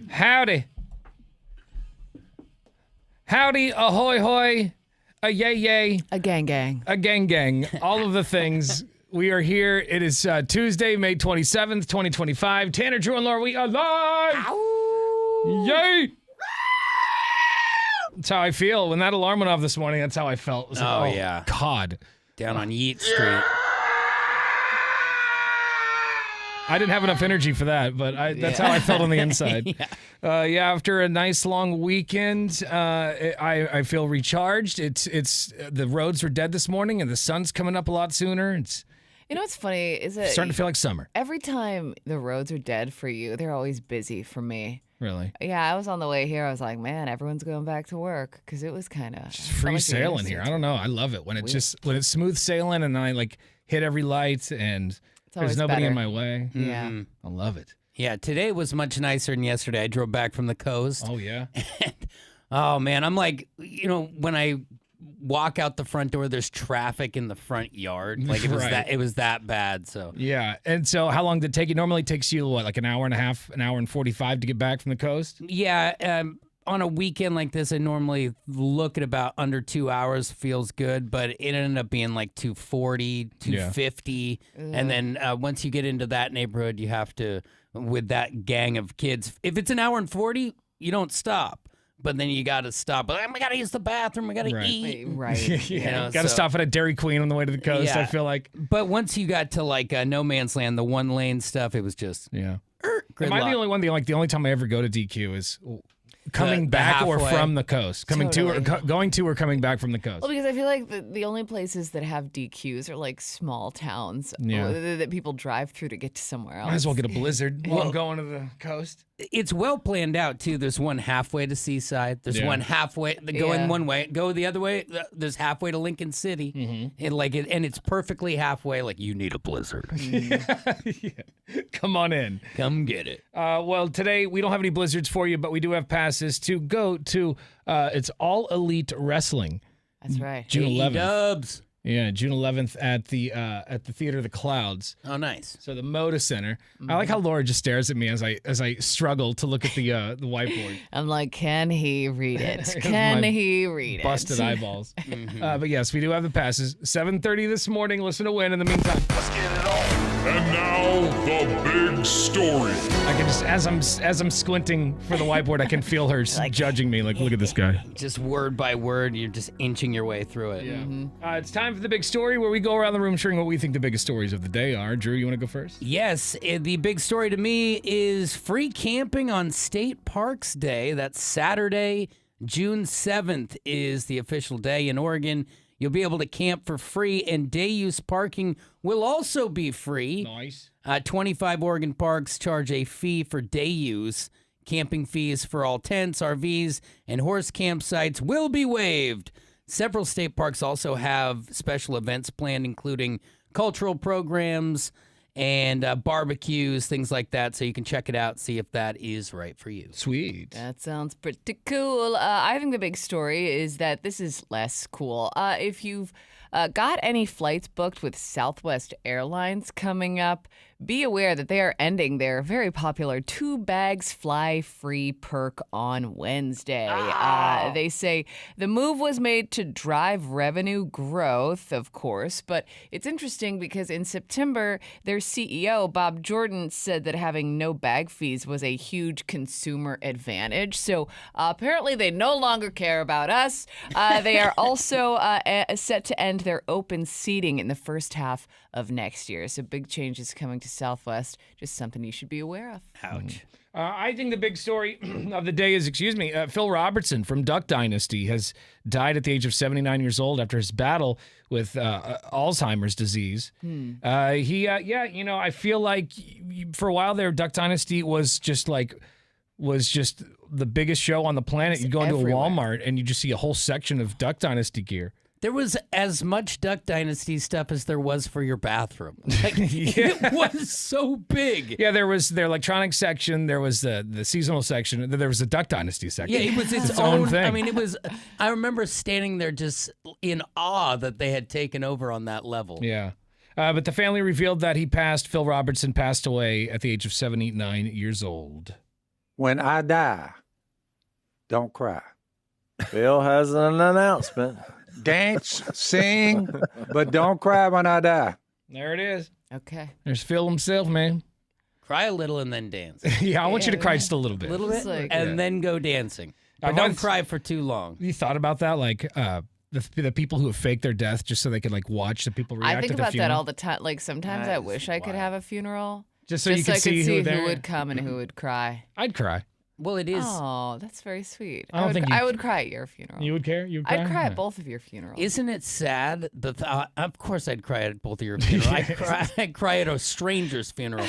Howdy. Howdy, ahoy hoy, a yay yay. A gang gang. A gang gang. All of the things. We are here. It is Tuesday, May 27th, 2025. Tanner, Drew, and Laura, we are live. Ow. Yay. That's how I feel. When that alarm went off this morning, that's how I felt. Like, oh, yeah. God. Down on Yeet Street. I didn't have enough energy for that, but that's how I felt on the inside. After a nice long weekend, I feel recharged. It's the roads were dead this morning, and the sun's coming up a lot sooner. It's what's funny is that starting to feel like summer. Every time the roads are dead for you, they're always busy for me. Really? Yeah, I was on the way here. I was like, man, everyone's going back to work because it was kind of free sailing here. I don't know. I love it when it's smooth sailing and I like hit every light and there's nobody in my way. Yeah. I love it. Yeah, today was much nicer than yesterday. I drove back from the coast. Oh, yeah? Oh, man, I'm like, when I walk out the front door, there's traffic in the front yard. Like, it was that bad, so. Yeah, and so how long did it take you? Normally it takes you, like an hour and a half, an hour and 45 to get back from the coast? Yeah, on a weekend like this, I normally look at about under 2 hours, feels good, but it ended up being like 240, 250. Yeah. And then once you get into that neighborhood, you have to, with that gang of kids, if it's an hour and 40, you don't stop. But then you got to stop. I got to use the bathroom. I got to eat. Right. Got to stop at a Dairy Queen on the way to the coast, yeah. I feel like. But once you got to like no man's land, the one lane stuff, it was just. Yeah. Am I the only one? The only time I ever go to DQ is coming back halfway. Or from the coast, going to or coming back from the coast. Well, because I feel like the only places that have DQs are like small towns that people drive through to get to somewhere else. Might as well get a blizzard while I'm going to the coast. It's well planned out too. There's one halfway to Seaside. There's one halfway going one way. Go the other way. There's halfway to Lincoln City, and it's perfectly halfway. Like you need a blizzard. Come on in. Come get it. Well, today we don't have any blizzards for you, but we do have passes to go to. It's All Elite Wrestling. That's right. June 11th. Dubs. Yeah, June 11th at the Theater of the Clouds. Oh, nice. So the Moda Center. I like how Laura just stares at me as I struggle to look at the whiteboard. I'm like, can he read it? Can he read it? Busted eyeballs. But yes, we do have the passes. 7:30 this morning. Listen to win. In the meantime, let's get it on. And now the big story. I can just as I'm squinting for the whiteboard, I can feel her judging me. Like, look at this guy. Just word by word, you're just inching your way through it. Yeah. It's time for the big story, where we go around the room sharing what we think the biggest stories of the day are. Drew, you want to go first? Yes, the big story to me is free camping on State Parks Day. That's Saturday, June 7th is the official day in Oregon. You'll be able to camp for free, and day use parking will also be free. Nice. 25 Oregon parks charge a fee for day use. Camping fees for all tents, RVs, and horse campsites will be waived. Several state parks also have special events planned, including cultural programs and barbecues, things like that. So you can check it out, see if that is right for you. Sweet. That sounds pretty cool. I think the big story is that this is less cool. If you've got any flights booked with Southwest Airlines coming up, be aware that they are ending their very popular 2 bags fly free perk on Wednesday. They say the move was made to drive revenue growth, of course, but it's interesting because in September, their CEO, Bob Jordan, said that having no bag fees was a huge consumer advantage. So apparently they no longer care about us. They are also set to end their open seating in the first half of next year. So big changes coming to Southwest, just something you should be aware of. Ouch. I think the big story of the day is, Phil Robertson from Duck Dynasty has died at the age of 79 years old after his battle with Alzheimer's disease. I feel like for a while there, Duck Dynasty was just the biggest show on the planet. You go into a Walmart and you just see a whole section of Duck Dynasty gear. There was as much Duck Dynasty stuff as there was for your bathroom. It was so big. Yeah, there was their electronics section. There was the seasonal section. There was the Duck Dynasty section. Yeah, it was its own thing. I mean, I remember standing there just in awe that they had taken over on that level. Yeah. But the family revealed that Phil Robertson passed away at the age of 79 years old. when I die, don't cry. Phil has an announcement. Dance, sing, but don't cry when I die. There it is. Okay. There's Phil himself, man. Cry a little and then dance. Yeah, I want you to cry just a little bit. A little bit, It's like- and then go dancing. But I've don't always- cry for too long. You thought about that? Like the people who have faked their death just so they could like watch the people react I think to their about funeral? that all the time. Like sometimes I That is wish I could wild. have a funeral. Just so just you could so I see, could see who there. would come and who would cry. I'd cry. Well, it is. Oh, that's very sweet. I don't think you- I would cry at your funeral. You would care? You would cry? I'd cry Yeah. at both of your funerals. Isn't it sad? Of course, I'd cry at both of your funerals. I'd cry at a stranger's funeral.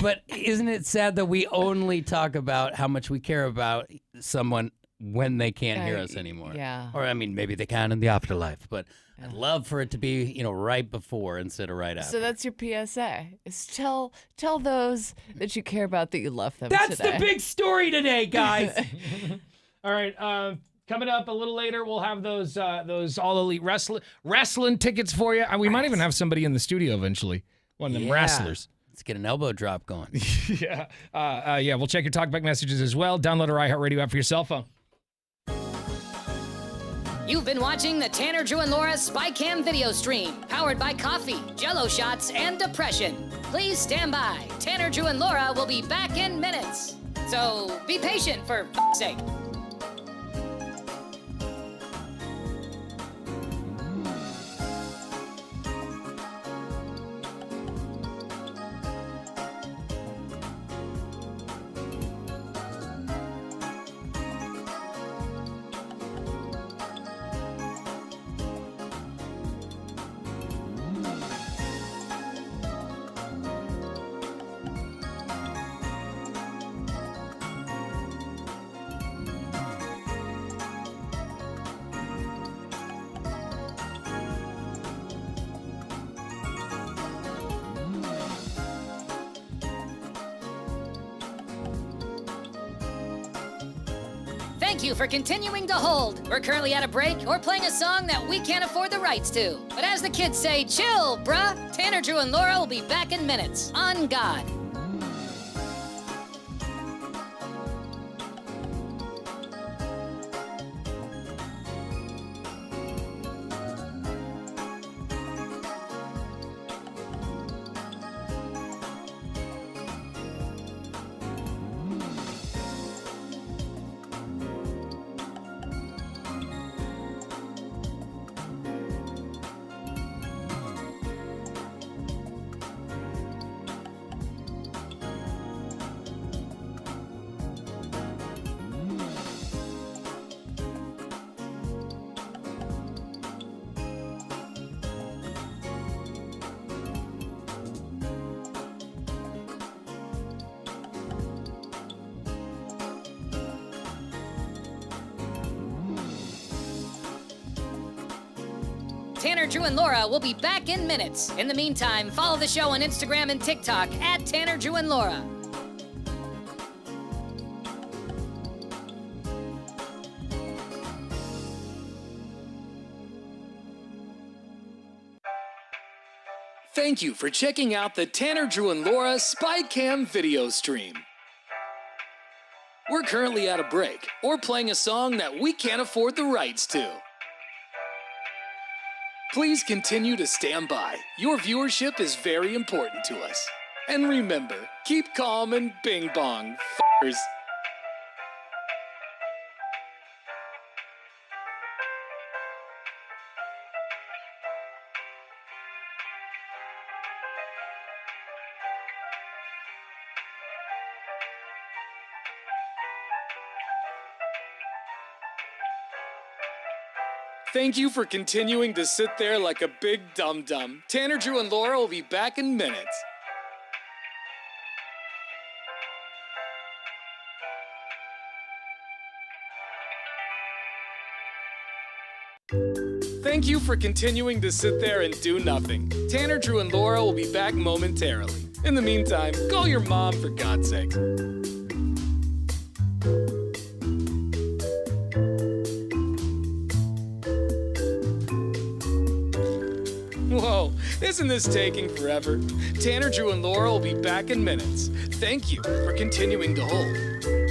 But isn't it sad that we only talk about how much we care about someone when they can't hear us anymore? Yeah. Or, I mean, maybe they can in the afterlife, but I'd love for it to be, right before instead of right after. So that's your PSA. Is tell those that you care about that you love them That's today. the big story today, guys. All right. Coming up a little later, we'll have those All Elite wrestling tickets for you. We might even have somebody in the studio eventually. One of them Yeah. wrestlers. Let's get an elbow drop going. Yeah. Yeah. We'll check your talkback messages as well. Download our iHeartRadio app for your cell phone. You've been watching the Tanner, Drew, and Laura SpyCam video stream, powered by coffee, Jell-O shots, and depression. Please stand by. Tanner, Drew, and Laura will be back in minutes. So be patient, for f***'s sake. Thank you for continuing to hold. We're currently at a break or playing a song that we can't afford the rights to. But as the kids say, chill, bruh. Tanner, Drew, and Laura will be back in minutes. On God. Tanner, Drew, and Laura will be back in minutes. In the meantime, follow the show on Instagram and TikTok at Tanner, Drew, and Laura. Thank you for checking out the Tanner, Drew, and Laura SpyCam video stream. We're currently at a break or playing a song that we can't afford the rights to. Please continue to stand by. Your viewership is very important to us. And remember, keep calm and bing bong, f***ers. Thank you for continuing to sit there like a big dum-dum. Tanner, Drew, and Laura will be back in minutes. Thank you for continuing to sit there and do nothing. Tanner, Drew, and Laura will be back momentarily. In the meantime, call your mom for God's sake. Whoa, isn't this taking forever? Tanner, Drew, and Laura will be back in minutes. Thank you for continuing to hold.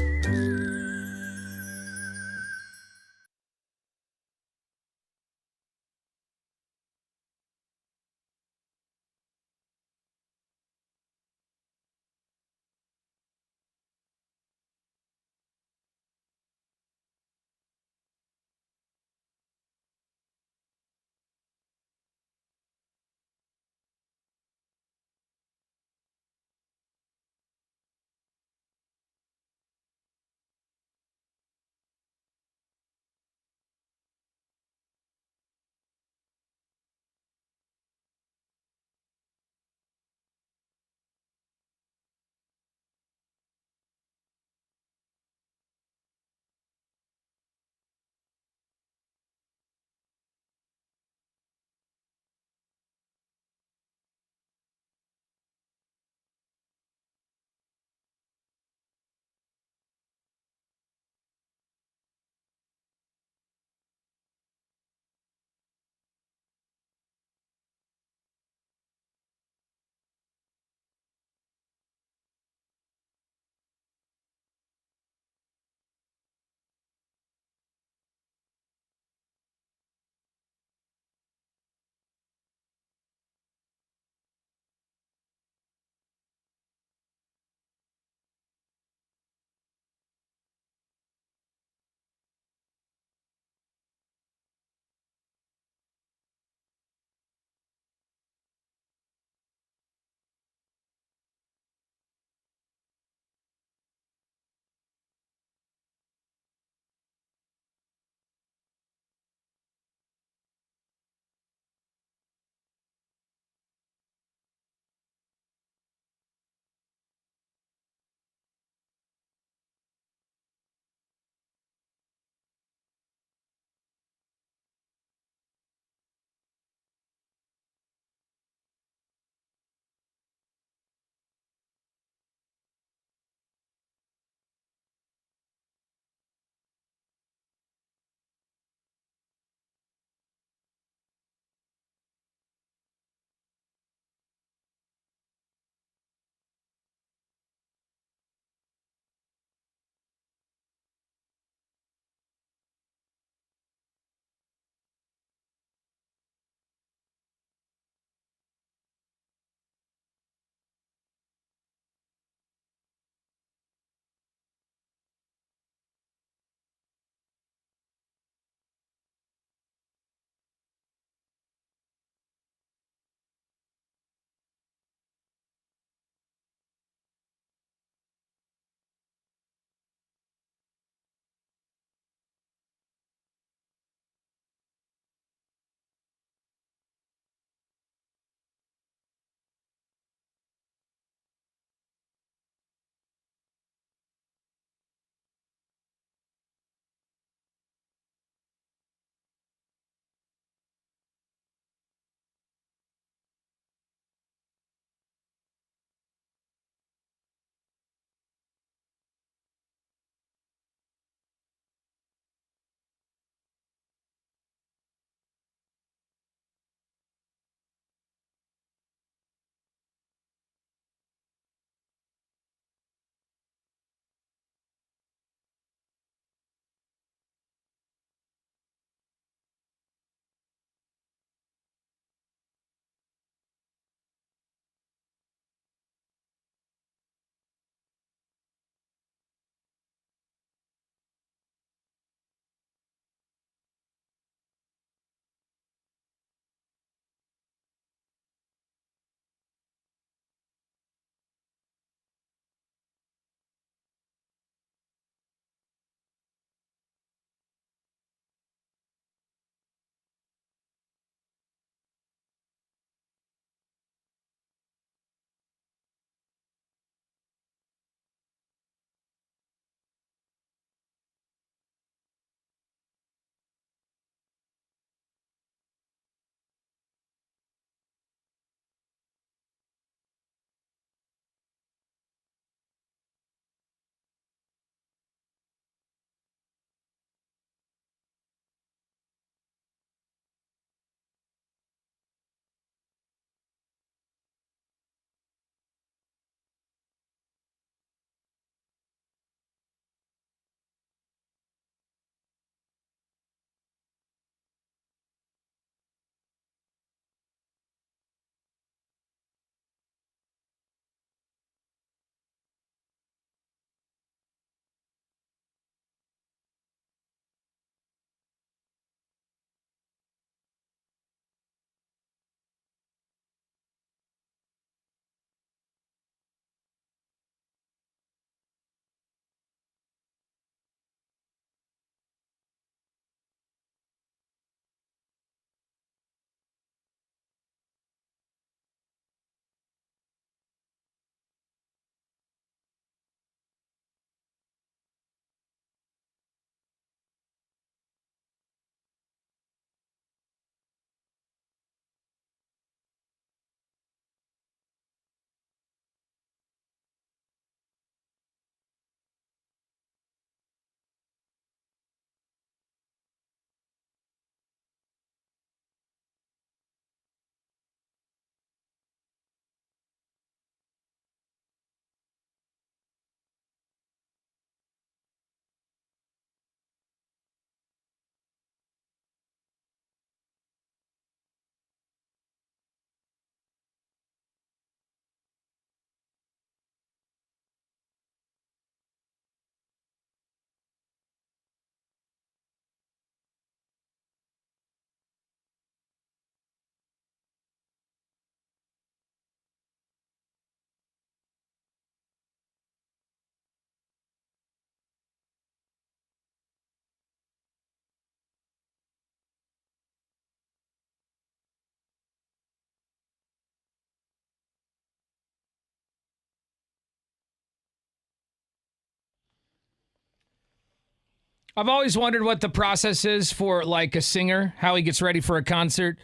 I've always wondered what the process is for like a singer, how he gets ready for a concert.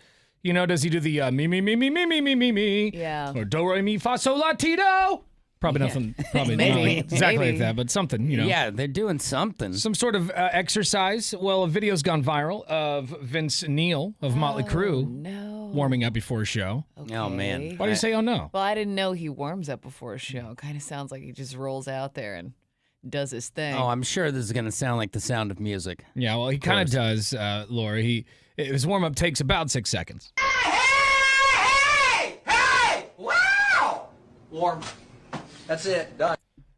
You know, does he do the me, me, me, me, me, me, me, me, me? Yeah. Or do, re, mi, fa, sol, la, ti, do? Probably nothing, probably Maybe. not exactly Maybe. like that, but something, you know. Yeah, they're doing something. Some sort of exercise. Well, a video's gone viral of Vince Neil of Motley Crue warming up before a show. Oh, man. Why do you say, oh, no? Well, I didn't know he warms up before a show. Kind of sounds like he just rolls out there and does his thing. Oh, I'm sure this is going to sound like the sound of music. Yeah, well, he kind of does, Laura. His warm-up takes about 6 seconds. Hey! Wow! Warm. That's it. Done.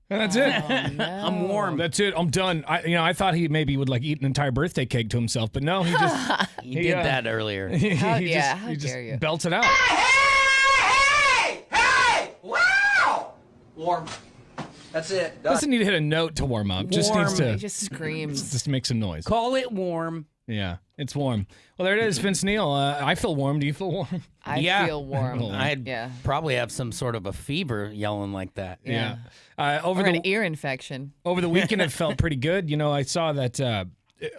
And that's it. Oh, no. I'm warm. That's it. I'm done. I thought he maybe would like eat an entire birthday cake to himself, but no, he just He did that earlier. How he dare just you. belts it out. Hey! Wow! Warm. That's it. Done. Doesn't need to hit a note to warm up. Just needs He to just screams. just make some noise. Call it warm. Yeah, it's warm. Well, there it is, Vince Neil. I feel warm. Do you feel warm? I Yeah. feel warm. I'd Yeah. probably have some sort of a fever yelling like that. Yeah. Over Or the an ear infection. over the weekend, it felt pretty good. You know, I saw that.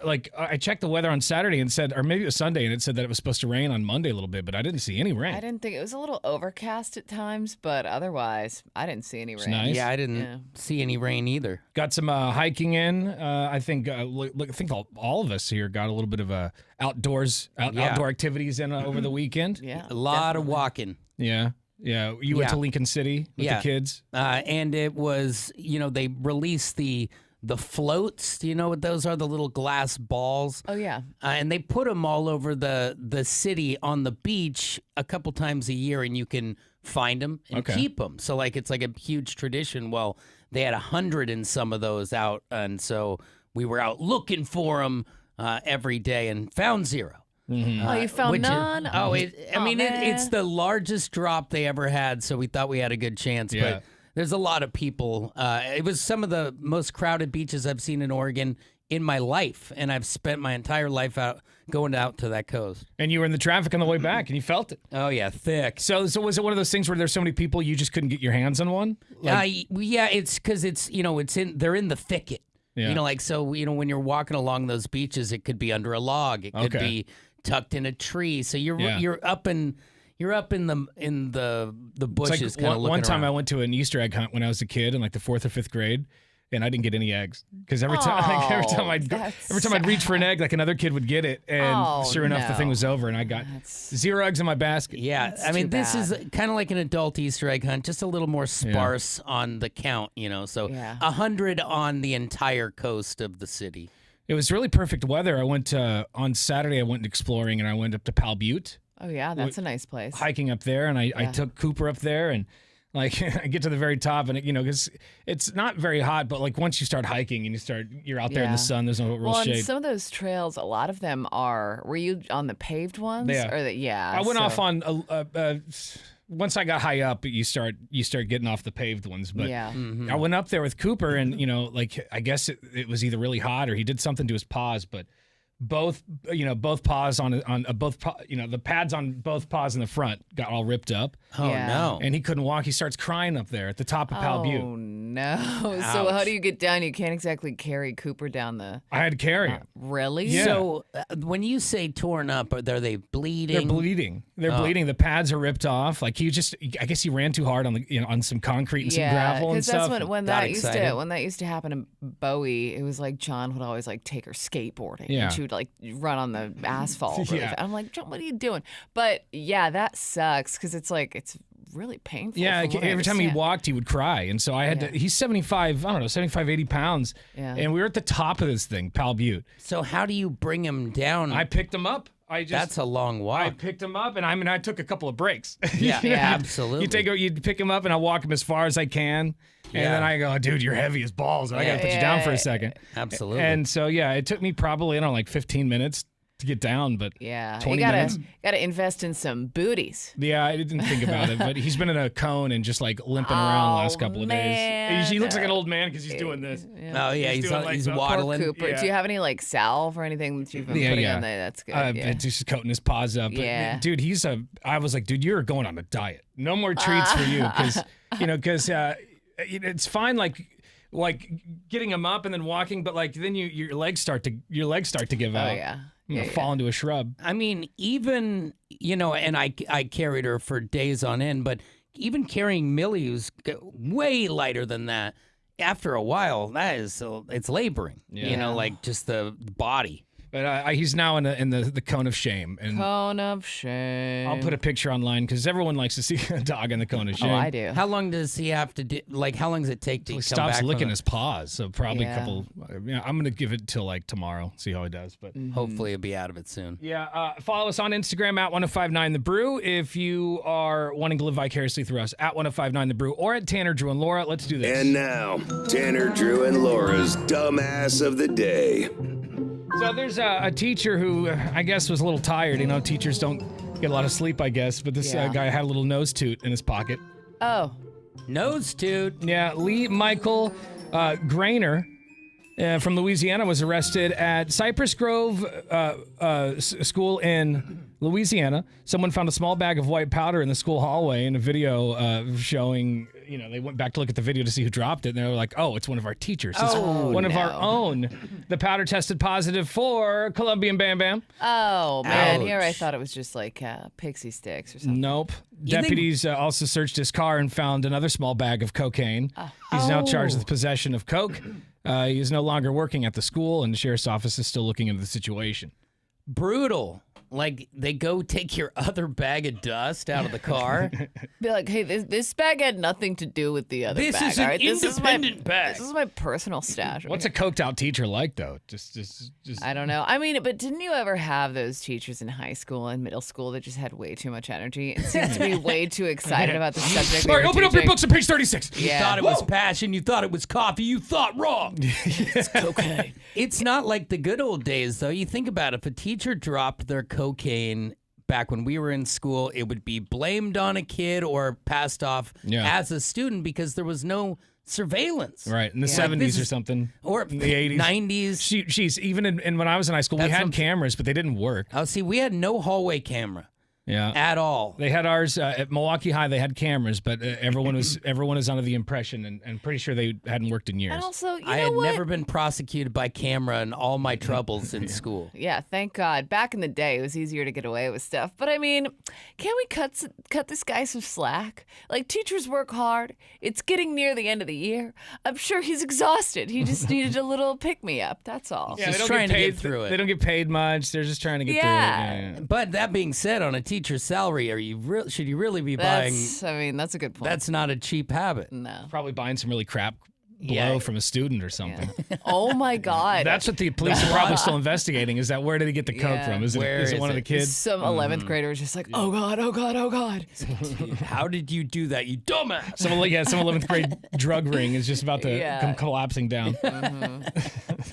I checked the weather on Saturday and said, or maybe it was Sunday, and it said that it was supposed to rain on Monday a little bit, but I didn't see any rain. I didn't think it was a little overcast at times, but otherwise, I didn't see any rain. nice. Yeah, I didn't see any rain either. Got some hiking in. I think I think all of us here got a little bit of outdoor activities in over the weekend. Yeah. A lot of walking. Yeah. You went Yeah. to Lincoln City with the kids. And it was, they released the floats. Do you know what those are? The little glass balls. Oh, yeah. And they put them all over the city on the beach a couple times a year, and you can find them and keep them. So it's like a huge tradition. Well, they had 100 in some of those out, and so we were out looking for them every day and found zero. Oh, you found none? It's the largest drop they ever had, so we thought we had a good chance. Yeah. But there's a lot of people. It was some of the most crowded beaches I've seen in Oregon in my life, and I've spent my entire life going out to that coast. And you were in the traffic on the way back, and you felt it. Oh yeah, thick. So was it one of those things where there's so many people you just couldn't get your hands on one? Yeah, it's because they're in the thicket. Yeah. When you're walking along those beaches, it could be under a log, it could be tucked in a tree. So you're up in the bushes, kind of looking one time around. I went to an Easter egg hunt when I was a kid in like the 4th or 5th grade, and I didn't get any eggs because every time I'd reach for an egg, like another kid would get it, and sure enough, the thing was over, and I got 0 eggs in my basket. Yeah, this is kind of like an adult Easter egg hunt, just a little more sparse on the count, So 100 on the entire coast of the city. It was really perfect weather. I went on Saturday. I went exploring, and I went up to Pal Butte. Oh, yeah, that's a nice place. Hiking up there, and I took Cooper up there, and I get to the very top, and because it's not very hot, but once you start hiking and you're out there in the sun, there's no real shade. And some of those trails, a lot of them are. Were you on the paved ones? Yeah. I went off on once I got high up, you start getting off the paved ones. But I went up there with Cooper, and I guess it was either really hot or he did something to his paws, but. Both paws the pads on both paws in the front got all ripped up. Oh no! And he couldn't walk. He starts crying up there at the top of Pal Butte. Oh no! So how do you get down? You can't exactly carry Cooper down the. I had to carry him. Really? Yeah. So when you say torn up, are they bleeding? They're bleeding. They're bleeding. The pads are ripped off. I guess he ran too hard on on some concrete and some gravel and stuff. Yeah, because that's when that used to happen to Bowie. It was like John would always take her skateboarding. Yeah. And she would run on the asphalt. Really fast. I'm like, John, what are you doing? But yeah, that sucks because it's really painful. Yeah, every time he walked, he would cry. And so I had to, he's 75, 80 pounds. Yeah. And we were at the top of this thing, Pal Butte. So how do you bring him down? I picked him up. That's a long walk. I picked him up, and I took a couple of breaks. Yeah, absolutely. You pick him up, and I walk him as far as I can. And then I go, dude, you're heavy as balls. I got to put you down for a second. Absolutely. And so, it took me probably, 15 minutes to get down, but 20 minutes. You gotta invest in some booties. Yeah, I didn't think about it, but he's been in a cone and just limping around the last couple of days. He looks like an old man because he's doing this. Oh yeah, he's waddling. Cooper. Yeah. Do you have any salve or anything that you've been putting on there? That's good. Just coating his paws up. But, dude, I was like, dude, you're going on a diet. No more treats for you because it's fine. like getting him up and then walking, but like then your legs start to give out. Oh, yeah. Fall into a shrub. I mean, even, and I carried her for days on end, but even carrying Millie, who's way lighter than that, after a while, it's laboring, like just the body. But he's now in the cone of shame. And cone of shame. I'll put a picture online because everyone likes to see a dog in the cone of shame. Oh, I do. How long does he have to do? Like, how long does it take to He come stops back licking his paws, so probably a Yeah. couple. I'm gonna give it till like tomorrow, see how he does. But Hopefully, he'll be out of it soon. yeah, follow us on Instagram at 1059 The Brew if you are wanting to live vicariously through us at 1059 The Brew or at Tanner, Drew, and Laura. Let's do this. And now, Tanner, Drew, and Laura's Dumbass of the Day. So there's a teacher who I guess was a little tired. Teachers don't get a lot of sleep, I guess. But this guy had a little nose toot in his pocket. Oh. Nose toot. Yeah, Lee Michael Grainer from Louisiana was arrested at Cypress Grove School in Louisiana. Someone found a small bag of white powder in the school hallway in a video showing, they went back to look at the video to see who dropped it. And they were like, oh, it's one of our teachers. It's one of our own. The powder tested positive for Colombian Bam Bam. Oh, man. Ouch. Here I thought it was just like pixie sticks or something. Nope. Deputies also searched his car and found another small bag of cocaine. He's now charged with possession of coke. He is no longer working at the school, and the sheriff's office is still looking into the situation. Brutal. Like, they go take your other bag of dust out of the car. Be like, hey, this bag had nothing to do with the other bag. This is all an right? independent bag. This is my personal stash. What's a coked out teacher like, though? Just I don't know. I mean, but didn't you ever have those teachers in high school and middle school that just had way too much energy and seemed to be way too excited about the subject? All right, open up your books on page 36. You thought it was passion. You thought it was coffee. You thought wrong. It's cocaine. It's not like the good old days, though. You think about it. If a teacher dropped their cocaine back when we were in school, it would be blamed on a kid or passed off as a student because there was no surveillance. Right, in the 70s or something. Or in the 80s. 90s. Jeez, even in when I was in high school, we had cameras, but they didn't work. Oh, see, we had no hallway camera. Yeah, at all. They had ours at Milwaukee High. They had cameras, but everyone was under the impression, and pretty sure they hadn't worked in years. And also, I had never been prosecuted by camera in all my troubles in school. Yeah, thank God. Back in the day, it was easier to get away with stuff. But I mean, can't we cut this guy some slack? Like, teachers work hard. It's getting near the end of the year. I'm sure he's exhausted. He just needed a little pick-me-up. That's all. Yeah, Just they don't trying get paid, to get through it. They don't get paid much. They're just trying to get through it. Yeah. But that being said, on a teacher's salary, should you really be buying? I mean, that's a good point. That's not a cheap habit. No. Probably buying some really crap blow from a student or something. Yeah. Oh my God. That's what the police are probably still investigating. Is that where did he get the coke from? Is it one of the kids? Some 11th grader was just like, oh God, oh God, oh God. How did you do that, you dumbass? Some 11th grade drug ring is just about to come collapsing down. Mm-hmm.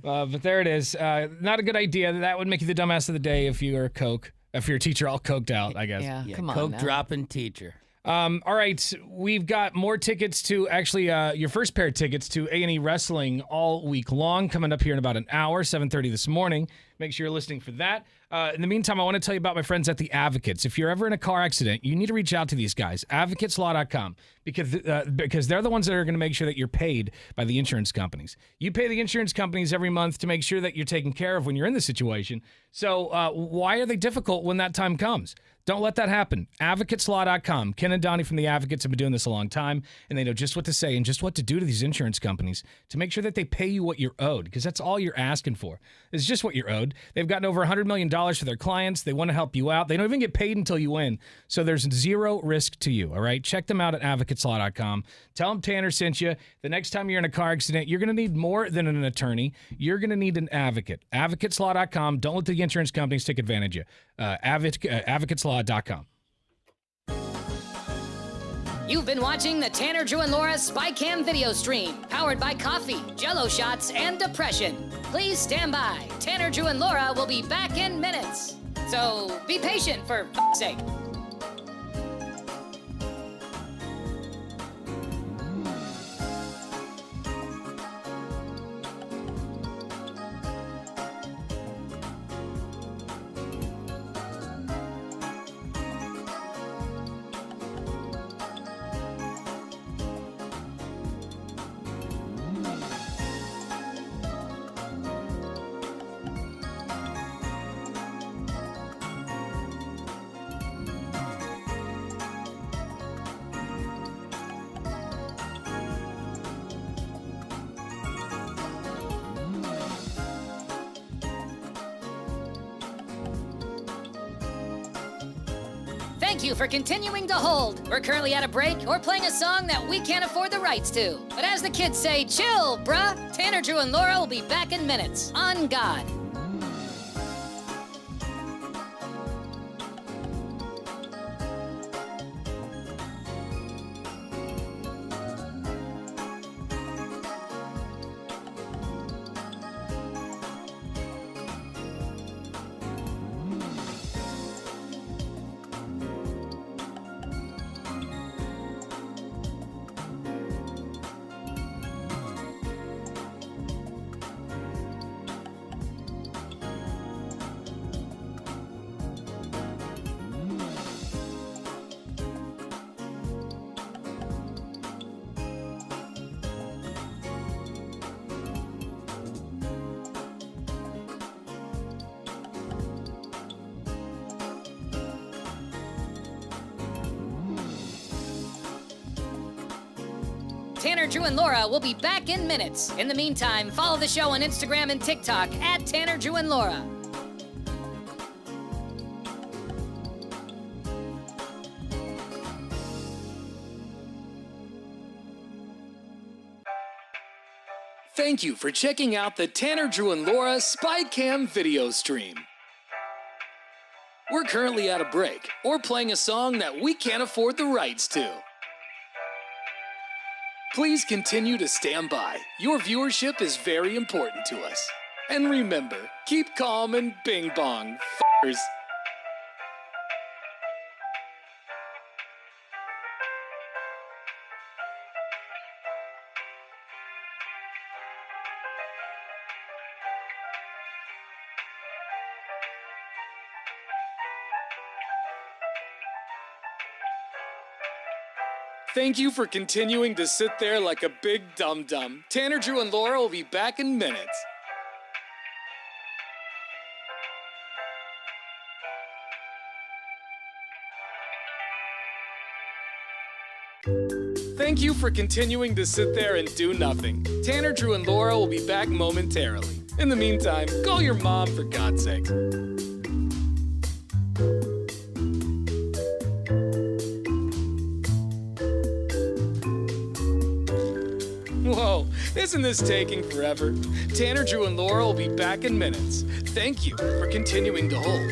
But there it is. Not a good idea. That would make you the dumbass of the day if you are coke. If you're a teacher all coked out, I guess. Yeah, come on. Coke now. dropping teacher. All right, we've got more tickets to your first pair of tickets to A&E Wrestling all week long coming up here in about an hour, 7:30 this morning. Make sure you're listening for that. In the meantime, I want to tell you about my friends at the Advocates. If you're ever in a car accident, you need to reach out to these guys, advocateslaw.com, because they're the ones that are going to make sure that you're paid by the insurance companies. You pay the insurance companies every month to make sure that you're taken care of when you're in this situation. So why are they difficult when that time comes? Don't let that happen. Advocateslaw.com. Ken and Donnie from the Advocates have been doing this a long time, and they know just what to say and just what to do to these insurance companies to make sure that they pay you what you're owed, because that's all you're asking for. It's just what you're owed. They've gotten over $100 million for their clients. They want to help you out. They don't even get paid until you win, so there's zero risk to you, all right? Check them out at advocateslaw.com. Tell them Tanner sent you. The next time you're in a car accident, you're going to need more than an attorney. You're going to need an advocate. Advocateslaw.com. Don't let the insurance companies take advantage of you. Advocateslaw.com. You've been watching the Tanner, Drew, and Laura SpyCam video stream, powered by coffee, Jell-O shots, and depression. Please stand by. Tanner, Drew, and Laura will be back in minutes. So be patient, for f***'s sake. Thank you for continuing to hold. We're currently at a break or playing a song that we can't afford the rights to. But as the kids say, chill, bruh. Tanner, Drew, and Laura will be back in minutes. On God. Tanner, Drew, and Laura will be back in minutes. In the meantime, follow the show on Instagram and TikTok at Tanner, Drew, and Laura. Thank you for checking out the Tanner, Drew, and Laura SpyCam video stream. We're currently at a break or playing a song that we can't afford the rights to. Please continue to stand by. Your viewership is very important to us. And remember, keep calm and bing bong, f***ers. Thank you for continuing to sit there like a big dum-dum. Tanner, Drew, and Laura will be back in minutes. Thank you for continuing to sit there and do nothing. Tanner, Drew, and Laura will be back momentarily. In the meantime, call your mom for God's sake. Whoa, isn't this taking forever? Tanner, Drew, and Laura will be back in minutes. Thank you for continuing to hold.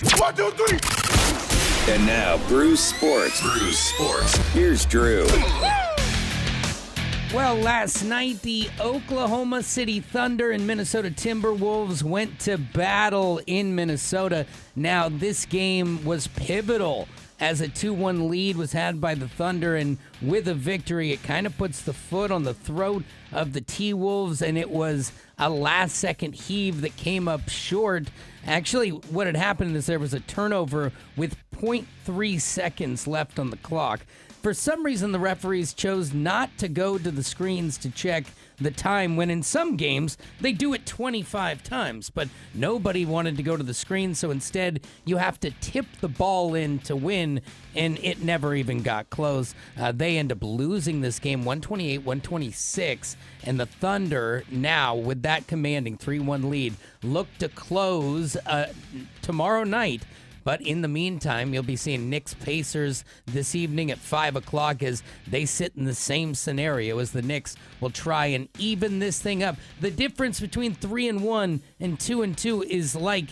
1, 2, 3. And now, Bruce Sports. Here's Drew. Well, last night, the Oklahoma City Thunder and Minnesota Timberwolves went to battle in Minnesota. Now, this game was pivotal as a 2-1 lead was had by the Thunder, and with a victory, it kind of puts the foot on the throat of the T-Wolves, and it was a last-second heave that came up short. Actually, what had happened is there was a turnover with 0.3 seconds left on the clock. For some reason, the referees chose not to go to the screens to check the time, when in some games, they do it 25 times. But nobody wanted to go to the screen, so instead, you have to tip the ball in to win, and it never even got close. They end up losing this game 128-126, and the Thunder, now with that commanding 3-1 lead, look to close tomorrow night. But in the meantime, you'll be seeing Knicks-Pacers this evening at 5 o'clock as they sit in the same scenario as the Knicks will try and even this thing up. The difference between 3-1 and 2-2 is like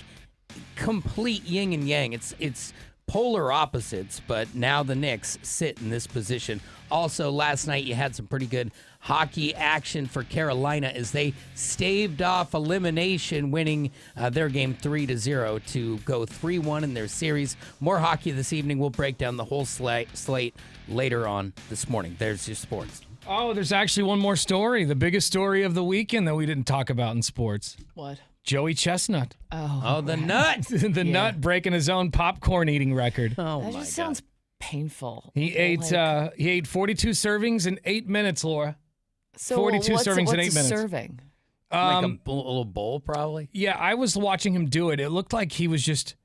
complete yin and yang. It's polar opposites, but now the Knicks sit in this position. Also, last night you had some pretty good hockey action for Carolina as they staved off elimination, winning their game 3-0 to go 3-1 in their series. More hockey this evening. We'll break down the whole slate later on this morning. There's your sports. Oh, there's actually one more story. The biggest story of the weekend that we didn't talk about in sports. What? Joey Chestnut. Oh, the nut. The nut breaking his own popcorn eating record. Oh, That my just God. sounds painful. He ate 42 servings in 8 minutes, Laura. So 42 what's servings in a 8 minutes. serving? Like a little bowl, probably? Yeah, I was watching him do it. It looked like he was just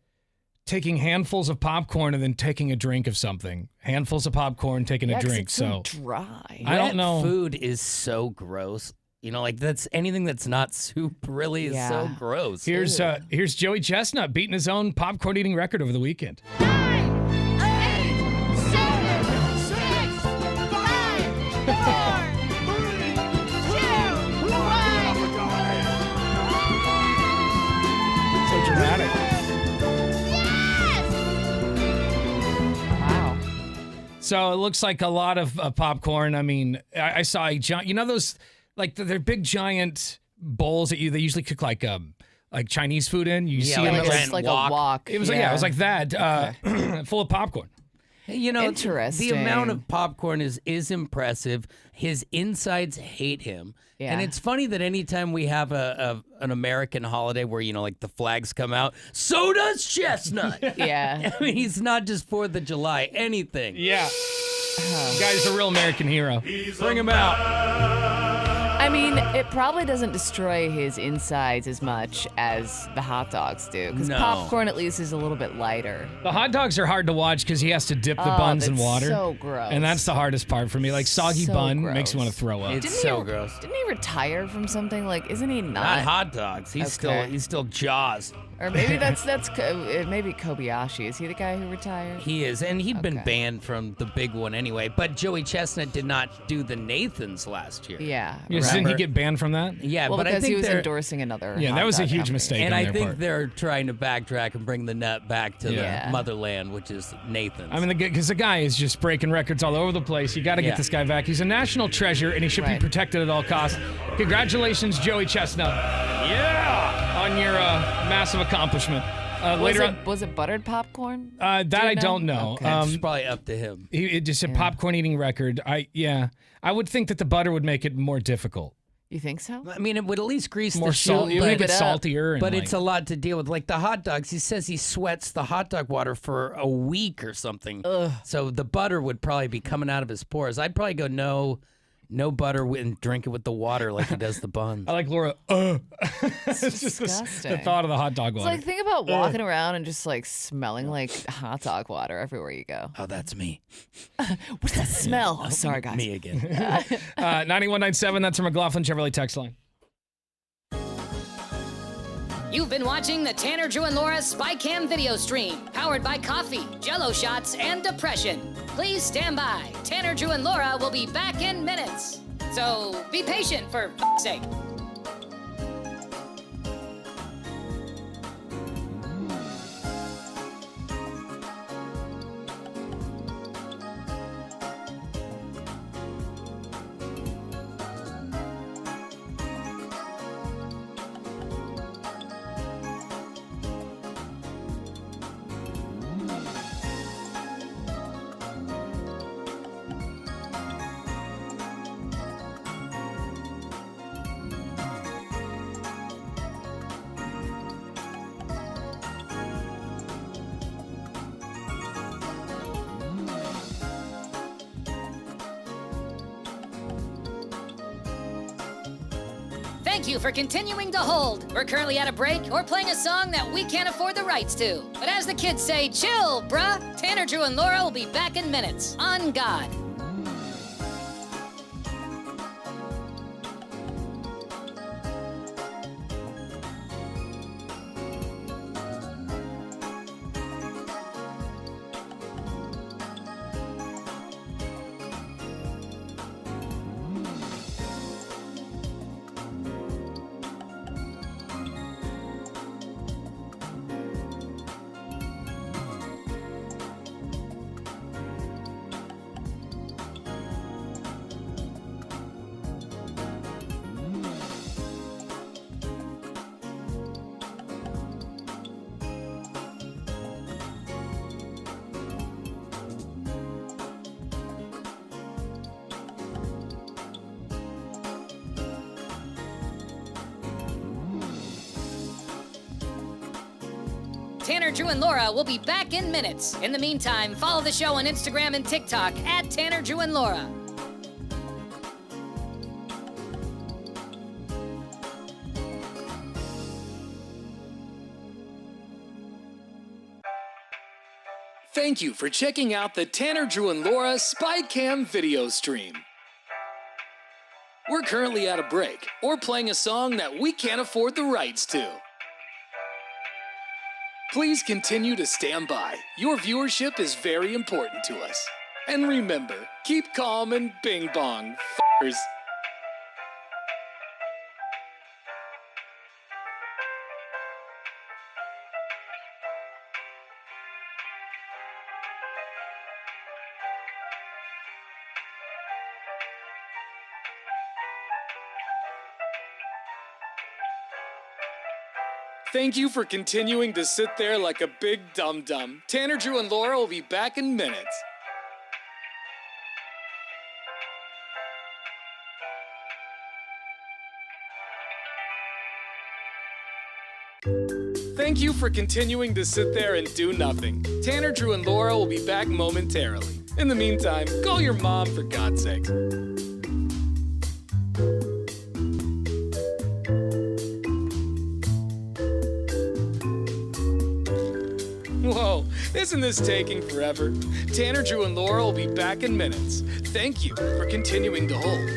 taking handfuls of popcorn and then taking a drink of something. Handfuls of popcorn, taking a 'cause drink. it's So dry. I don't know. Food is so gross. You know, like that's anything that's not soup really is so Yeah. gross. here's Joey Chestnut beating his own popcorn eating record over the weekend. 9, 8, 7, 6, 5, 4, 3, 2, 1. So dramatic. Wow. So it looks like a lot of popcorn. I mean, I saw a giant, you know those, like they're big giant bowls that they usually cook like Chinese food in. You see them like at, giant like wok. a wok. it was it was like that, full of popcorn. You know, Interesting. the amount of popcorn is impressive. His insides hate him. Yeah. And it's funny that anytime we have an American holiday where, you know, like the flags come out, so does Chestnut. Yeah. I mean, he's not just 4th of July, anything. Yeah. Guy's a real American hero. Bring him out. I mean, it probably doesn't destroy his insides as much as the hot dogs do, because No. popcorn at least is a little bit lighter. The hot dogs are hard to watch because he has to dip the buns in that's water. so gross. And that's the hardest part for me. Like soggy So bun gross. makes you want to throw up. It's so gross. Didn't he retire from something? Like, isn't he Not hot dogs. He's Okay. still Jaws. Or maybe that's maybe Kobayashi. Is he the guy who retired? He is, and he'd been Okay. banned from the big one anyway. But Joey Chestnut did not do the Nathans last year. Yeah. Yes, didn't he Remember? get banned from that? Yeah, Well, but I because think he was they're endorsing another. Yeah, hot that was a dog huge company. mistake. and on I their think part. they're trying to backtrack and bring the nut back to Yeah. the motherland, which is Nathan's. I mean, because the guy is just breaking records all over the place. You got to get Yeah. this guy back. He's a national treasure, and he should be Right. protected at all costs. Congratulations, Joey Chestnut. Yeah, on your massive accomplishment. Later on, Was it buttered popcorn? that Do you I don't know. Okay. it's probably up to him. It just a popcorn eating record. I would think that the butter would make it more difficult. You think so? I mean, it would at least grease More the salt. shoe, It would make Leave it it up. saltier. And but like, it's a lot to deal with. Like the hot dogs, he says he sweats the hot dog water for a week or something. So the butter would probably be coming out of his pores. I'd probably go no butter and drink it with the water like he does the buns. I like Laura. It's just the disgusting. thought of the hot dog It's water. like, think about walking around and just like smelling like hot dog water everywhere you go. Oh, that's me. What's that smell? Oh, sorry, guys. Me again. 9197. That's our McLaughlin Chevrolet text line. You've been watching the Tanner, Drew, and Laura SpyCam video stream, powered by coffee, Jello shots, and depression. Please stand by. Tanner, Drew, and Laura will be back in minutes. So be patient, for f***'s sake. Thank you for continuing to hold. We're currently at a break or playing a song that we can't afford the rights to. But as the kids say, chill, bruh. Tanner, Drew, and Laura will be back in minutes. On God. Tanner, Drew, and Laura will be back in minutes. In the meantime, follow the show on Instagram and TikTok at Tanner, Drew, and Laura. Thank you for checking out the Tanner, Drew, and Laura SpyCam video stream. We're currently at a break or playing a song that we can't afford the rights to. Please continue to stand by. Your viewership is very important to us. And remember, keep calm and bing bong, f***ers. Thank you for continuing to sit there like a big dum-dum. Tanner, Drew, and Laura will be back in minutes. Thank you for continuing to sit there and do nothing. Tanner, Drew, and Laura will be back momentarily. In the meantime, call your mom for God's sake. Whoa, isn't this taking forever? Tanner, Drew, and Laura will be back in minutes. Thank you for continuing to hold.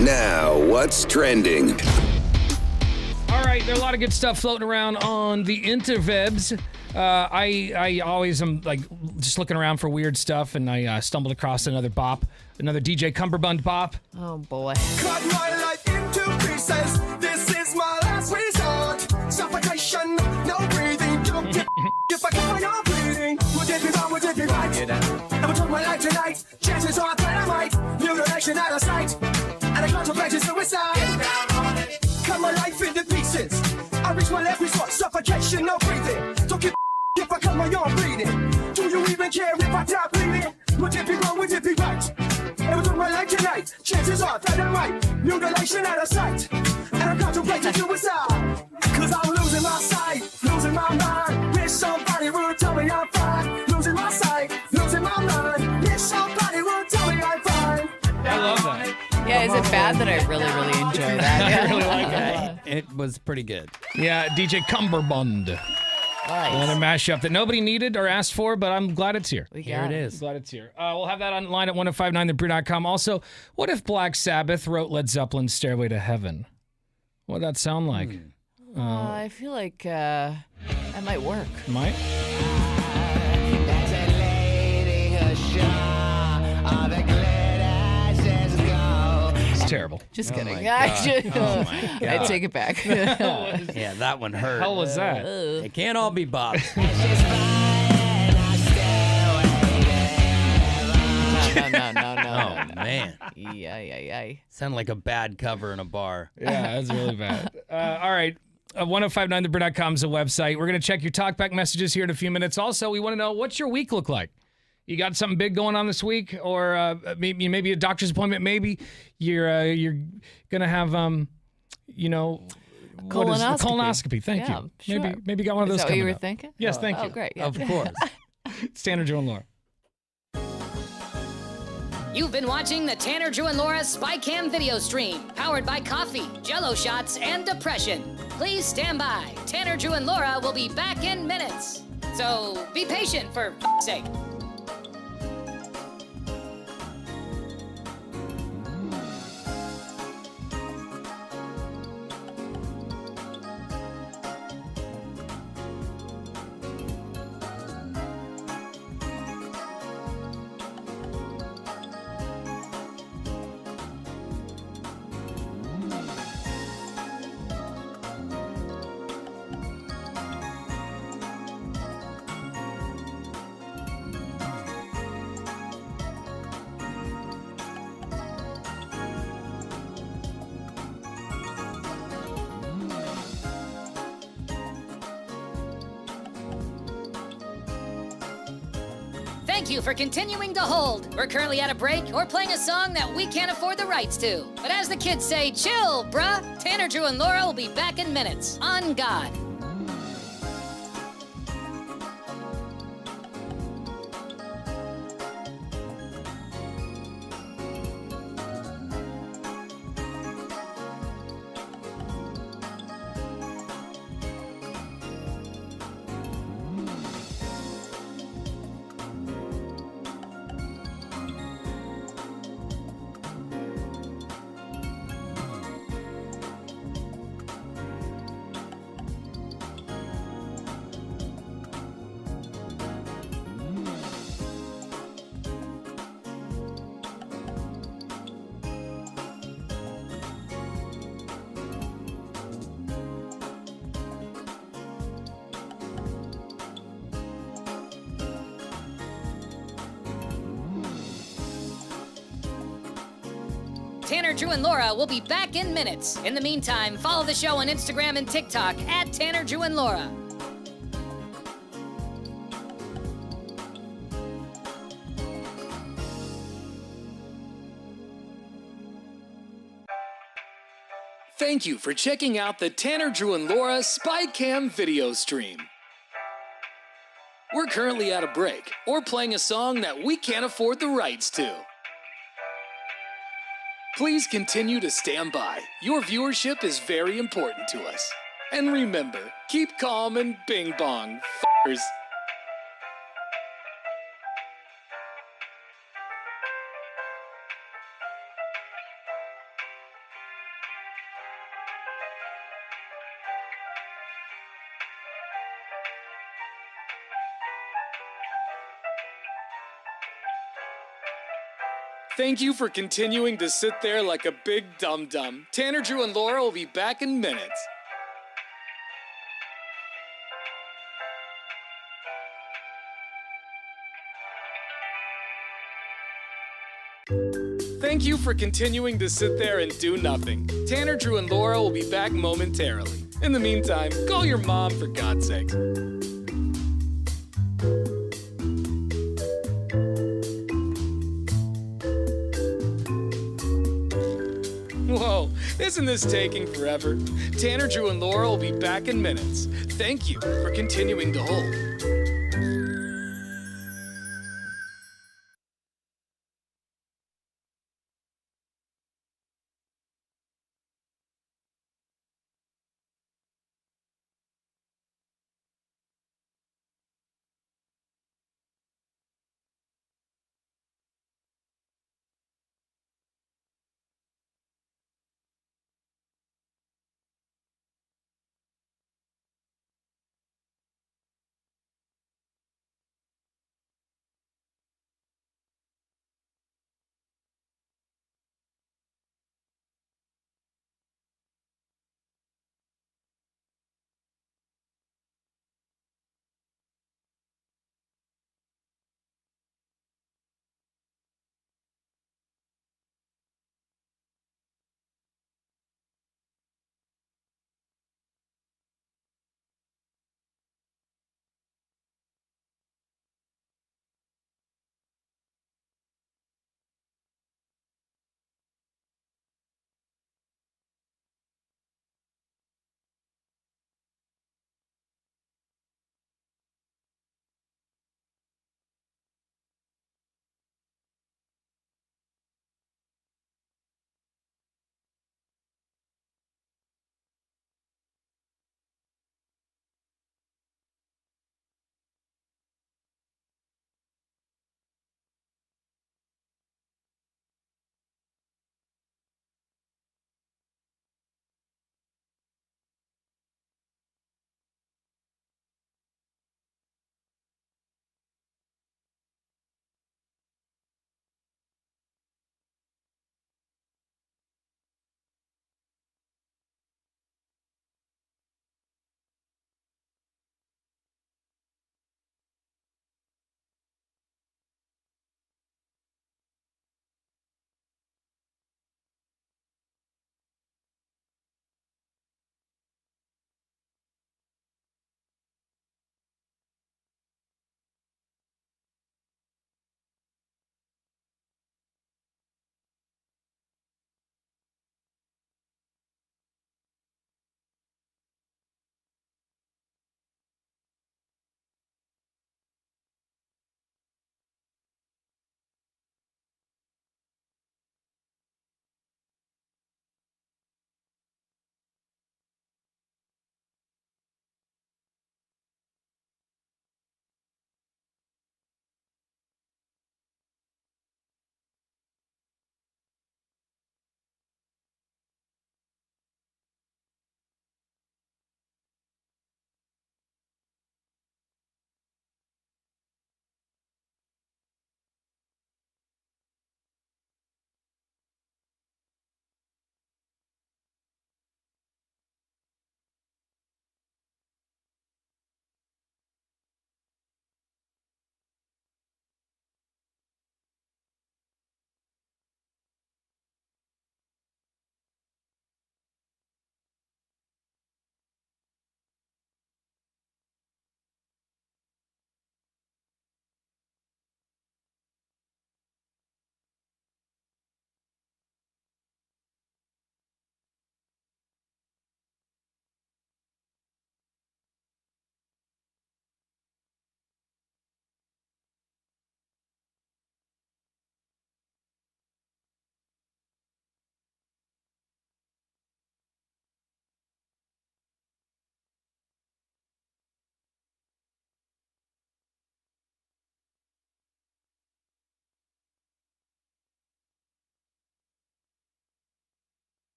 Now, what's trending? All right, there's a lot of good stuff floating around on the interwebs. I always am like just looking around for weird stuff, and I stumbled across another bop, another DJ Cumberbund bop. Oh boy. Cut my life into pieces. This is my last resort. Suffocation, no breathing. Don't get if I come on bleeding. Would it be wrong? Would it be right? I would turn my life tonight. Chances are that I might. Mutilation out of sight. And I contemplate suicide. Get down on it. Cut my life into pieces. I reach my last resort. Suffocation, no breathing. Don't give if I cut my arm bleeding. Do you even care if I die bleeding? Would it be wrong? Would it be right? I would turn my life tonight. Chances are that I might. Mutilation out of sight. And I'm contemplating suicide. Cause I'm losing my sight, losing my mind. Wish somebody would tell me I'm fine. Losing my sight, losing my mind. Wish somebody would tell me I'm fine. I love that. Yeah, is it bad that I really enjoy that? I really like it. It was pretty good. Yeah, DJ Cumberbund. Nice. Another mashup that nobody needed or asked for, but I'm glad it's here. Here it is. Glad it's here. We'll have that online at 1059thebrew.com. Also, what if Black Sabbath wrote Led Zeppelin's Stairway to Heaven? What'd that sound like? I feel like that might work. Might? It's terrible. Just kidding. my God. Oh my God. I take it back. Yeah, that one hurt. How was that? It can't all be Bob. No. Oh, man. Yeah. Sound like a bad cover in a bar. Yeah, that's really bad. All right. 1059thebrew.com is a website. We're going to check your talkback messages here in a few minutes. Also, we want to know, what's your week look like? You got something big going on this week, or maybe a doctor's appointment. Maybe you're gonna have colonoscopy. Thank you. Sure. Maybe got one of those. Is that what you coming were up. thinking? Yes, thank you. Oh, great. Yeah. Of course. It's Tanner, Drew, and Laura. You've been watching the Tanner, Drew, and Laura SpyCam video stream, powered by coffee, Jello shots, and depression. Please stand by. Tanner, Drew, and Laura will be back in minutes. So be patient, for f***'s sake. Thank you for continuing to hold. We're currently at a break or playing a song that we can't afford the rights to. But as the kids say, chill, bruh. Tanner, Drew, and Laura will be back in minutes. On God. Tanner, Drew, and Laura will be back in minutes. In the meantime, follow the show on Instagram and TikTok at Tanner, Drew, and Laura. Thank you for checking out the Tanner, Drew, and Laura SpyCam video stream. We're currently at a break or playing a song that we can't afford the rights to. Please continue to stand by. Your viewership is very important to us. And remember, keep calm and bing bong, f***ers. Thank you for continuing to sit there like a big dum-dum. Tanner, Drew, and Laura will be back in minutes. Thank you for continuing to sit there and do nothing. Tanner, Drew, and Laura will be back momentarily. In the meantime, call your mom for God's sake. Whoa, isn't this taking forever? Tanner, Drew, and Laura will be back in minutes. Thank you for continuing to hold.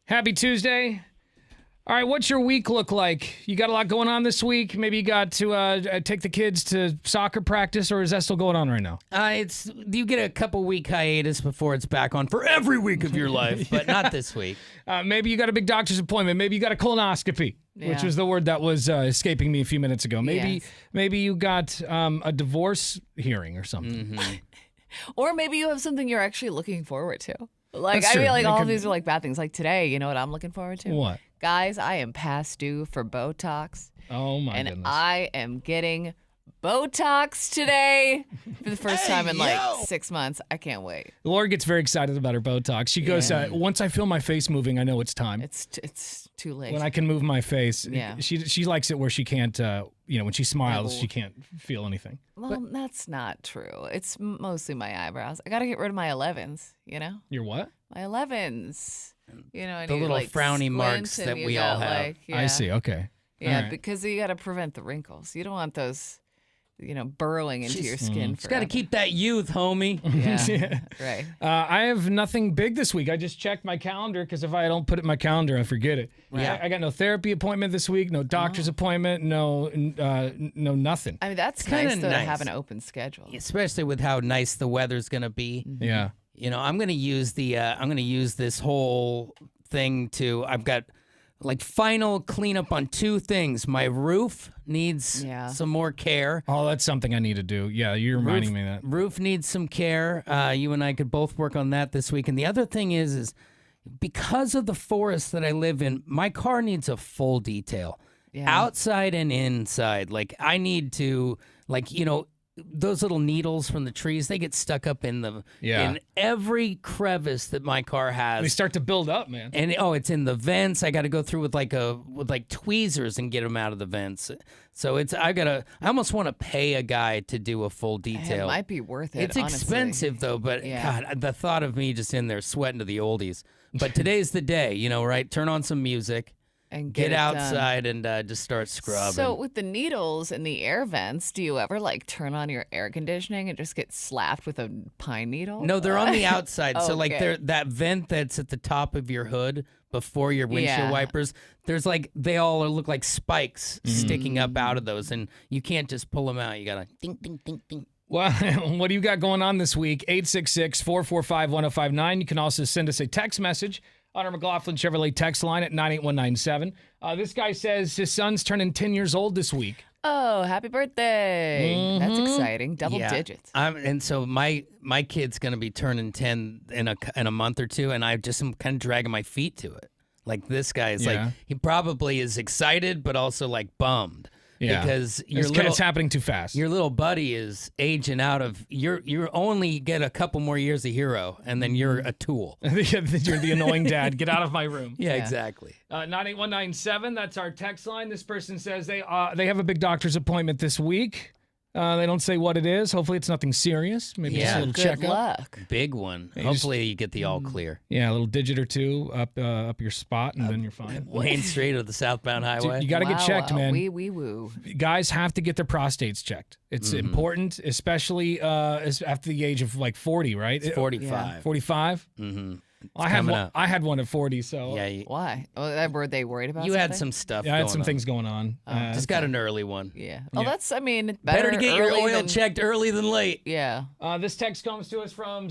Happy Tuesday. All right, what's your week look like? You got a lot going on this week? Maybe you got to take the kids to soccer practice, or is that still going on right now? You get a couple week hiatus before it's back on for every week of your life, but not this week. Maybe you got a big doctor's appointment. Maybe you got a colonoscopy, which was the word that was escaping me a few minutes ago. Maybe you got a divorce hearing or something. Mm-hmm. Or maybe you have something you're actually looking forward to. Like, That's I feel true. like It all could- of these are like bad things. Like today, you know what I'm looking forward to? What? Guys, I am past due for Botox. Oh, my and goodness. I am getting Botox today for the first time in like 6 months. I can't wait. Laura gets very excited about her Botox. She goes, once I feel my face moving, I know it's time. It's too late. When I can move my face. Yeah. She likes it where she can't, when she smiles, she can't feel anything. Well, that's not true. It's mostly my eyebrows. I got to get rid of my 11s, you know? Your what? My 11s. You know, I The need to, little like, frowny squint marks and that you we got, all have. like, I see. Okay. Yeah, All right. because you got to prevent the wrinkles. You don't want those, burrowing into your skin. Just got to keep that youth, homie. Yeah, right. I have nothing big this week. I just checked my calendar because if I don't put it in my calendar, I forget it. Yeah. I got no therapy appointment this week, no doctor's appointment, no nothing. I mean, that's kinda nice, though, to nice. have an open schedule. Especially with how nice the weather's going to be. Yeah. I'm going to use this whole thing I've got like final cleanup on two things. My roof needs some more care. Oh, that's something I need to do. Yeah, you're reminding me of that. Roof needs some care. You and I could both work on that this week. And the other thing is because of the forest that I live in, my car needs a full detail. Yeah. Outside and inside. Like I need to those little needles from the trees, they get stuck up in every crevice that my car has. They start to build up, man. And it's in the vents. I got to go through with tweezers and get them out of the vents. So I almost want to pay a guy to do a full detail. It might be worth it. It's honestly. expensive though, but Yeah. God, the thought of me just in there sweating to the oldies. But today's the day, right? Turn on some music. And Get it done. outside and just start scrubbing. So with the needles and the air vents, do you ever turn on your air conditioning and just get slapped with a pine needle? No, they're on the outside. So Okay. they're that vent that's at the top of your hood before your windshield Yeah. wipers. There's they all look like spikes sticking up out of those, and you can't just pull them out. You gotta ding ding ding ding. Well, what do you got going on this week? 866-445-1059. You can also send us a text message on our McLaughlin Chevrolet text line at 98197. This guy says his son's turning 10 years old this week. Oh, happy birthday. That's exciting. Double Yeah. digits. And so my kid's gonna be turning 10 in a month or two, and I just am kind of dragging my feet to it. Like this guy is he probably is excited, but also bummed. Yeah. Because it's happening too fast. Your little buddy is aging out of you only get a couple more years a hero, and then you're a tool. You're the annoying dad. Get out of my room. Yeah, exactly. 98197, that's our text line. This person says they have a big doctor's appointment this week. They don't say what it is. Hopefully it's nothing serious. Maybe just a little Good checkup. luck. Big one. Yeah, Hopefully you get the all clear. Yeah, a little digit or two up your spot, and then you're fine. Main Street of the southbound highway. Dude, you got to get checked, man. Wee woo. Guys have to get their prostates checked. It's important, especially after the age of 40, right? It's 45. 45? Mm-hmm. I had one at 40, so Yeah, Why? Oh, were they worried about you something? had some stuff. I had some going on. things going on. Just got an early one. Yeah. Oh, that's, Better better to get your early oil than- checked early than late. Yeah. This text comes to us from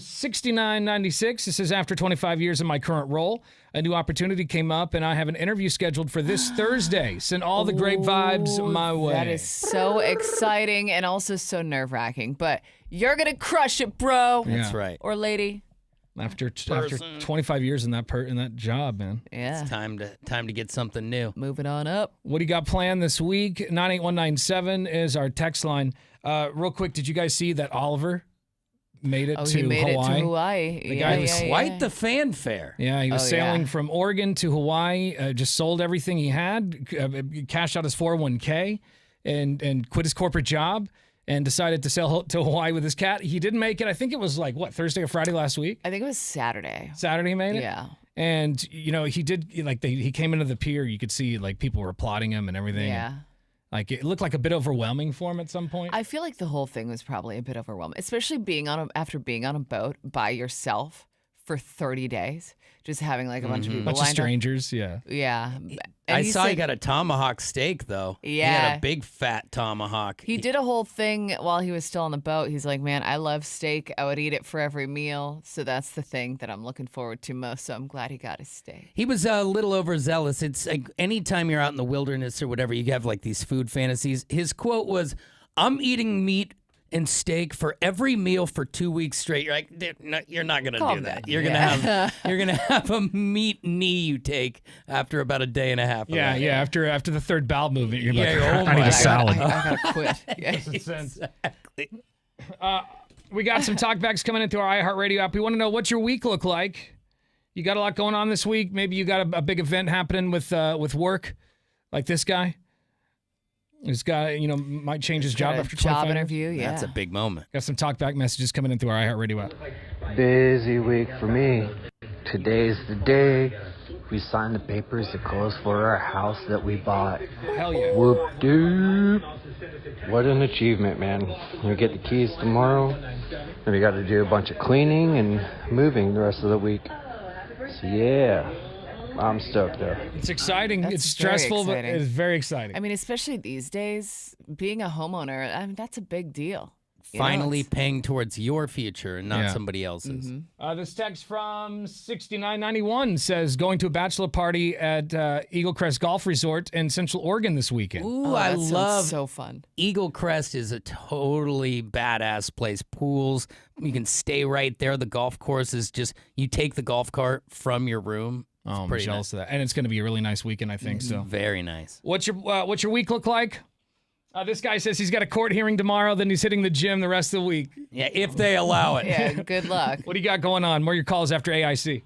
6996. It says, after 25 years in my current role, a new opportunity came up, and I have an interview scheduled for this Thursday. Send all the great vibes my way. That is so exciting and also so nerve-wracking. But you're going to crush it, bro. That's right. Or lady. After 25 years in that job, man. Yeah. It's time to get something new. Moving on up. What do you got planned this week? 98197 is our text line. Real quick, did you guys see that Oliver made it to he made Hawaii? it to Hawaii. The guy was Quite the fanfare. Yeah, he was sailing yeah. from Oregon to Hawaii, just sold everything he had, cashed out his 401k, and quit his corporate job, and decided to sail to Hawaii with his cat. He didn't make it. I think it was Thursday or Friday last week? I think it was Saturday. Saturday he made it? Yeah. And, he did, he came into the pier. You could see, people were applauding him and everything. Yeah. It looked like a bit overwhelming for him at some point. I feel like the whole thing was probably a bit overwhelming, especially after being on a boat by yourself for 30 days, just having like a bunch of people bunch of lined up. strangers. Yeah. Yeah. And I he saw he said- got a tomahawk steak, though. He had Yeah. a big fat tomahawk. He did a whole thing while he was still on the boat. He's like, man, I love steak. I would eat it for every meal. So that's the thing that I'm looking forward to most. So I'm glad he got his steak. He was a little overzealous. It's like anytime you're out in the wilderness or whatever, you have like these food fantasies. His quote was, "I'm eating meat and steak for every meal for 2 weeks straight." You're like, "Dude, no, you're not gonna Calm do that. down. You're gonna have a meat knee you take after about a day and a half. Of Yeah, that. yeah. After the third bowel movement, you're Yeah, like, oh I need my a salad. I gotta quit. Yeah. Exactly. We got some talkbacks coming in through our iHeartRadio app. We want to know what's your week look like. You got a lot going on this week. Maybe you got a big event happening with work, like this guy. This guy, might change his job Got a after 25 job years. interview. Yeah. That's a big moment. Got some talkback messages coming in through our iHeartRadio app. Busy week for me. Today's the day we signed the papers to close for our house that we bought. Hell yeah. Whoop doop. What an achievement, man. We get the keys tomorrow. And we got to do a bunch of cleaning and moving the rest of the week. So yeah, I'm stoked though. It's exciting. That's It's very stressful, but exciting. it's very exciting. I mean, especially these days, being a homeowner, I mean, that's a big deal. You know, Finally it's- paying towards your future and not Yeah. somebody else's. This text from 6991 says, going to a bachelor party at Eagle Crest Golf Resort in Central Oregon this weekend. Ooh, Oh, I that sounds love so fun. Eagle Crest is a totally badass place. Pools, you can stay right there. The golf course is just, you take the golf cart from your room. It's Oh, I'm pretty jealous of that. And it's going to be a really nice weekend, I think. So, Very nice. what's your week look like? This guy says he's got a court hearing tomorrow, then he's hitting the gym the rest of the week. Yeah, if they allow it. Yeah, good luck. What do you got going on? More of your calls after AIC.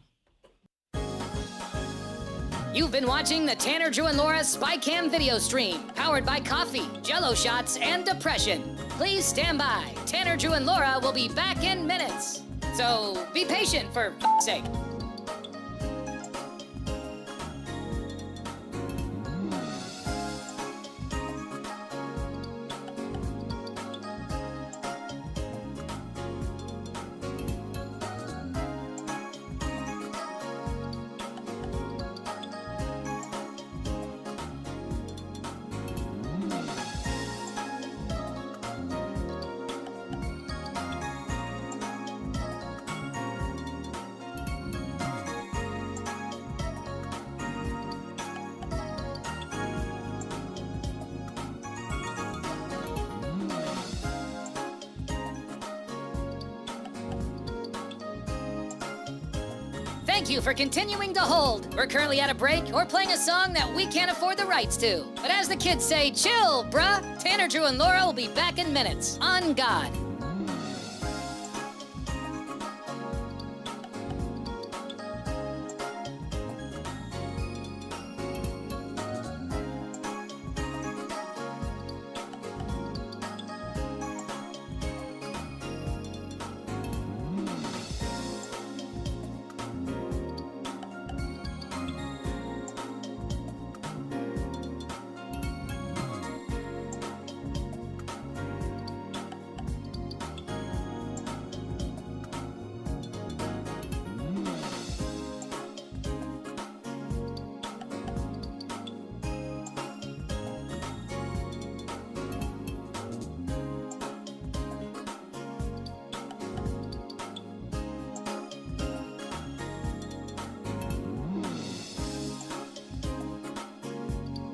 You've been watching the Tanner, Drew, and Laura SpyCam video stream, powered by coffee, Jello shots, and depression. Please stand by. Tanner, Drew, and Laura will be back in minutes. So be patient for f***'s sake. Thank you for continuing to hold. We're currently at a break or playing a song that we can't afford the rights to. But as the kids say, chill, bruh. Tanner, Drew, and Laura will be back in minutes. On God.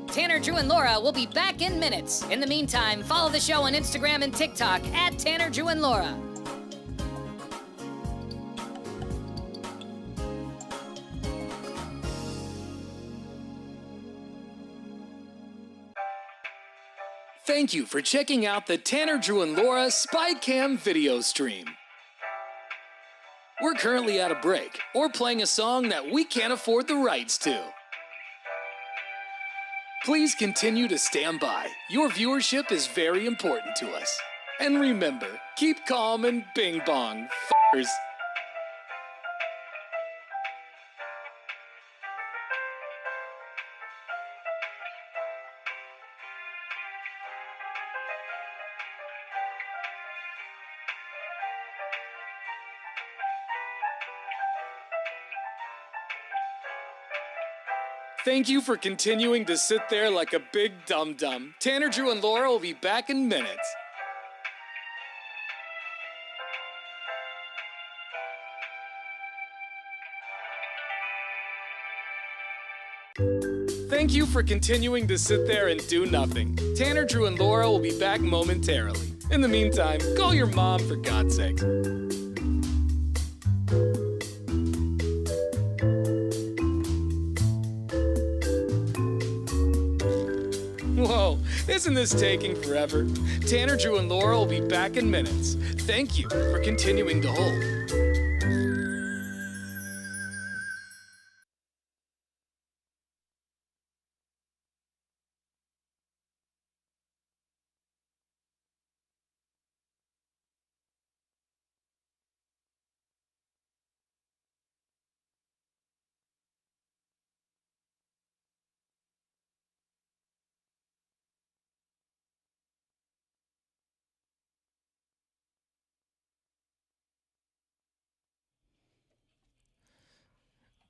Tanner, Drew, and Laura will be back in minutes. In the meantime, follow the show on Instagram and TikTok at Tanner, Drew, and Laura. Thank you for checking out the Tanner, Drew, and Laura SpyCam video stream. We're currently at a break or playing a song that we can't afford the rights to. Please continue to stand by. Your viewership is very important to us. And remember, keep calm and bing bong, f***ers. Thank you for continuing to sit there like a big dum-dum. Tanner, Drew, and Laura will be back in minutes. Thank you for continuing to sit there and do nothing. Tanner, Drew, and Laura will be back momentarily. In the meantime, call your mom for God's sake. Whoa, isn't this taking forever? Tanner, Drew, and Laura will be back in minutes. Thank you for continuing to hold.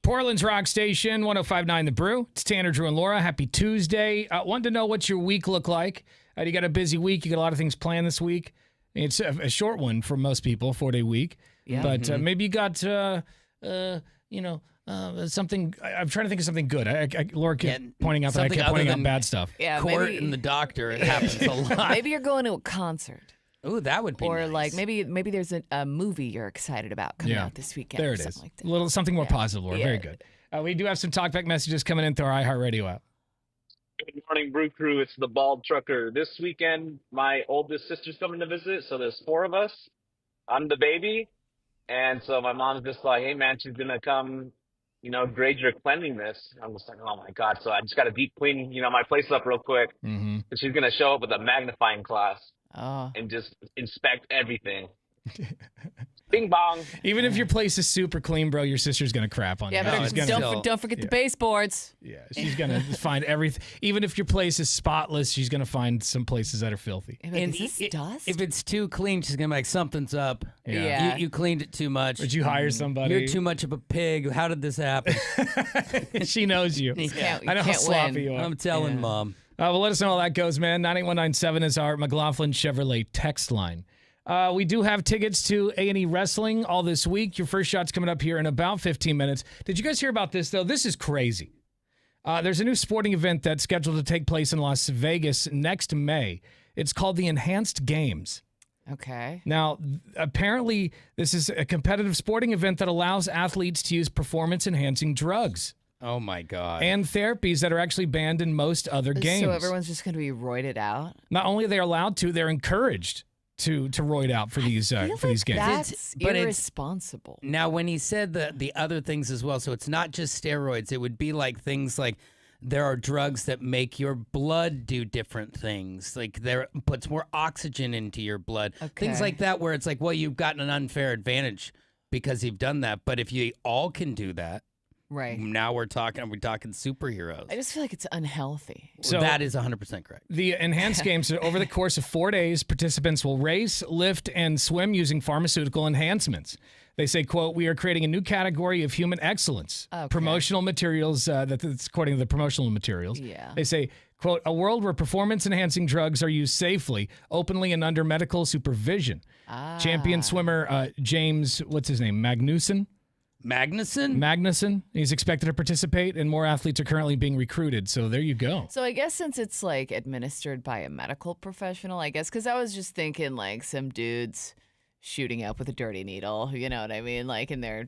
Portland's Rock Station, 105.9 The Brew. It's Tanner, Drew, and Laura. Happy Tuesday. Wanted to know what your week looked like. You got a busy week. You got a lot of things planned this week. It's a short one for most people, 4-day week. Yeah. But maybe you got, something. I'm trying to think of something good. Laura kept pointing out that I kept pointing out bad stuff. Yeah, Court and the doctor, it happens a lot. Maybe you're going to a concert. Ooh, that would be Or nice. like maybe there's a movie you're excited about coming out this weekend. There or it is. something like that. A little something more positive, Laura. Very good. We do have some talkback messages coming in through our iHeartRadio app. Good morning, Brew Crew. It's the Bald Trucker. This weekend, my oldest sister's coming to visit, so there's 4 of us. I'm the baby, and so my mom's just like, hey, man, she's going to come, grade your cleanliness. I'm just like, oh, my God. So I just got to deep clean, my place up real quick. Mm-hmm. So she's going to show up with a magnifying glass Oh. and just inspect everything. Bing bong. Even if your place is super clean, bro, your sister's going to crap on you. Yeah, but don't forget the baseboards. Yeah, she's going to find everything. Even if your place is spotless, she's going to find some places that are filthy. And is this dust? If it's too clean, she's gonna be like, something's up. Yeah. You cleaned it too much. Did you hire somebody? You're too much of a pig. How did this happen? She knows you. I know how sloppy you are. I'm telling Mom. Well, let us know how that goes, man. 98197 is our McLaughlin Chevrolet text line. We do have tickets to A&E Wrestling all this week. Your first shot's coming up here in about 15 minutes. Did you guys hear about this, though? This is crazy. There's a new sporting event that's scheduled to take place in Las Vegas next May. It's called the Enhanced Games. Okay. Now, apparently, this is a competitive sporting event that allows athletes to use performance-enhancing drugs. Oh, my God. And therapies that are actually banned in most other games. So everyone's just going to be roided out? Not only are they allowed to, they're encouraged to roid out for these games. That's irresponsible. Now, when he said the other things as well, so it's not just steroids. It would be like things like there are drugs that make your blood do different things. Like there puts more oxygen into your blood. Things like that where it's like, well, you've gotten an unfair advantage because you've done that. But if you all can do that, right now we're talking superheroes. I just feel like it's unhealthy. So that is 100% correct. The Enhanced Games, over the course of 4 days, participants will race, lift, and swim using pharmaceutical enhancements. They say, quote, we are creating a new category of human excellence. Promotional materials, that's according to the promotional materials. Yeah. They say, quote, a world where performance-enhancing drugs are used safely, openly, and under medical supervision. Champion swimmer James, what's his name, Magnuson? He's expected to participate, and more athletes are currently being recruited. So there you go. So I guess since it's like administered by a medical professional, because I was just thinking like some dudes shooting up with a dirty needle, you know what I mean? Like in their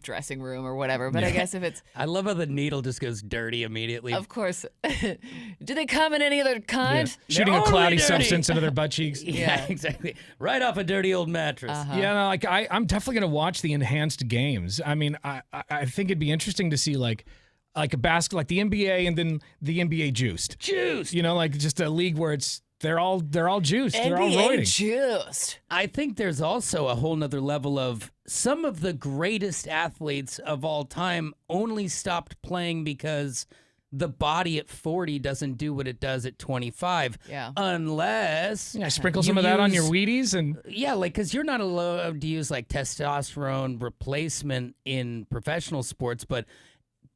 dressing room or whatever. But I guess if it's... I love how the needle just goes dirty immediately. Of course. Do they come in any other kind? Yeah. Shooting a cloudy substance into their butt cheeks. Yeah, exactly. Right off a dirty old mattress. Yeah, no, like I'm definitely going to watch the Enhanced Games. I mean, I think it'd be interesting to see like a basket, like the NBA and then the NBA juiced. You know, like just a league where it's they're all juiced. They're all roiding. Juiced. I think there's also a whole nother level of some of the greatest athletes of all time only stopped playing because the body at 40 doesn't do what it does at 25. Yeah. Unless sprinkle some of that on your Wheaties and because you're not allowed to use like testosterone replacement in professional sports, but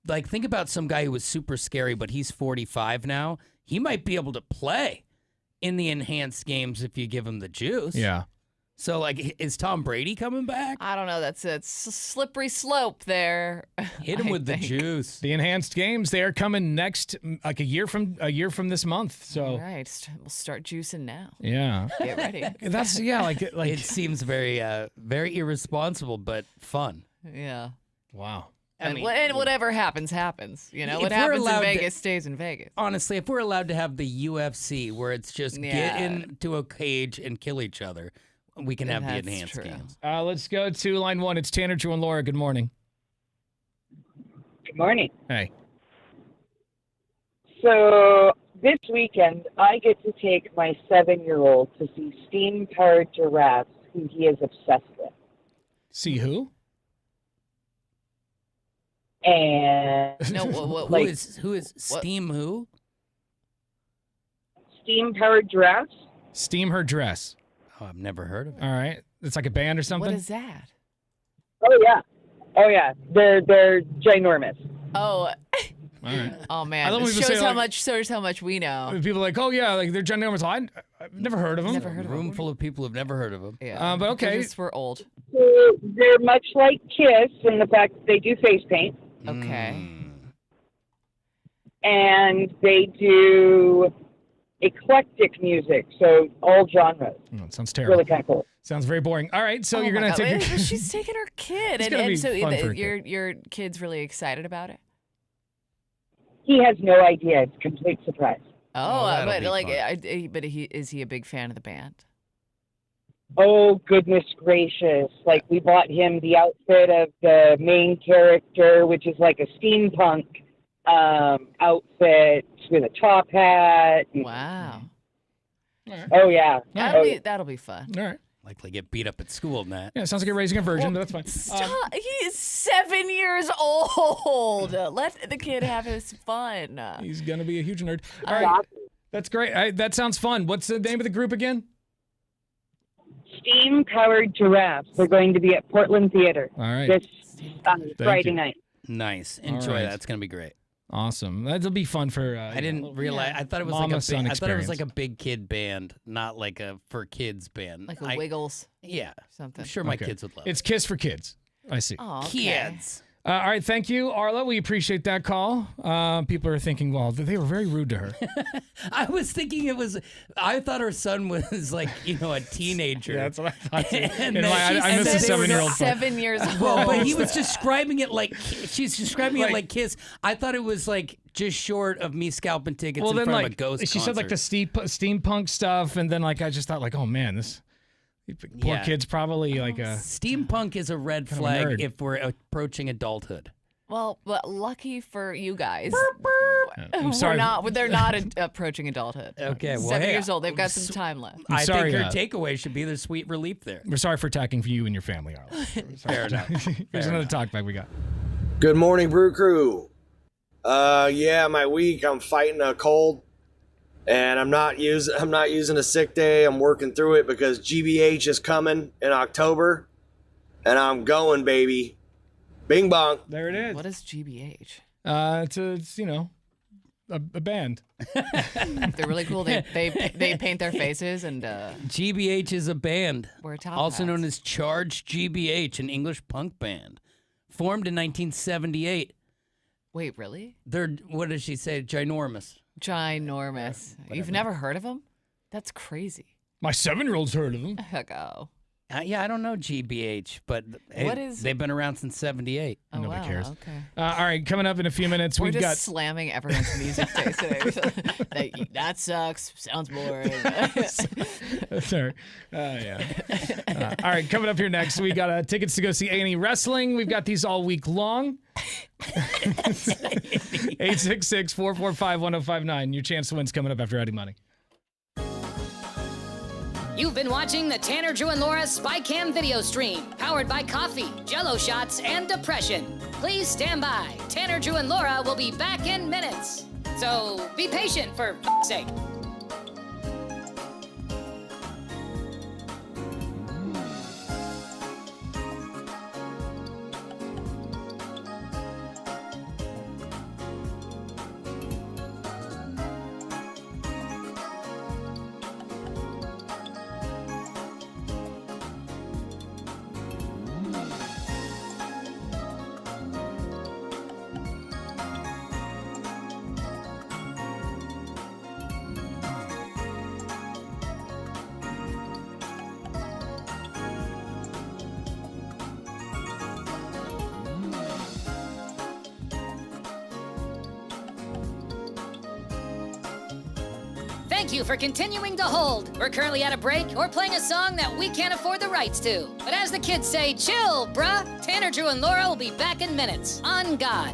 like, think about some guy who was super scary, but he's 45 now. He might be able to play in the enhanced games if you give him the juice. Yeah. So, like, is Tom Brady coming back? I don't know. It's a slippery slope there. Hit him with the juice. The enhanced games, they are coming next, like a year from this month. So All right, we'll start juicing now. yeah, Get ready. that's like It seems very, very irresponsible, but fun. Yeah. wow. And whatever happens, happens. You know, If what we're happens in allowed to- Vegas stays in Vegas. Honestly, if we're allowed to have the UFC where it's just get into a cage and kill each other, we can have the That's enhanced true. games. Let's go to line 1. It's Tanner, Drew, and Laura. Good morning. Good morning. Hey. So this weekend, I get to take my 7-year-old to see steam-powered giraffes, who he is obsessed with. See who? And No, Who is Steam who? Steam-powered giraffes? Steam her dress. Oh, I've never heard of it. All right. It's like a band or something? What is that? Oh yeah. They're ginormous. Oh. All right. Oh I man, love when this people say, shows how much we know. People are like, oh yeah, like they're ginormous. I've never heard of them. Never heard of Room full of people who've never heard of them. Yeah. But okay. We're just- we're old. So they're much like Kiss in the fact that they do face paint, Okay. and they do eclectic music, so all genres. Oh, it sounds terrible. Really kind of cool. Sounds very boring. All right, so Oh you're my gonna God. take. Wait, she's taking her kid, It's and, gonna be and so fun for a kid. your kid's really excited about it. He has no idea. It's a complete surprise. Oh, that'll but be like, fun. is he a big fan of the band? Oh, goodness gracious. Like, we bought him the outfit of the main character, which is like a steampunk outfit with a top hat. Wow. Oh, yeah. That'll be fun. All right. Likely get beat up at school, Matt. Yeah, sounds like you're raising a virgin, but that's fine. Stop. He is 7 years old. Let the kid have his fun. He's gonna be a huge nerd. All right, that's great. That sounds fun. What's the name of the group again? Steam-powered giraffes. They're going to be at Portland Theater All right. this Friday you. night. Nice. Enjoy right. that. It's gonna be great. Awesome. That'll be fun for. I didn't realize. I thought it was Mama-son I thought it was experience. like a big kid band, not like a for kids band. Like a Wiggles. Yeah. Something. I'm sure my Okay. kids would love It's Kiss for Kids. I see. Oh, Kids. All right, thank you, Arla. We appreciate that call. People are thinking, well, they were very rude to her. I was thinking I thought her son was like, a teenager. Yeah, that's what I thought too. And And then I missed the 7-year-old. 7 years old. Well, but he was describing it like she's describing it like Kiss. I thought it was like just short of me scalping tickets in front of a ghost she said like the steampunk stuff, and then like I just thought like, oh man, this poor kid's probably like a steampunk is a red kind of a flag nerd. if we're approaching adulthood. Well, but lucky for you guys, I'm sorry. they're not approaching adulthood. Okay, well, 7 hey, years old. They've got some time left. I sorry, think her takeaway should be there's sweet relief there. We're sorry for attacking you and your family, Arla. Fair enough. Here's another talk back we got. Good morning, Brew Crew. Yeah, my week, I'm fighting a cold, and I'm not using a sick day. I'm working through it because GBH is coming in October, and I'm going, baby. Bing bong. There it is. What is GBH? It's a band. They're really cool. They paint their faces and GBH is a band, wear top also hats. known as Charged GBH, an English punk band, formed in 1978. Wait, really? They're, what does she say? Ginormous. Ginormous. You've never heard of them? That's crazy. My 7-year-old's heard of them. Heck oh. Yeah, I don't know GBH, but What is- they've been around since 78. Oh, Nobody wow, cares. okay. All right, coming up in a few minutes, We're we've just got. slamming everyone's music taste today. that sucks. Sounds boring. Sorry. Yeah. All right, coming up here next, we got tickets to go see A&E Wrestling. We've got these all week long. 866-445-1059. Your chance to win's coming up after adding money. You've been watching the Tanner, Drew, and Laura SpyCam video stream, powered by coffee, Jell-O shots, and depression. Please stand by. Tanner, Drew, and Laura will be back in minutes. So be patient, for f***'s sake. Thank you for continuing to hold. We're currently at a break or playing a song that we can't afford the rights to. But as the kids say, chill, bruh. Tanner, Drew, and Laura will be back in minutes. On God.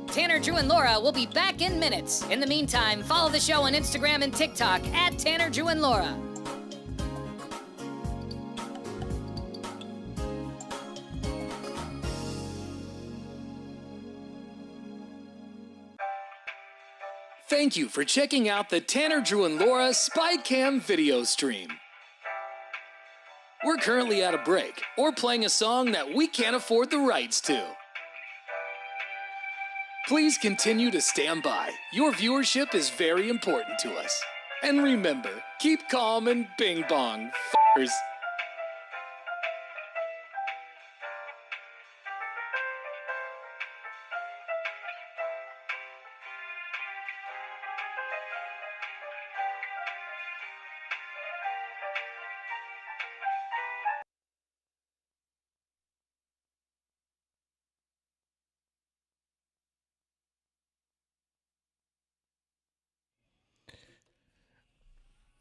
Tanner, Drew, and Laura will be back in minutes. In the meantime, follow the show on Instagram and TikTok at Tanner, Drew, and Laura. Thank you for checking out the Tanner, Drew, and Laura SpyCam video stream. We're currently at a break or playing a song that we can't afford the rights to. Please continue to stand by. Your viewership is very important to us. And remember, keep calm and bing bong, f***ers.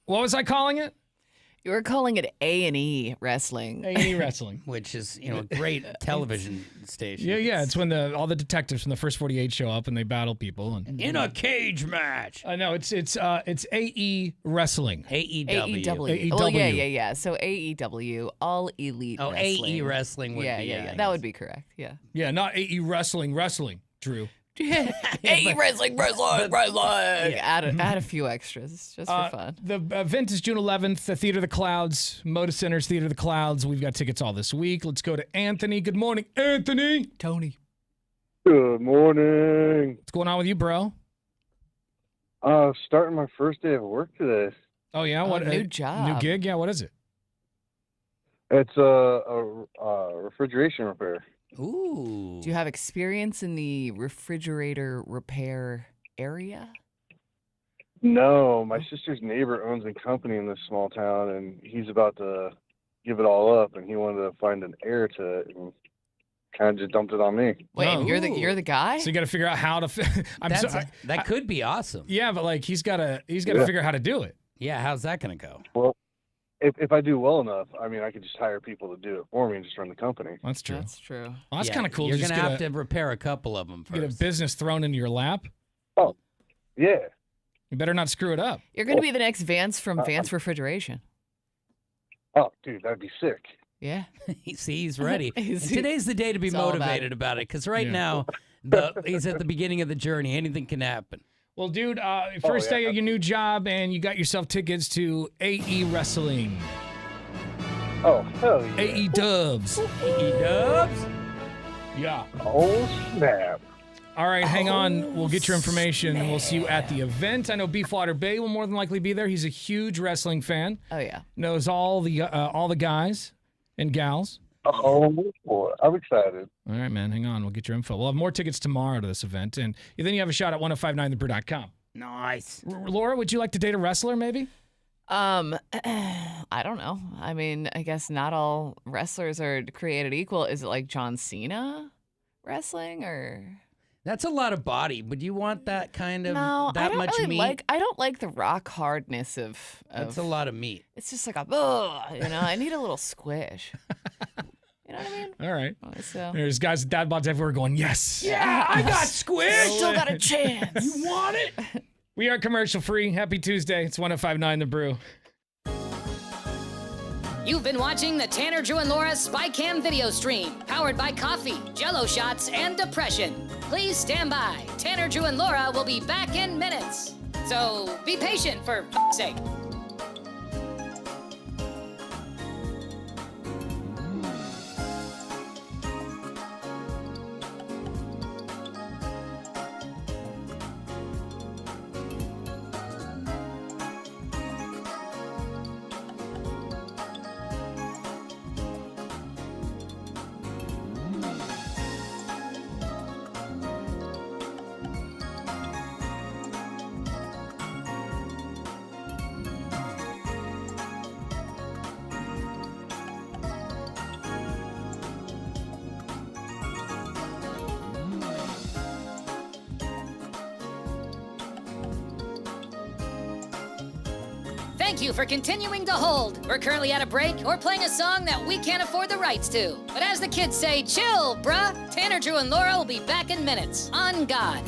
What was I calling it? You were calling it A&E Wrestling. A&E Wrestling. Which is, a great television station. Yeah. It's when all the detectives from the first 48 show up and they battle people. And in a cage match. I know it's AE Wrestling. AEW. AEW. Well, yeah. So AEW, All Elite Wrestling. AE Wrestling would be. Yeah. That would be correct. Yeah. Yeah, not AE Wrestling, Drew. AE Wrestling. Add a few extras just for fun. The event is June 11th, the Theater of the Clouds, Moda Center's Theater of the Clouds. We've got tickets all this week. Let's go to Anthony. Good morning, Anthony. Tony. Good morning. What's going on with you, bro? Starting my first day of work today. Oh, yeah? What new job. New gig? Yeah, what is it? It's a refrigeration repair. Ooh. Do you have experience in the refrigerator repair area? No, my sister's neighbor owns a company in this small town, and he's about to give it all up, and he wanted to find an heir to it, and kind of just dumped it on me. Wait, and you're the guy? So you got to figure out how to. That could be awesome. Yeah, but he's got to figure out how to do it. Yeah, how's that gonna go? Well, if I do well enough, I mean, I could just hire people to do it for me and just run the company. That's true. Well, that's kind of cool. You're gonna have to repair a couple of them first. Get a business thrown into your lap. Oh, yeah. You better not screw it up. You're going to be the next Vance from Vance Refrigeration. Oh, dude, that'd be sick. Yeah. See, he's ready. Today's the day to be motivated about it, because right now, he's at the beginning of the journey. Anything can happen. Well, dude, first day of your new job, and you got yourself tickets to AE Wrestling. Oh, hell yeah. AE Dubs. AE Dubs? Yeah. Oh, snap. All right, hang on. We'll get your information, and we'll see you at the event. I know Beefwater Bay will more than likely be there. He's a huge wrestling fan. Oh, yeah. Knows all the guys and gals. Oh, boy. I'm excited. All right, man. Hang on. We'll get your info. We'll have more tickets tomorrow to this event, and then you have a shot at 1059thebrew.com. Nice. Laura, would you like to date a wrestler, maybe? I don't know. I mean, I guess not all wrestlers are created equal. Is it like John Cena wrestling or? That's a lot of body. Would you want that kind of No, that I don't much really meat? I don't like the rock hardness of. That's a lot of meat. It's just like I need a little squish. You know what I mean? All right. So. There's guys at dad bods everywhere going, yes. Yeah, I got squish. Still got a chance. You want it? We are commercial free. Happy Tuesday. It's 1059 The Brew. You've been watching the Tanner, Drew, and Laura SpyCam video stream, powered by coffee, Jello shots, and depression. Please stand by. Tanner, Drew, and Laura will be back in minutes. So be patient, for f***'s sake. Thank you for continuing to hold. We're currently at a break or playing a song that we can't afford the rights to. But as the kids say, chill, bruh. Tanner, Drew, and Laura will be back in minutes. On God.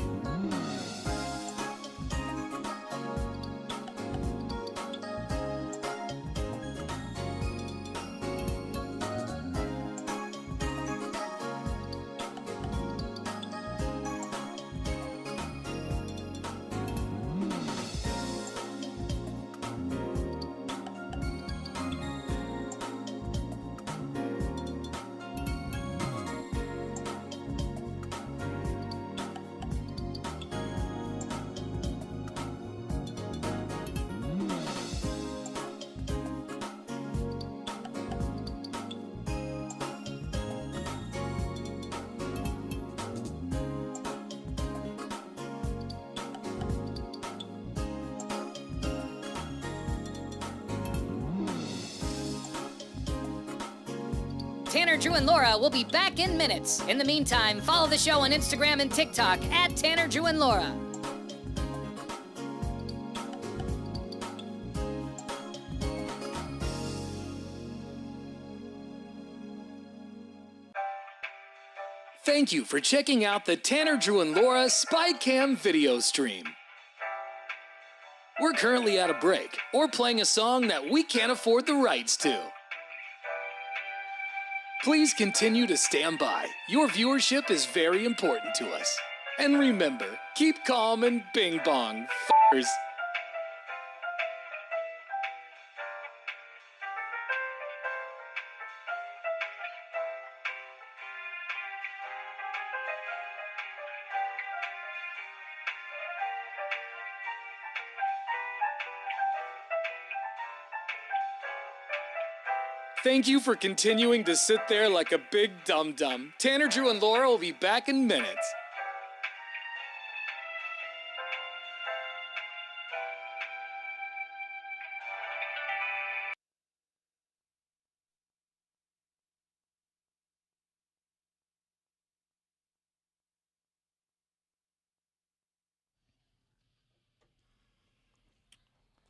Tanner, Drew, and Laura will be back in minutes. In the meantime, follow the show on Instagram and TikTok at Tanner, Drew, and Laura. Thank you for checking out the Tanner, Drew, and Laura SpyCam video stream. We're currently at a break or playing a song that we can't afford the rights to. Please continue to stand by. Your viewership is very important to us. And remember, keep calm and bing bong, f***ers. Thank you for continuing to sit there like a big dum-dum. Tanner, Drew, and Laura will be back in minutes.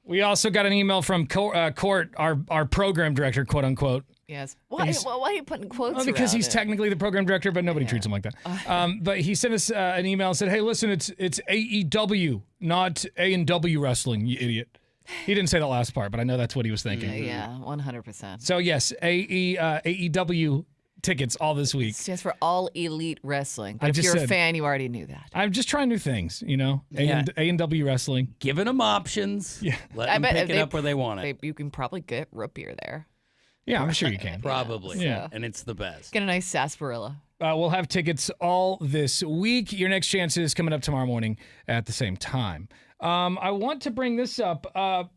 We also got an email from Court, our program director, quote unquote. Yes. Why are you putting quotes Well, because around he's it? technically the program director, but nobody treats him like that. But he sent us an email and said, "Hey, listen, it's AEW, not A&W Wrestling, you idiot." He didn't say the last part, but I know that's what he was thinking. Yeah, 100%. So yes, AEW tickets all this week. It stands for All Elite Wrestling. But I if just you're a said- fan, you already knew that. I'm just trying new things, you know. Yeah. A&W Wrestling, Giving them options. Yeah. Let them pick it up where they want it. You can probably get root beer there. Yeah, I'm sure you can. Probably. Yeah. And it's the best. Get a nice sarsaparilla. We'll have tickets all this week. Your next chance is coming up tomorrow morning at the same time. I want to bring this up.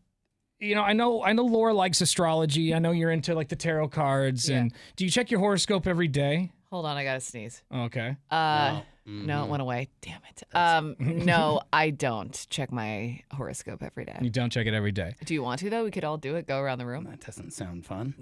You know, I know Laura likes astrology. I know you're into like the tarot cards. Yeah. And do you check your horoscope every day? Hold on, I gotta sneeze. Okay. No, it went away. Damn it. No, I don't check my horoscope every day. You don't check it every day. Do you want to though? We could all do it. Go around the room. That doesn't sound fun.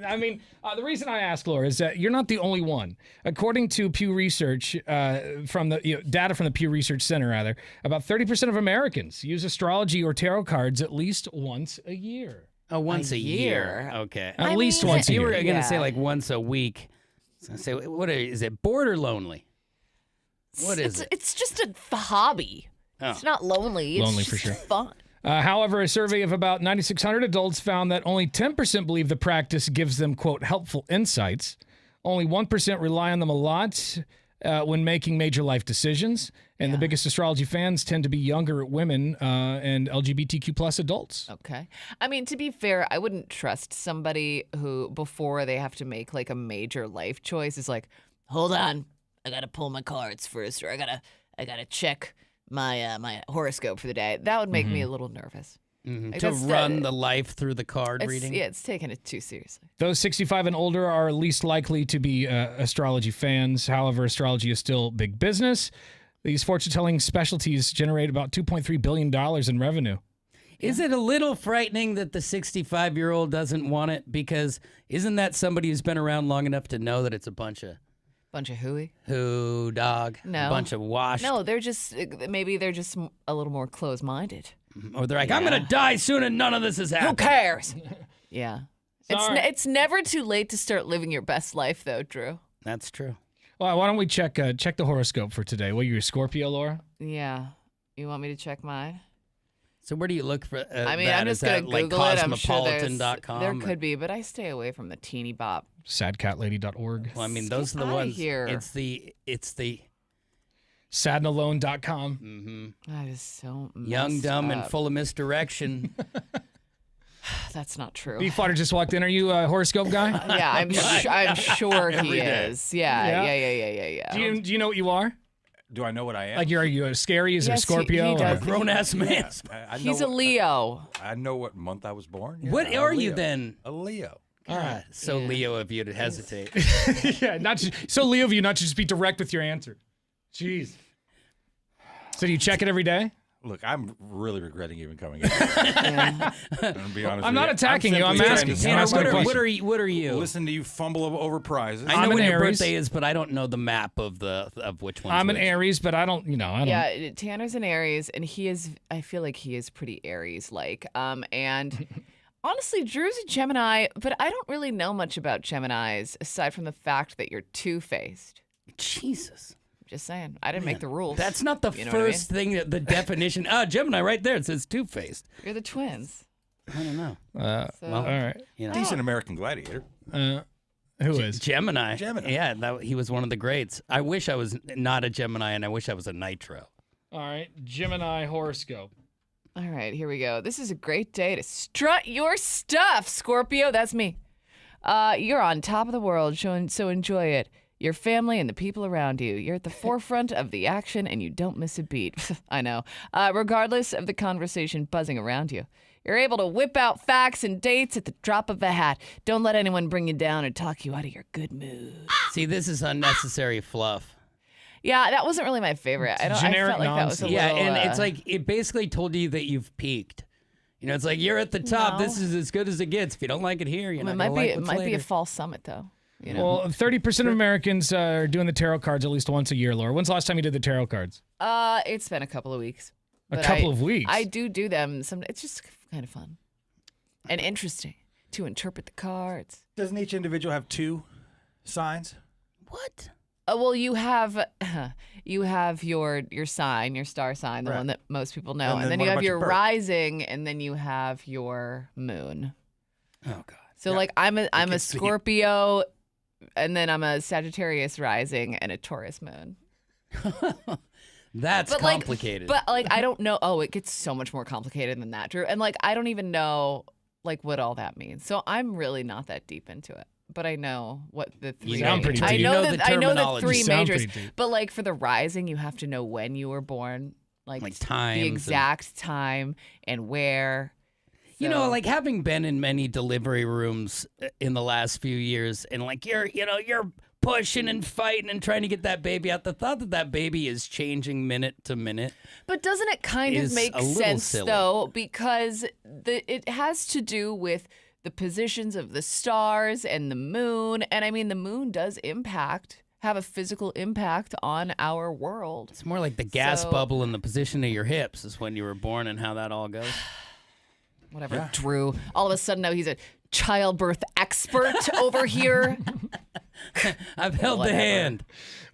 I mean, the reason I ask, Laura, is that you're not the only one. According to Pew Research, from the data from the Pew Research Center, rather, about 30% of Americans use astrology or tarot cards at least once a year. Oh, once a year. Okay. At least once a You year. were going to say like once a week. So I say, what is it? Bored or lonely? What is it? It's just a hobby. Oh. It's not lonely. It's Lonely just for sure. fun. However, a survey of about 9,600 adults found that only 10% believe the practice gives them, quote, helpful insights. Only 1% rely on them a lot when making major life decisions. And the biggest astrology fans tend to be younger women and LGBTQ plus adults. Okay. I mean, to be fair, I wouldn't trust somebody who, before they have to make like a major life choice, is like, hold on, I got to pull my cards first, or I gotta check my my horoscope for the day. That would make me a little nervous. Like, To run the life through the card reading? Yeah, it's taking it too seriously. Those 65 and older are least likely to be astrology fans. However, astrology is still big business. These fortune-telling specialties generate about $2.3 billion in revenue. Is it a little frightening that the 65-year-old doesn't want it? Because isn't that somebody who's been around long enough to know that it's a bunch of hooey? Who, dog? No. A bunch of washed. No, maybe they're just a little more closed-minded. Or they're like, I'm going to die soon and none of this is happening. Who cares? Yeah. Sorry. It's never too late to start living your best life, though, Drew. That's true. Well, why don't we check the horoscope for today? Well, you're a Scorpio, Laura? Yeah. You want me to check mine? So where do you look for I mean, that? I'm just Is going to that, Google like, it. I'm sure cosmopolitan.com? there could be, but I stay away from the teeny bop. Sadcatlady.org. Well, I mean, those are the outta ones. here. It's the sadandalone.com. That is so young, messed dumb, up. and full of misdirection. That's not true. Beefwater just walked in. Are you a horoscope guy? Yeah, I'm sure he Every day. is. Yeah. Do you know what you are? Do I know what I am? Like, are you a scary? Is it a Yes, Scorpio? he does. or- Grown-ass man. I know He's a what- Leo. I know what month I was born. Yeah, What I'm a are you Leo. then? A Leo. All right. So Leo of you to hesitate. Yeah, not just, so Leo of you not to just be direct with your answer. Jeez. So do you check it every day? Look, I'm really regretting even coming in. I'm gonna be honest I'm with not you. attacking you. I'm simply asking. trying to Tanner, That's my what question. are you? Listen to you fumble over prizes. I I'm know an when your Aries. birthday is, but I don't know the map of which one's I'm an which. Aries, but I don't. Yeah, Tanner's an Aries, and I feel like he is pretty Aries-like. And honestly, Drew's a Gemini, but I don't really know much about Geminis aside from the fact that you're two-faced. Jesus. Just saying. I didn't make the rules. That's not the You know what I mean? first thing, the definition. Gemini, right there. It says two-faced. You're the twins. I don't know. So- well, all right. You know. Decent American Gladiator. Who is? Gemini. Gemini. Yeah, he was one of the greats. I wish I was not a Gemini, and I wish I was a Nitro. All right, Gemini horoscope. All right, here we go. This is a great day to strut your stuff, Scorpio. That's me. You're on top of the world, so enjoy it. Your family and the people around you. You're at the forefront of the action, and you don't miss a beat. I know. Regardless of the conversation buzzing around you. You're able to whip out facts and dates at the drop of a hat. Don't let anyone bring you down or talk you out of your good mood. See, this is unnecessary fluff. Yeah, that wasn't really my favorite. I Generic felt like that was a Yeah, little, and it's like it basically told you that you've peaked. You know, it's like you're at the top. No. This is as good as it gets. If you don't like it here, you're it not might gonna be like it what's might be a later. false summit though. You know. Well, 30% of Americans are doing the tarot cards at least once a year, Laura. When's the last time you did the tarot cards? It's been a couple of weeks. A But couple of weeks? I do them. It's just kind of fun and interesting to interpret the cards. Doesn't each individual have two signs? What? Well, you have your sign, your star sign, the Right. one that most people know, And and then then what you have about your your birth? rising, and then you have your moon. Oh God. So like I'm a can see. Scorpio, and then I'm a Sagittarius rising and a Taurus moon. That's But complicated. But I don't know. Oh, it gets so much more complicated than that, Drew. And like I don't even know like what all that means. So I'm really not that deep into it. But I know what the three. sound pretty I deep. know You know that the I know the terminology. three You sound majors. pretty deep. But like for the rising, you have to know when you were born, like times the and- exact time and where. You know, So- like having been in many delivery rooms in the last few years, and like you're pushing and fighting and trying to get that baby out. The thought that that baby is changing minute to minute. But doesn't it kind of is make a little sense silly. though? Because it has to do with the positions of the stars and the moon. And I mean, the moon does have a physical impact on our world. It's more like the gas So- bubble and the position of your hips is when you were born and how that all goes. Whatever, Drew. All of a sudden now he's a childbirth expert over here. I've held the Whatever. hand.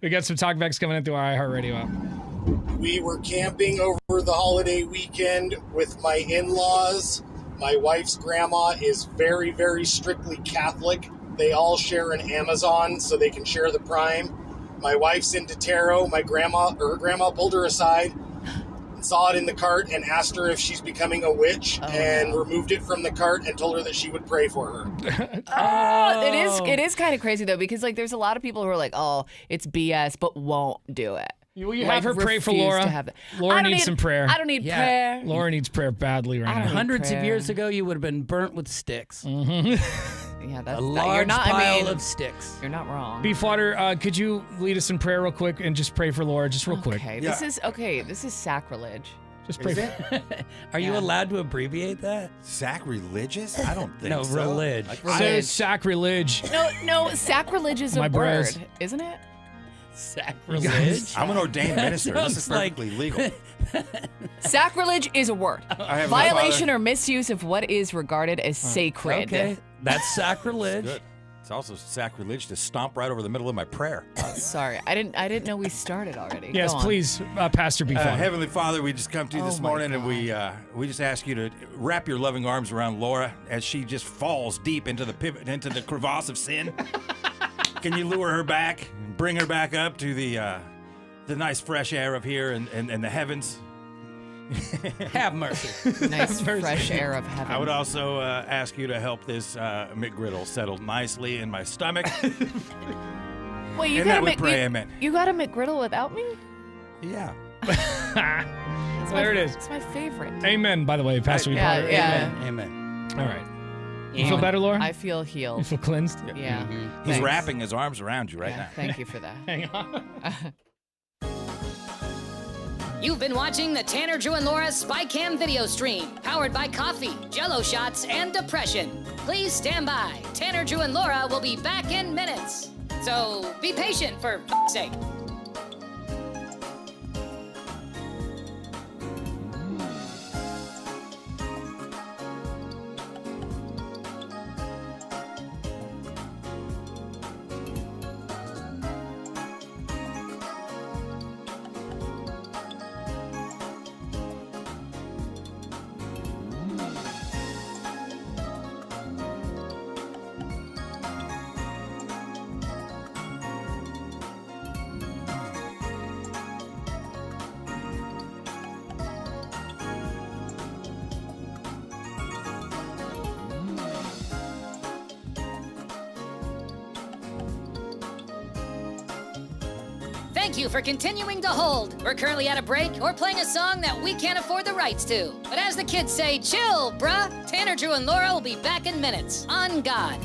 We got some talkbacks coming in through our iHeartRadio app. We were camping over the holiday weekend with my in-laws. My wife's grandma is very, very strictly Catholic. They all share an Amazon so they can share the Prime. My wife's into tarot. Her grandma pulled her aside and saw it in the cart and asked her if she's becoming a witch removed it from the cart and told her that she would pray for her. It is kind of crazy though, because like there's a lot of people who are like, oh, it's BS, but won't do it. Will you have her pray for Laura? Laura needs some prayer. I don't need prayer. Laura needs prayer badly right now. Hundreds of years ago, you would have been burnt with sticks. Yeah, that's a large pile of sticks. You're not wrong. Beefwater, could you lead us in prayer real quick and just pray for Laura, just real quick? Okay, this is sacrilege. Just pray for Are you allowed to abbreviate that? Sacrilegious? I don't think so. No, relig. Say sacrilege. No, sacrilege is a My bros. word, isn't it? Sacrilege? I'm an ordained minister. This is perfectly legal. Sacrilege is a word. Violation or misuse of what is regarded as sacred. Okay, that's sacrilege. Good. It's also sacrilege to stomp right over the middle of my prayer. Sorry, I didn't know we started already. Yes, Go on. please, Pastor Beefwater. Heavenly Father, we just come to you this morning, and we just ask you to wrap your loving arms around Laura as she just falls deep into the crevasse of sin. Can you lure her back and bring her back up to the nice fresh air of here and the heavens? Have mercy. Nice fresh air of heaven. I would also ask you to help this McGriddle settle nicely in my stomach. Wait, you and got that we pray, amen. You got a McGriddle without me? Yeah. There it is. It's my favorite. Amen, by the way, Pastor Beefwater. Yeah. Amen. All right. You feel better, Laura? I feel healed. You feel cleansed? Yeah. He's Thanks. wrapping his arms around you right now. Thank you for that. Hang on. You've been watching the Tanner, Drew, and Laura SpyCam video stream, powered by coffee, Jello shots, and depression. Please stand by. Tanner, Drew, and Laura will be back in minutes. So be patient, for f***'s sake. Thank you for continuing to hold. We're currently at a break or playing a song that we can't afford the rights to. But as the kids say, chill, bruh. Tanner, Drew, and Laura will be back in minutes. On God.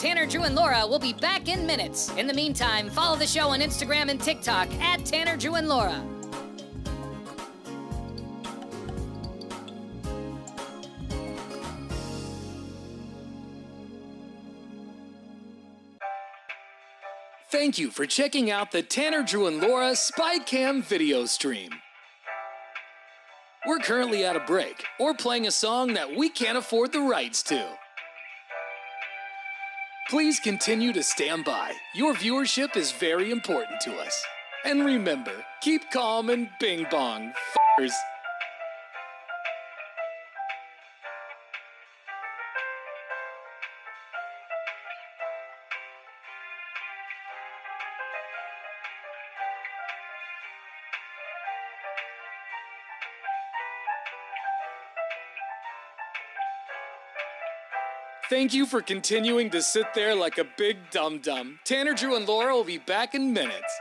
Tanner, Drew, and Laura will be back in minutes. In the meantime, follow the show on Instagram and TikTok at Tanner, Drew, and Laura. Thank you for checking out the Tanner, Drew, and Laura SpyCam video stream. We're currently at a break or playing a song that we can't afford the rights to. Please continue to stand by. Your viewership is very important to us. And remember, keep calm and bing bong, f***ers. Thank you for continuing to sit there like a big dum-dum. Tanner, Drew, and Laura will be back in minutes.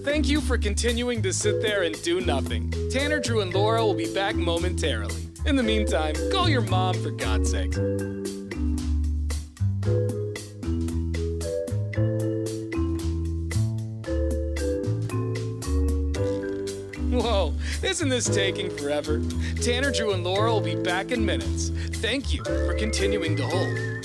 Thank you for continuing to sit there and do nothing. Tanner, Drew, and Laura will be back momentarily. In the meantime, call your mom for God's sake. Whoa, isn't this taking forever? Tanner, Drew, and Laura will be back in minutes. Thank you for continuing to hold.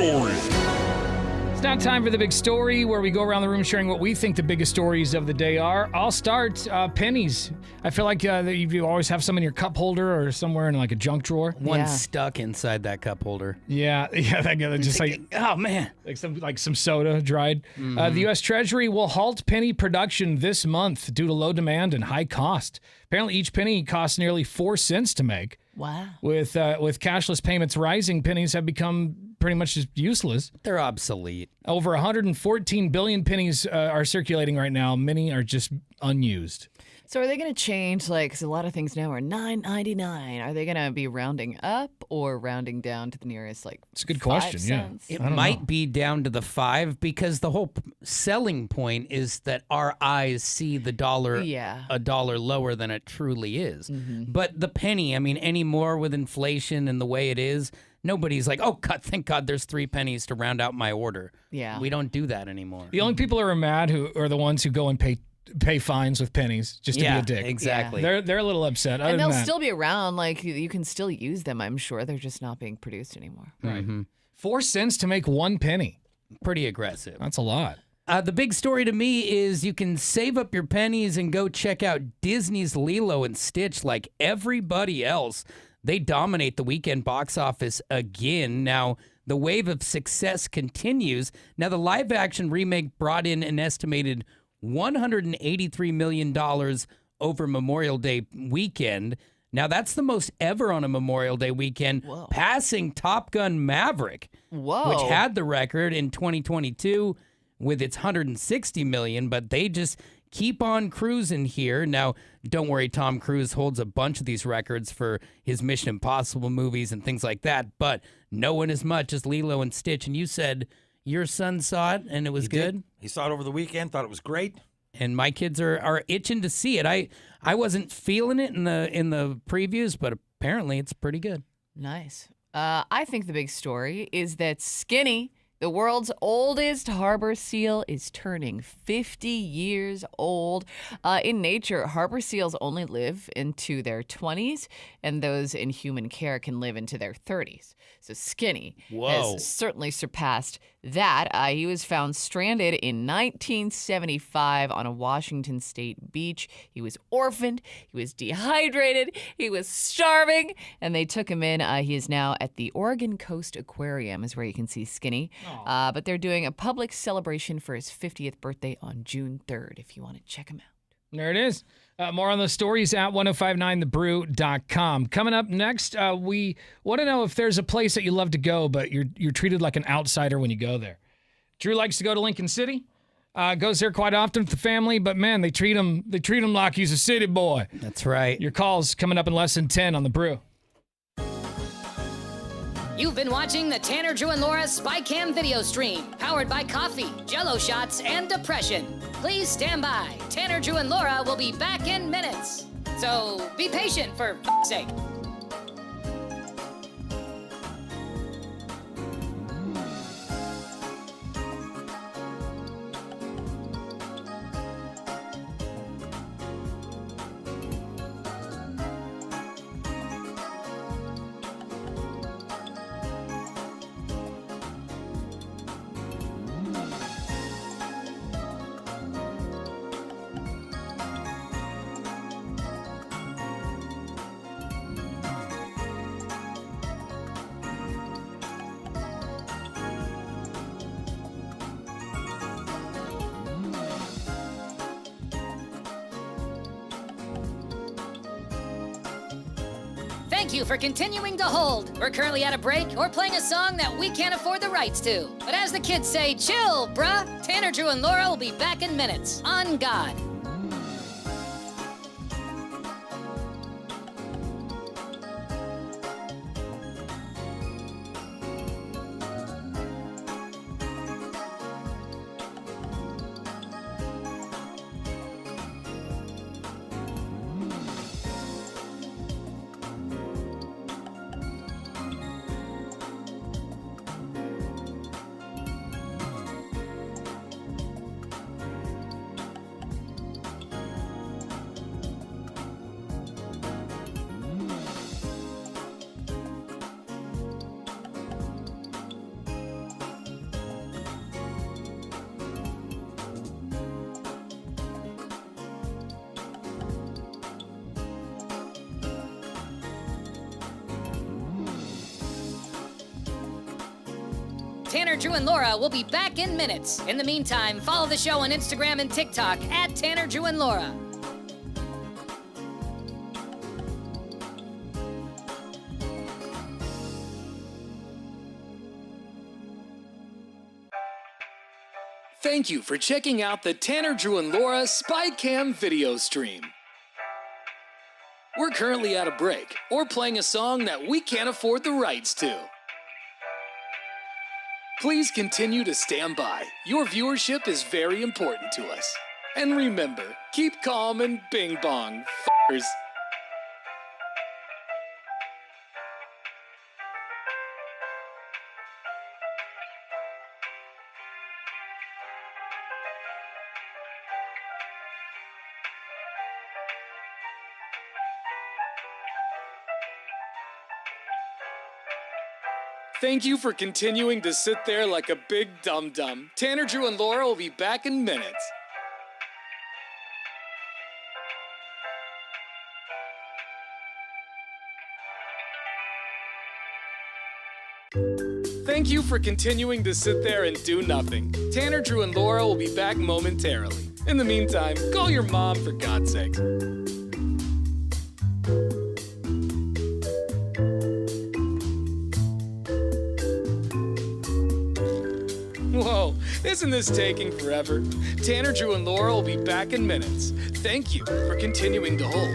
story. It's now time for the big story, where we go around the room sharing what we think the biggest stories of the day are. I'll start. Pennies. I feel like you always have some in your cup holder or somewhere in like a junk drawer. One stuck inside that cup holder. Yeah, just like, oh man, like some soda dried. The U.S. Treasury will halt penny production this month due to low demand and high cost. Apparently, each penny costs nearly 4 cents to make. Wow. With cashless payments rising, pennies have become pretty much just useless. They're obsolete. Over 114 billion pennies are circulating right now. Many are just unused. So are they going to change, because a lot of things now are $9.99. Are they going to be rounding up or rounding down to the nearest, It's a good question, 5 cents? It might be down to the 5 because the whole selling point is that our eyes see the dollar a dollar lower than it truly is. But the penny, anymore with inflation and the way it is, nobody's like, oh, God, thank God there's 3 pennies to round out my order. Yeah. We don't do that anymore. The only people who are mad who are the ones who go and pay fines with pennies just to be a dick. Exactly. They're a little upset. And they'll still be around. You can still use them, I'm sure. They're just not being produced anymore. Right. 4 cents to make 1 penny. Pretty aggressive. That's a lot. The big story to me is you can save up your pennies and go check out Disney's Lilo and Stitch like everybody else. They dominate the weekend box office again. Now, the wave of success continues. Now, the live-action remake brought in an estimated $183 million over Memorial Day weekend. Now, that's the most ever on a Memorial Day weekend, passing Top Gun Maverick, which had the record in 2022 with its $160 million, but they just keep on cruising here. Now, don't worry, Tom Cruise holds a bunch of these records for his Mission Impossible movies and things like that, but no one as much as Lilo and Stitch. And you said your son saw it and it was good? He saw it over the weekend, thought it was great. And my kids are itching to see it. I wasn't feeling it in the previews, but apparently it's pretty good. Nice. I think the big story is that Skinny, the world's oldest harbor seal, is turning 50 years old. In nature, harbor seals only live into their 20s, and those in human care can live into their 30s. So Skinny has certainly surpassed that. He was found stranded in 1975 on a Washington state beach. He was orphaned. He was dehydrated. He was starving, and they took him in. He is now at the Oregon Coast Aquarium is where you can see Skinny. But they're doing a public celebration for his 50th birthday on June 3rd if you want to check him out. There it is. More on those stories at 1059thebrew.com. Coming up next, we want to know if there's a place that you love to go, but you're treated like an outsider when you go there. Drew likes to go to Lincoln City. Goes there quite often with the family, but man, they treat him like he's a city boy. That's right. Your call's coming up in less than 10 on The Brew. You've been watching the Tanner, Drew, and Laura SpyCam video stream, powered by coffee, Jell-O shots, and depression. Please stand by. Tanner, Drew, and Laura will be back in minutes. So be patient, for f***'s sake. Thank you for continuing to hold. We're currently at a break or playing a song that we can't afford the rights to. But as the kids say, chill, bruh. Tanner, Drew, and Laura will be back in minutes. On God. Tanner, Drew, and Laura will be back in minutes. In the meantime, follow the show on Instagram and TikTok at Tanner, Drew, and Laura. Thank you for checking out the Tanner, Drew, and Laura SpyCam video stream. We're currently at a break or playing a song that we can't afford the rights to. Please continue to stand by. Your viewership is very important to us. And remember, keep calm and bing bong, f***ers. Thank you for continuing to sit there like a big dum-dum. Tanner, Drew, and Laura will be back in minutes. Thank you for continuing to sit there and do nothing. Tanner, Drew, and Laura will be back momentarily. In the meantime, call your mom for God's sake. Whoa, isn't this taking forever? Tanner, Drew, and Laura will be back in minutes. Thank you for continuing to hold.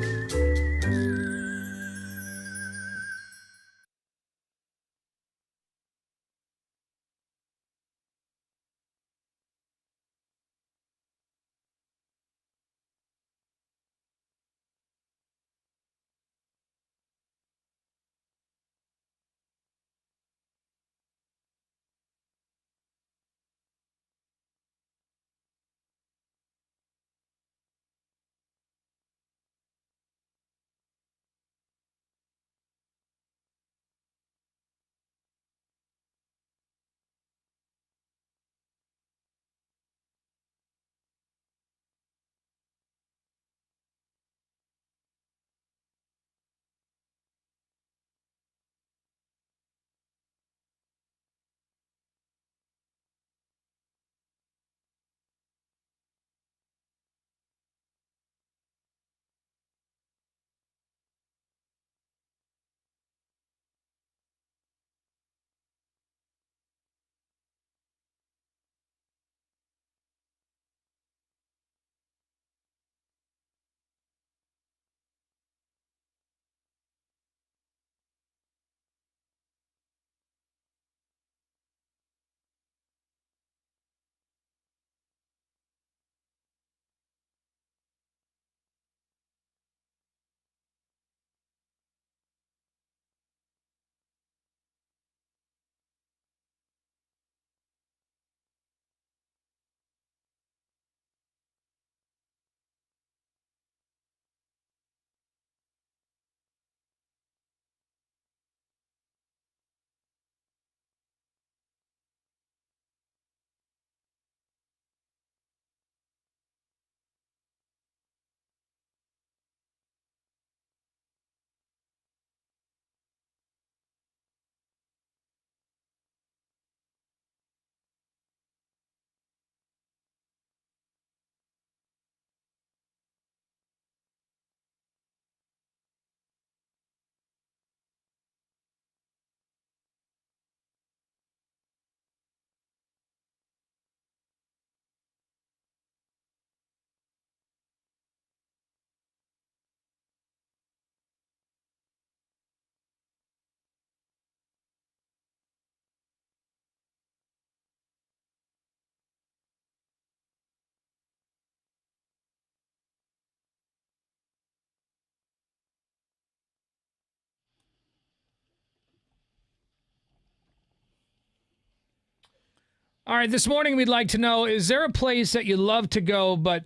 All right, this morning we'd like to know, is there a place that you love to go, but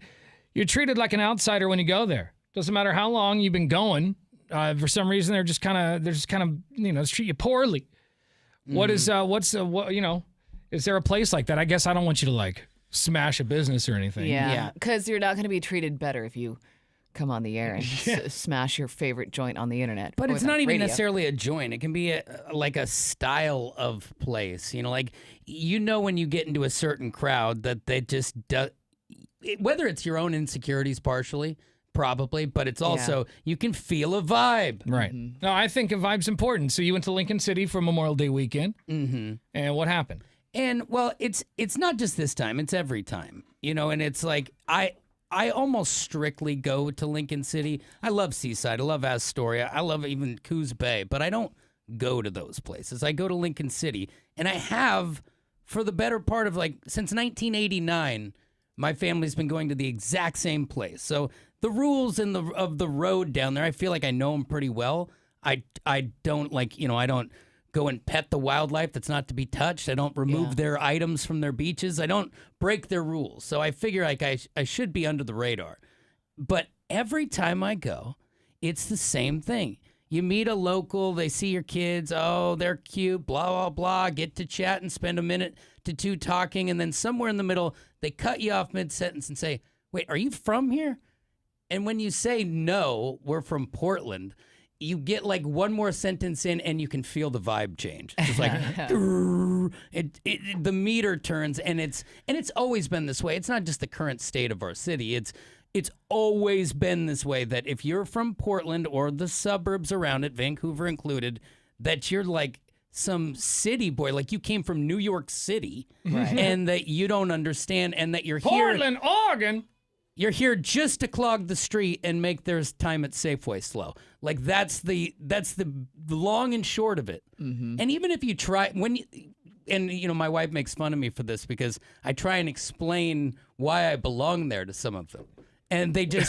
you're treated like an outsider when you go there? Doesn't matter how long you've been going. For some reason, they're just kind of, treat you poorly. Is there a place like that? I guess I don't want you to smash a business or anything. Yeah, because you're not going to be treated better if you come on the air and smash your favorite joint on the internet. But or it's the not even radio. necessarily a joint. It can be like a style of place. Like when you get into a certain crowd that they just whether it's your own insecurities partially, probably, but it's also you can feel a vibe. Right. No, I think a vibe's important. So you went to Lincoln City for Memorial Day weekend. Mm-hmm. And what happened? And well, it's not just this time; it's every time, And it's like I almost strictly go to Lincoln City. I love Seaside. I love Astoria. I love even Coos Bay, but I don't go to those places. I go to Lincoln City, and I have for the better part of since 1989. My family's been going to the exact same place. So the rules of the road down there, I feel like I know them pretty well. I don't I don't go and pet the wildlife that's not to be touched. I don't remove their items from their beaches. I don't break their rules. So I figure I should be under the radar. But every time I go, it's the same thing. You meet a local, they see your kids, oh, they're cute, blah, blah, blah, get to chat and spend a minute to two talking, and then somewhere in the middle, they cut you off mid-sentence and say, wait, are you from here? And when you say, no, we're from Portland, you get one more sentence in and you can feel the vibe change. It's like, the meter turns, and it's always been this way. It's not just the current state of our city. It's always been this way, that if you're from Portland or the suburbs around it, Vancouver included, that you're some city boy, you came from New York City, and that you don't understand, and that you're Portland, Oregon. You're here just to clog the street and make their time at Safeway slow. That's the long and short of it. Mm-hmm. And even if you try my wife makes fun of me for this because I try and explain why I belong there to some of them. And they don't.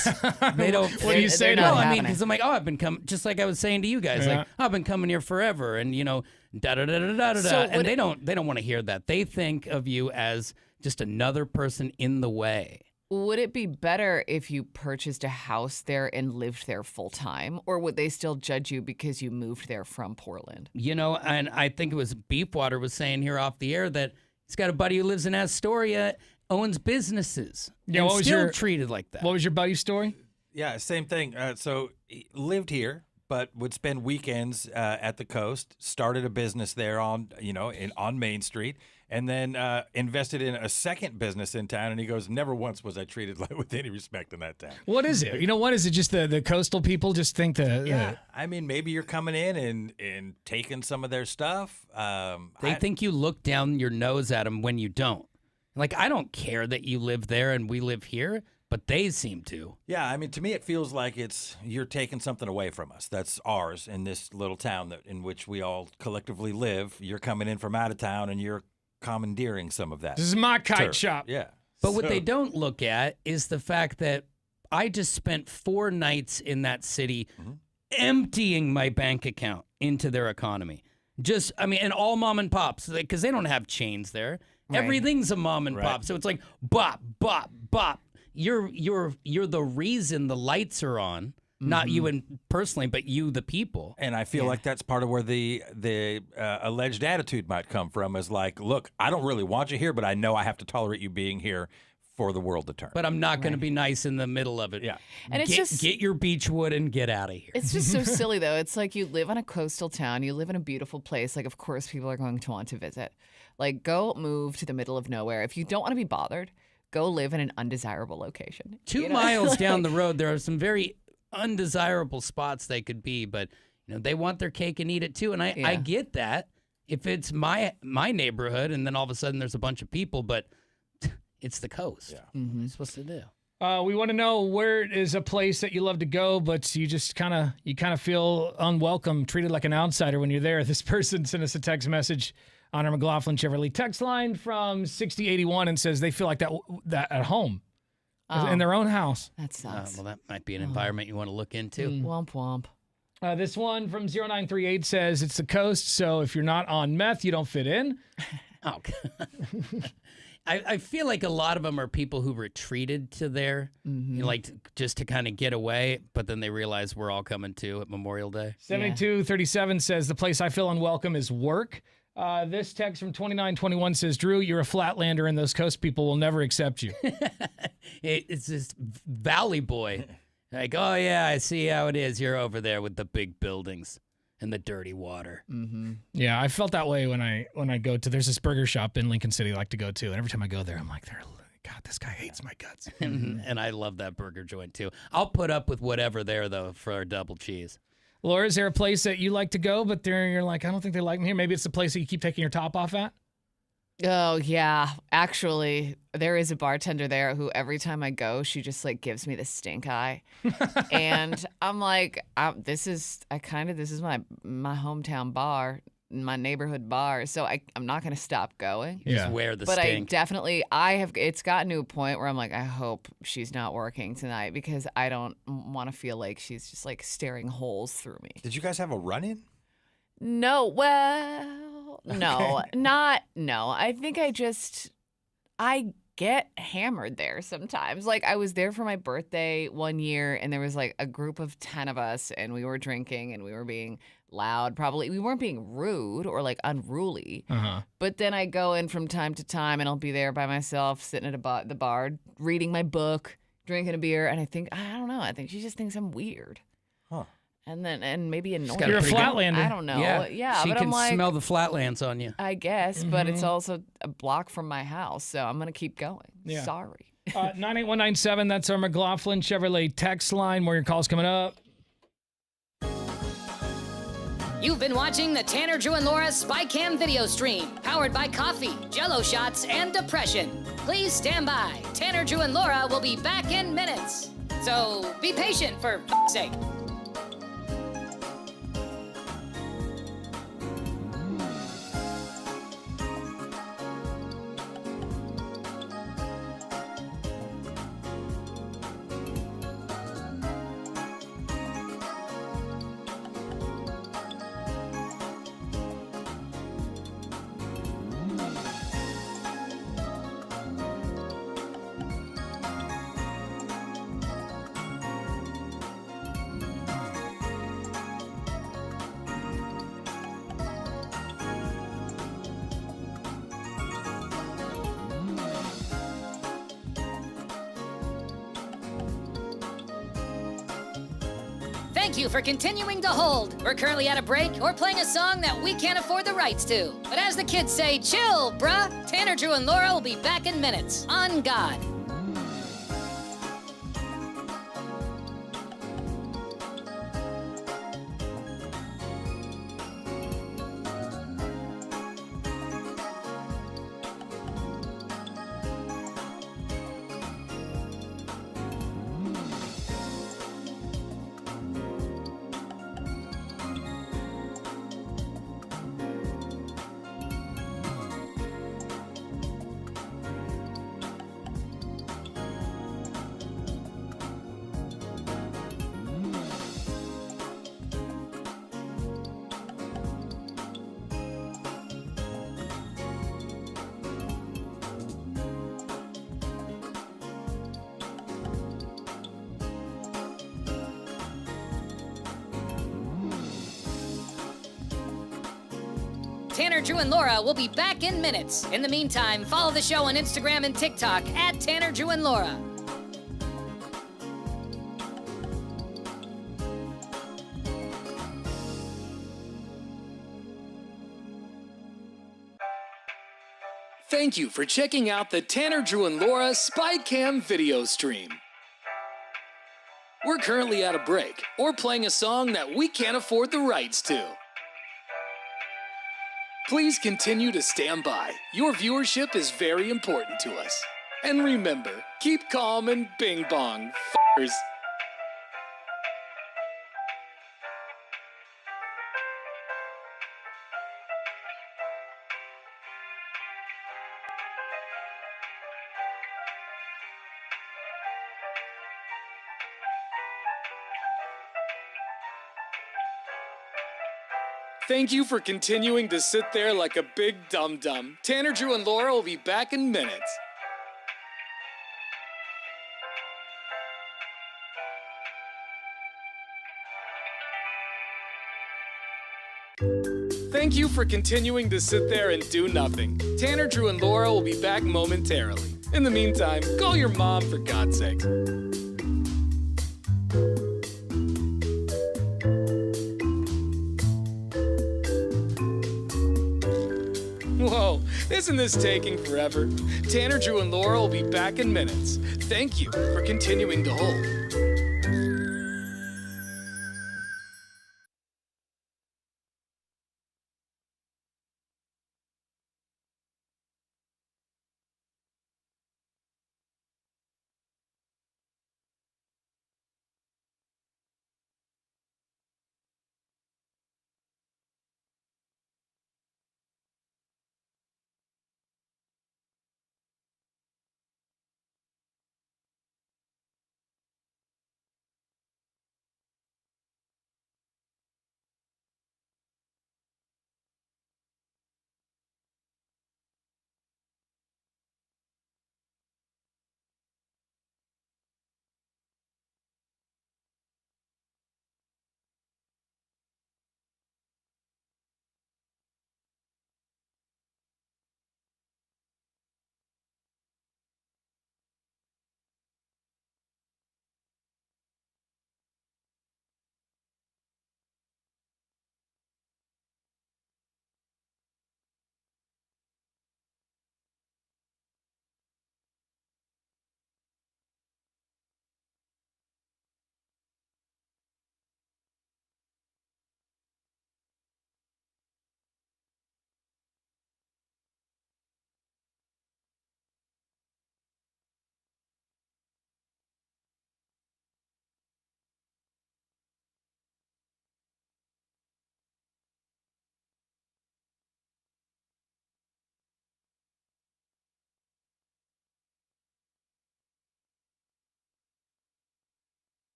What do you say to them? them? I mean, because I'm like, I've been coming, just like I was saying to you guys, I've been coming here forever, and da da da da da da. So and they don't want to hear that. They think of you as just another person in the way. Would it be better if you purchased a house there and lived there full time, or would they still judge you because you moved there from Portland? And I think it was Beefwater was saying here off the air that he's got a buddy who lives in Astoria, owns businesses, and still treated like that. What was your buddy's story? Yeah, same thing. So he lived here, but would spend weekends at the coast. Started a business there on Main Street, and then invested in a second business in town. And he goes, never once was I treated with any respect in that town. What is it? What is it? Just the coastal people just think I mean, maybe you're coming in and taking some of their stuff. They think you look down your nose at them when you don't. I don't care that you live there and we live here, but they seem to. Yeah, I mean, to me, it feels like you're taking something away from us. That's ours in this little town in which we all collectively live. You're coming in from out of town and you're commandeering some of that. This is my kite shop. Yeah. But what they don't look at is the fact that I just spent 4 nights in that city emptying my bank account into their economy. And all mom and pops, because they don't have chains there. Right. Everything's a mom and pop. So it's like bop, bop, bop. You're the reason the lights are on. Not you and personally, but you, the people. And I feel like that's part of where the alleged attitude might come from is look, I don't really want you here, but I know I have to tolerate you being here for the world to turn. But I'm not going to be nice in the middle of it. Yeah. And it's get your beechwood and get out of here. It's just so silly, though. It's like you live on a coastal town. You live in a beautiful place. Of course, people are going to want to visit. Go move to the middle of nowhere. If you don't want to be bothered, go live in an undesirable location. 2 miles down the road, there are some very undesirable spots they could be, but they want their cake and eat it too, and I get that if it's my neighborhood and then all of a sudden there's a bunch of people, but it's the coast. What are you supposed to do? We want to know where is a place that you love to go, but you just kind of feel unwelcome, treated like an outsider when you're there. This person sent us a text message on our McLaughlin Chevrolet text line from 6081 and says they feel like that at home. In their own house. That sucks. Well, that might be an environment you want to look into. Womp womp. This one from 0938 says it's the coast, so if you're not on meth, you don't fit in. Oh, I feel like a lot of them are people who retreated to there, just to kind of get away, but then they realize we're all coming too at Memorial Day. 7237 says the place I feel unwelcome is work. This text from 2921 says, Drew, you're a flatlander and those coast people will never accept you. It's this valley boy. Like, oh yeah, I see how it is. You're over there with the big buildings and the dirty water. Mm-hmm. Yeah, I felt that way when I go to. There's this burger shop in Lincoln City I like to go to, and every time I go there, I'm like, God, this guy hates my guts. And I love that burger joint too. I'll put up with whatever there though for a double cheese. Laura, is there a place that you like to go, but you're like, I don't think they like me here? Maybe it's the place that you keep taking your top off at? Oh, yeah. Actually, there is a bartender there who every time I go, she just like gives me the stink eye. And I'm like, this is my hometown bar, my neighborhood bar. So I'm not going to stop going. You just wear the but stink. It's gotten to a point where I'm like, I hope she's not working tonight because I don't want to feel like she's just like staring holes through me. Did you guys have a run-in? No, well, no, no. I think I get hammered there sometimes. Like I was there for my birthday one year and there was like a group of 10 of us and we were drinking and we were being loud. Probably we weren't being rude or like unruly. But then I go in from time to time and I'll be there by myself sitting at the bar reading my book, drinking a beer. And I don't know. I think she just thinks I'm weird. Huh. And maybe annoying. You're a flatlander. I don't know. Yeah, she but can I'm like, smell the flatlands on you. I guess, but it's also a block from my house, so I'm gonna keep going. Yeah. Sorry. 98197, that's our McLaughlin Chevrolet text line. More of your calls coming up. You've been watching the Tanner, Drew, and Laura SpyCam video stream, powered by coffee, Jell-O shots, and depression. Please stand by. Tanner, Drew, and Laura will be back in minutes. So be patient for f***'s sake. Thank you for continuing to hold. We're currently at a break or playing a song that we can't afford the rights to. But as the kids say, chill, bruh. Tanner, Drew, and Laura will be back in minutes. On God. Tanner, Drew, and Laura will be back in minutes. In the meantime, follow the show on Instagram and TikTok at Tanner, Drew, and Laura. Thank you for checking out the Tanner, Drew, and Laura SpyCam video stream. We're currently at a break or playing a song that we can't afford the rights to. Please continue to stand by. Your viewership is very important to us. And remember, keep calm and bing bong, f***ers. Thank you for continuing to sit there like a big dum-dum. Tanner, Drew, and Laura will be back in minutes. Thank you for continuing to sit there and do nothing. Tanner, Drew, and Laura will be back momentarily. In the meantime, call your mom for God's sake. Isn't this taking forever? Tanner, Drew, and Laura will be back in minutes. Thank you for continuing to hold.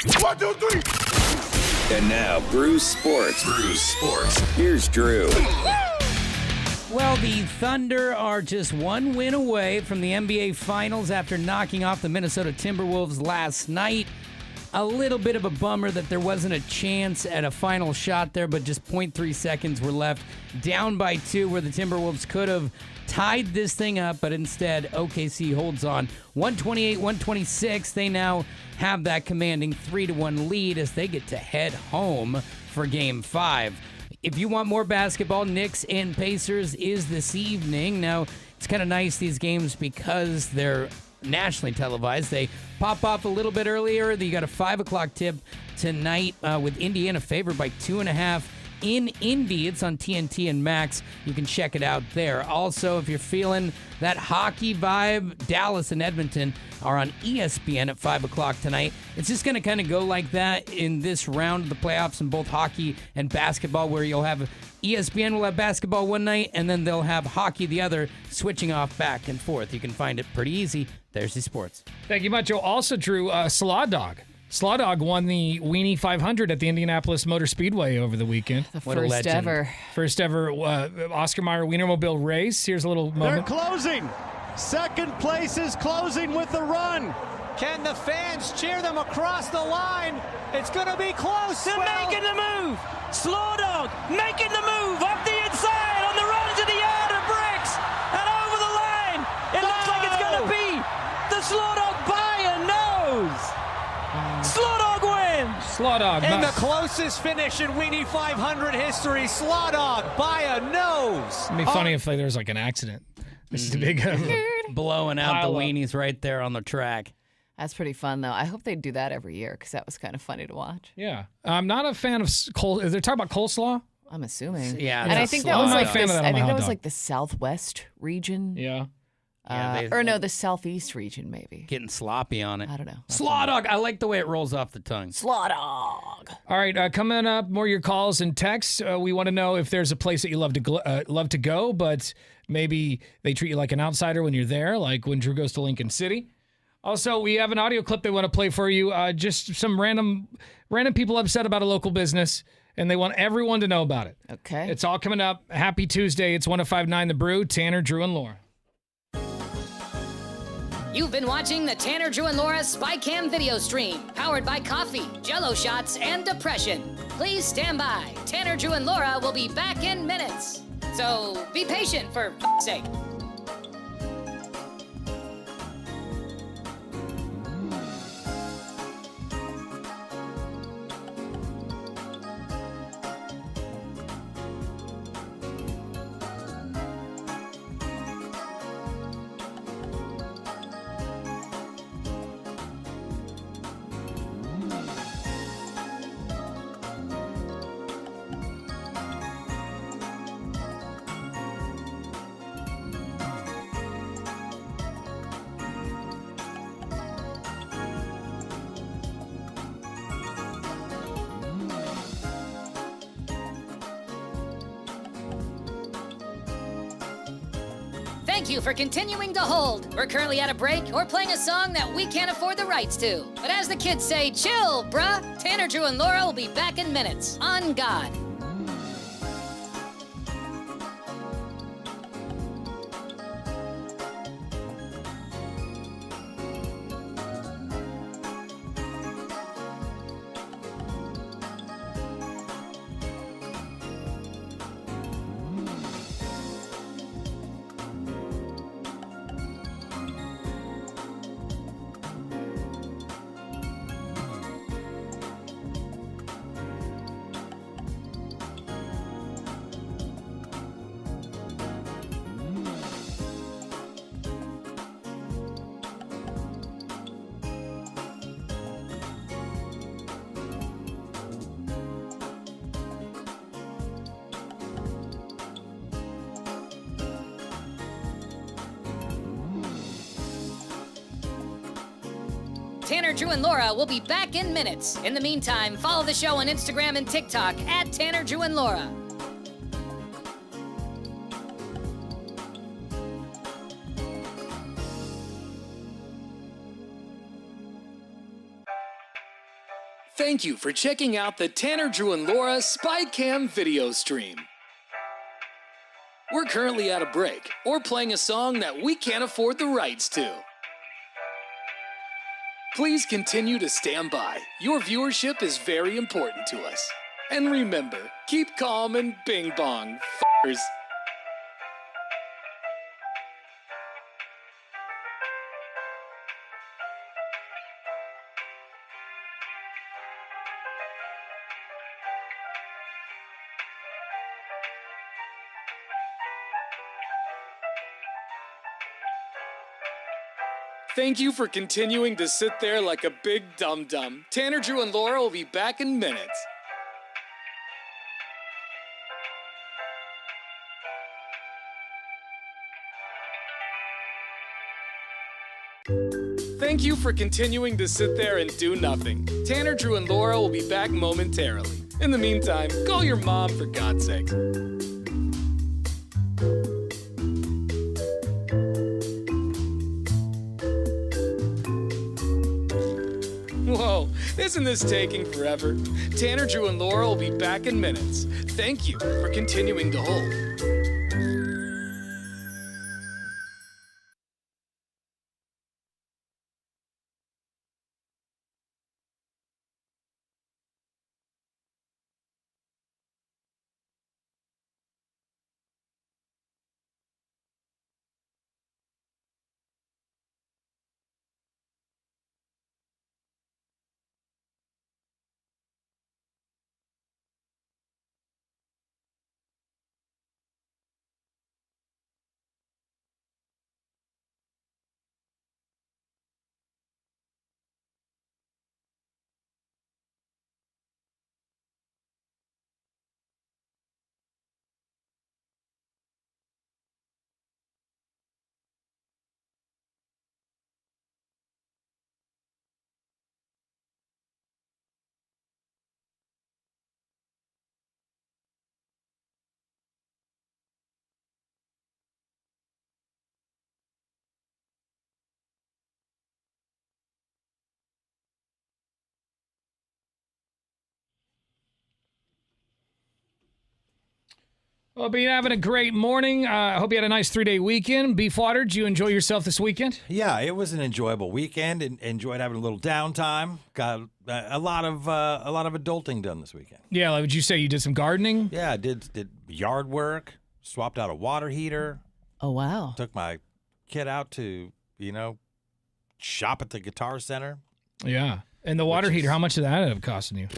1, 2, 3. And now, Brew Sports. Here's Drew. Well, the Thunder are just one win away from the NBA Finals after knocking off the Minnesota Timberwolves last night. A little bit of a bummer that there wasn't a chance at a final shot there, but just 0.3 seconds were left. Down by 2 where the Timberwolves could have tied this thing up, but instead OKC holds on 128-126. They now have that commanding 3-1 lead as they get to head home for Game 5. If you want more basketball, Knicks and Pacers is this evening. Now, it's kind of nice, these games, because they're nationally televised. They pop off a little bit earlier. You got a 5 o'clock tip tonight with Indiana favored by 2.5 in Indy. It's on TNT and Max. You can check it out there. Also, if you're feeling that hockey vibe, Dallas and Edmonton are on ESPN at 5 o'clock tonight. It's just going to kind of go like that in this round of the playoffs in both hockey and basketball, where you'll have ESPN will have basketball one night, and then they'll have hockey the other, switching off back and forth. You can find it pretty easy. There's the sports. Thank you much, Joe. Also, Drew, Slaw Dog. Slaw Dog won the Weenie 500 at the Indianapolis Motor Speedway over the weekend. The first ever. First ever Oscar Mayer Wienermobile race. Here's a little moment. They're closing. Second place is closing with the run. Can the fans cheer them across the line? It's going to be close. They're making the move. Slaw Dog making the move up the inside on the run to the yard of bricks and over the line. It looks like it's going to be the Slaw Dog by a nose. Slaw Dog wins. Slaw Dog. In the closest finish in Weenie 500 history, Slaw Dog by a nose. It'd be funny if there was like an accident. This is the big blowing out the pile up. weenies right there on the track. That's pretty fun, though. I hope they do that every year because that was kind of funny to watch. Yeah. I'm not a fan of they're talking about coleslaw? I'm assuming. Yeah. And I think that I'm was not like a fan of this, that on I my think hot that was dog. like the Southwest region. Yeah. Or no, the Southeast region, maybe. Getting sloppy on it. I don't know. Slaw Dog. I like the way it rolls off the tongue. Slaw Dog. All right, coming up, more of your calls and texts. We want to know if there's a place that you love to go, but maybe they treat you like an outsider when you're there, like when Drew goes to Lincoln City. Also, we have an audio clip they want to play for you. Just some random people upset about a local business, and they want everyone to know about it. Okay. It's all coming up. Happy Tuesday. It's 105.9 The Brew. Tanner, Drew, and Laura. You've been watching the Tanner, Drew, and Laura SpyCam video stream, powered by coffee, Jello shots, and depression. Please stand by. Tanner, Drew, and Laura will be back in minutes. So be patient, for f***'s sake. Thank you for continuing to hold. We're currently at a break or playing a song that we can't afford the rights to. But as the kids say, chill, bruh. Tanner, Drew, and Laura will be back in minutes. On God. Tanner, Drew, and Laura will be back in minutes. In the meantime, follow the show on Instagram and TikTok at Tanner, Drew, and Laura. Thank you for checking out the Tanner, Drew, and Laura SpyCam video stream. We're currently at a break or playing a song that we can't afford the rights to. Please continue to stand by. Your viewership is very important to us. And remember, keep calm and bing bong, f***ers. Thank you for continuing to sit there like a big dum-dum. Tanner, Drew, and Laura will be back in minutes. Thank you for continuing to sit there and do nothing. Tanner, Drew, and Laura will be back momentarily. In the meantime, call your mom for God's sake. Whoa, isn't this taking forever? Tanner, Drew, and Laura will be back in minutes. Thank you for continuing to hold. Well, be having a great morning. I hope you had a nice 3-day weekend. Beefwater, did you enjoy yourself this weekend? Yeah, it was an enjoyable weekend. And enjoyed having a little downtime. Got a lot of adulting done this weekend. Yeah, like, would you say you did some gardening? Yeah, I did yard work. Swapped out a water heater. Oh wow! Took my kid out to shop at the Guitar Center. Yeah, and the water heater. How much did that end up costing you?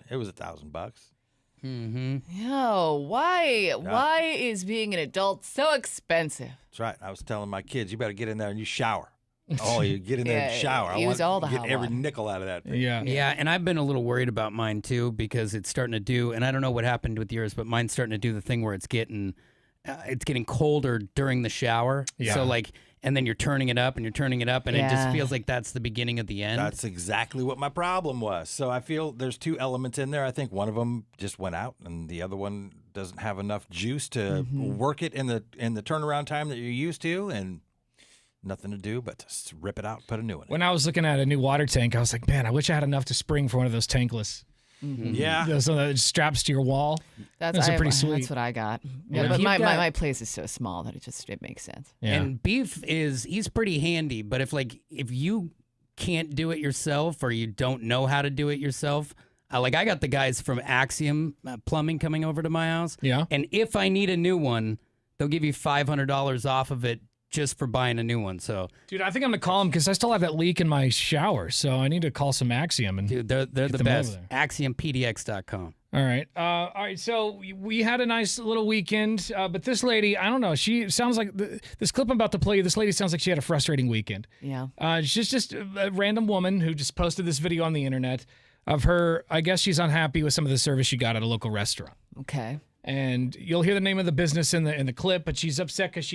It was $1,000. Mm-hmm. Yo, why is being an adult so expensive? That's right. I was telling my kids, you better get in there and you shower. Oh, you get in there and shower. I use want all to the get hot every water. nickel out of that thing. Yeah, and I've been a little worried about mine too because it's starting to do, and I don't know what happened with yours, but mine's starting to do the thing where it's getting colder during the shower. Yeah. So and then you're turning it up and you're turning it up, and it just feels like that's the beginning of the end. That's exactly what my problem was. So I feel there's two elements in there. I think one of them just went out, and the other one doesn't have enough juice to work it in the turnaround time that you're used to, and nothing to do but to rip it out, put a new one in. When I was looking at a new water tank, I was like, man, I wish I had enough to spring for one of those tankless. Mm-hmm. Yeah. Those straps to your wall. Those are pretty sweet. That's what I got. Yeah, Yeah. but You've my place is so small that it makes sense. Yeah. And Beef he's pretty handy, but if you can't do it yourself or you don't know how to do it yourself, I got the guys from Axiom Plumbing coming over to my house. Yeah. And if I need a new one, they'll give you $500 off of it just for buying a new one. So, dude, I think I'm gonna call them because I still have that leak in my shower, so I need to call some Axiom and. Dude, they're the them best. over AxiomPDX.com. All right. So we had a nice little weekend, but this lady, I don't know. She sounds like this clip I'm about to play you. This lady sounds like she had a frustrating weekend. Yeah. She's just a random woman who just posted this video on the internet of her. I guess she's unhappy with some of the service she got at a local restaurant. Okay. And you'll hear the name of the business in the clip, but she's upset because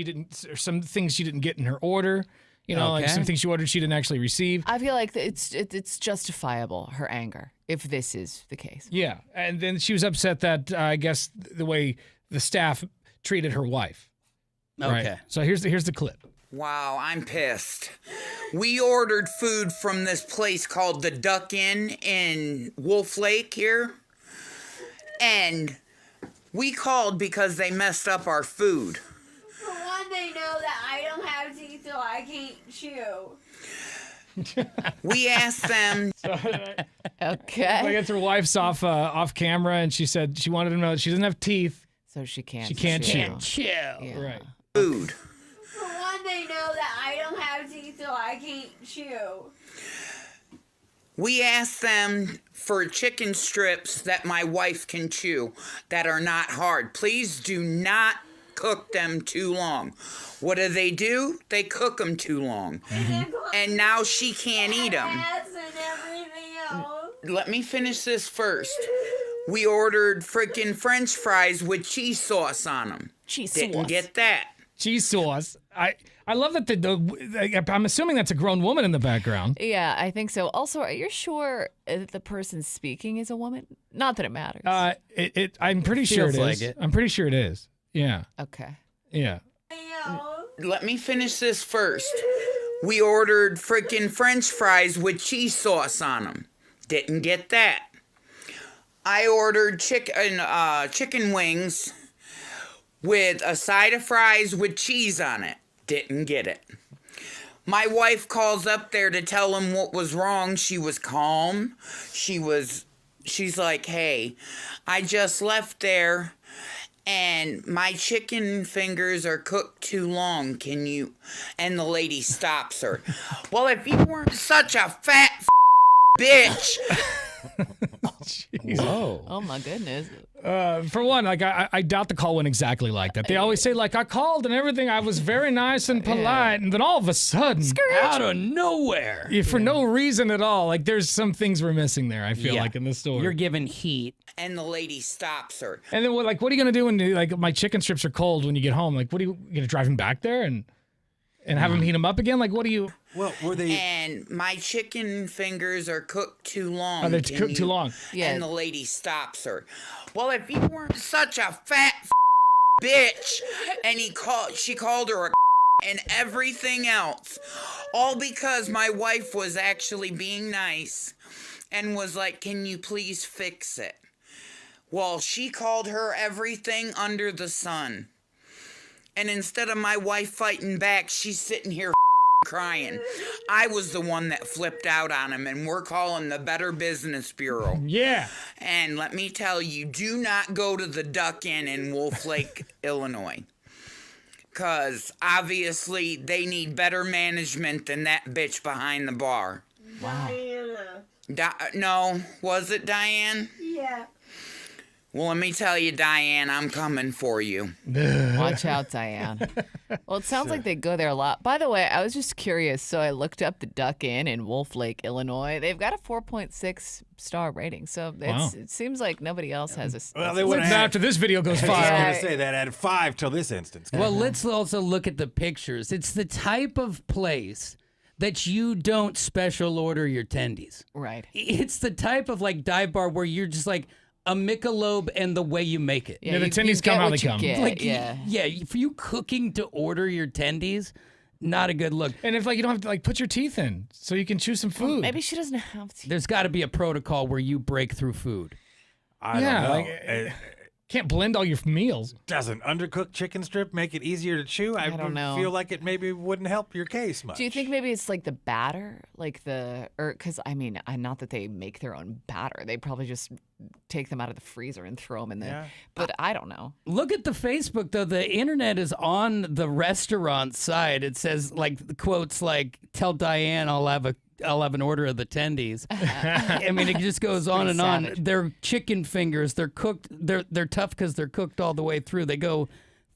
some things she didn't get in her order. You know, like some things she ordered she didn't actually receive. I feel like it's justifiable, her anger, if this is the case. Yeah, and then she was upset that I guess the way the staff treated her wife. Okay. Right? So here's the clip. Wow, I'm pissed. We ordered food from this place called the Duck Inn in Wolf Lake here. And we called because they messed up our food. For one, they know that I don't have teeth, so I can't chew. We asked them. Okay. Like it's her wife's off camera, and she said she wanted to know that she doesn't have teeth, so she can't. She can't chew. Yeah. Right. Food. For one, they know that I don't have teeth, so I can't chew. We asked them for chicken strips that my wife can chew that are not hard. Please do not cook them too long. What do? They cook them too long. And now she can't eat them. And everything else. Let me finish this first. We ordered freaking French fries with cheese sauce on them. Didn't get that. Cheese sauce. I love that I'm assuming that's a grown woman in the background. Yeah, I think so. Also, are you sure that the person speaking is a woman? Not that it matters. I'm pretty sure it Feels like is. it. I'm pretty sure it is. Yeah. Okay. Yeah. Let me finish this first. We ordered freaking French fries with cheese sauce on them. Didn't get that. I ordered chicken wings with a side of fries with cheese on it. Didn't get it. My wife calls up there to tell him what was wrong. She was calm. She's like, hey, I just left there and my chicken fingers are cooked too long. Can you? And the lady stops her. Well, if you weren't such a fat bitch. Whoa. Oh my goodness. For one, like I doubt the call went exactly like that. They always say like I called and everything. I was very nice and polite, and then all of a sudden, out of nowhere, for no reason at all, like there's some things we're missing there. I feel like in the story. You're giving heat. And the lady stops her. And then what are you gonna do when like my chicken strips are cold when you get home? Like, what are you gonna drive him back there and have him heat them up again? Like, what do you? Well, were they? And my chicken fingers are cooked too long. Oh, they're cooked too long. Yeah. And the lady stops her. Well, if you weren't such a fat bitch, and she called her a and everything else, all because my wife was actually being nice and was like, "Can you please fix it?" Well, she called her everything under the sun. And instead of my wife fighting back, she's sitting here crying. I was the one that flipped out on him, and we're calling the Better Business Bureau. Yeah. And let me tell you, do not go to the Duck Inn in Wolf Lake, Illinois. Because obviously they need better management than that bitch behind the bar. Wow. No, was it Diane? Yeah. Well, let me tell you, Diane, I'm coming for you. Watch out, Diane. Well, it sounds like they go there a lot. By the way, I was just curious, so I looked up the Duck Inn in Wolf Lake, Illinois. They've got a 4.6 star rating, so it seems like nobody else has a. Well, they wouldn't after this video goes I viral. was going to say that added 5 till this instance. Well, let's also look at the pictures. It's the type of place that you don't special order your tendies. Right. It's the type of like dive bar where you're just like a Michelob and the way you make it. Yeah, the tendies come how they come. Like, for you cooking to order your tendies, not a good look. And if like you don't have to like put your teeth in so you can chew some food. Maybe she doesn't have to. There's got to be a protocol where you break through food. I don't know. Like, can't blend all your meals. Does an undercooked chicken strip make it easier to chew? I don't know. feel like it maybe wouldn't help your case much. Do you think maybe it's like the batter, because I mean, not that they make their own batter. They probably just take them out of the freezer and throw them in there. But I don't know. Look at the Facebook though. The internet is on the restaurant side. It says like quotes like, "Tell Diane I'll have an order of the tendies." I mean, it just goes on and savage. on. They're chicken fingers. They're cooked. They're tough because they're cooked all the way through. They go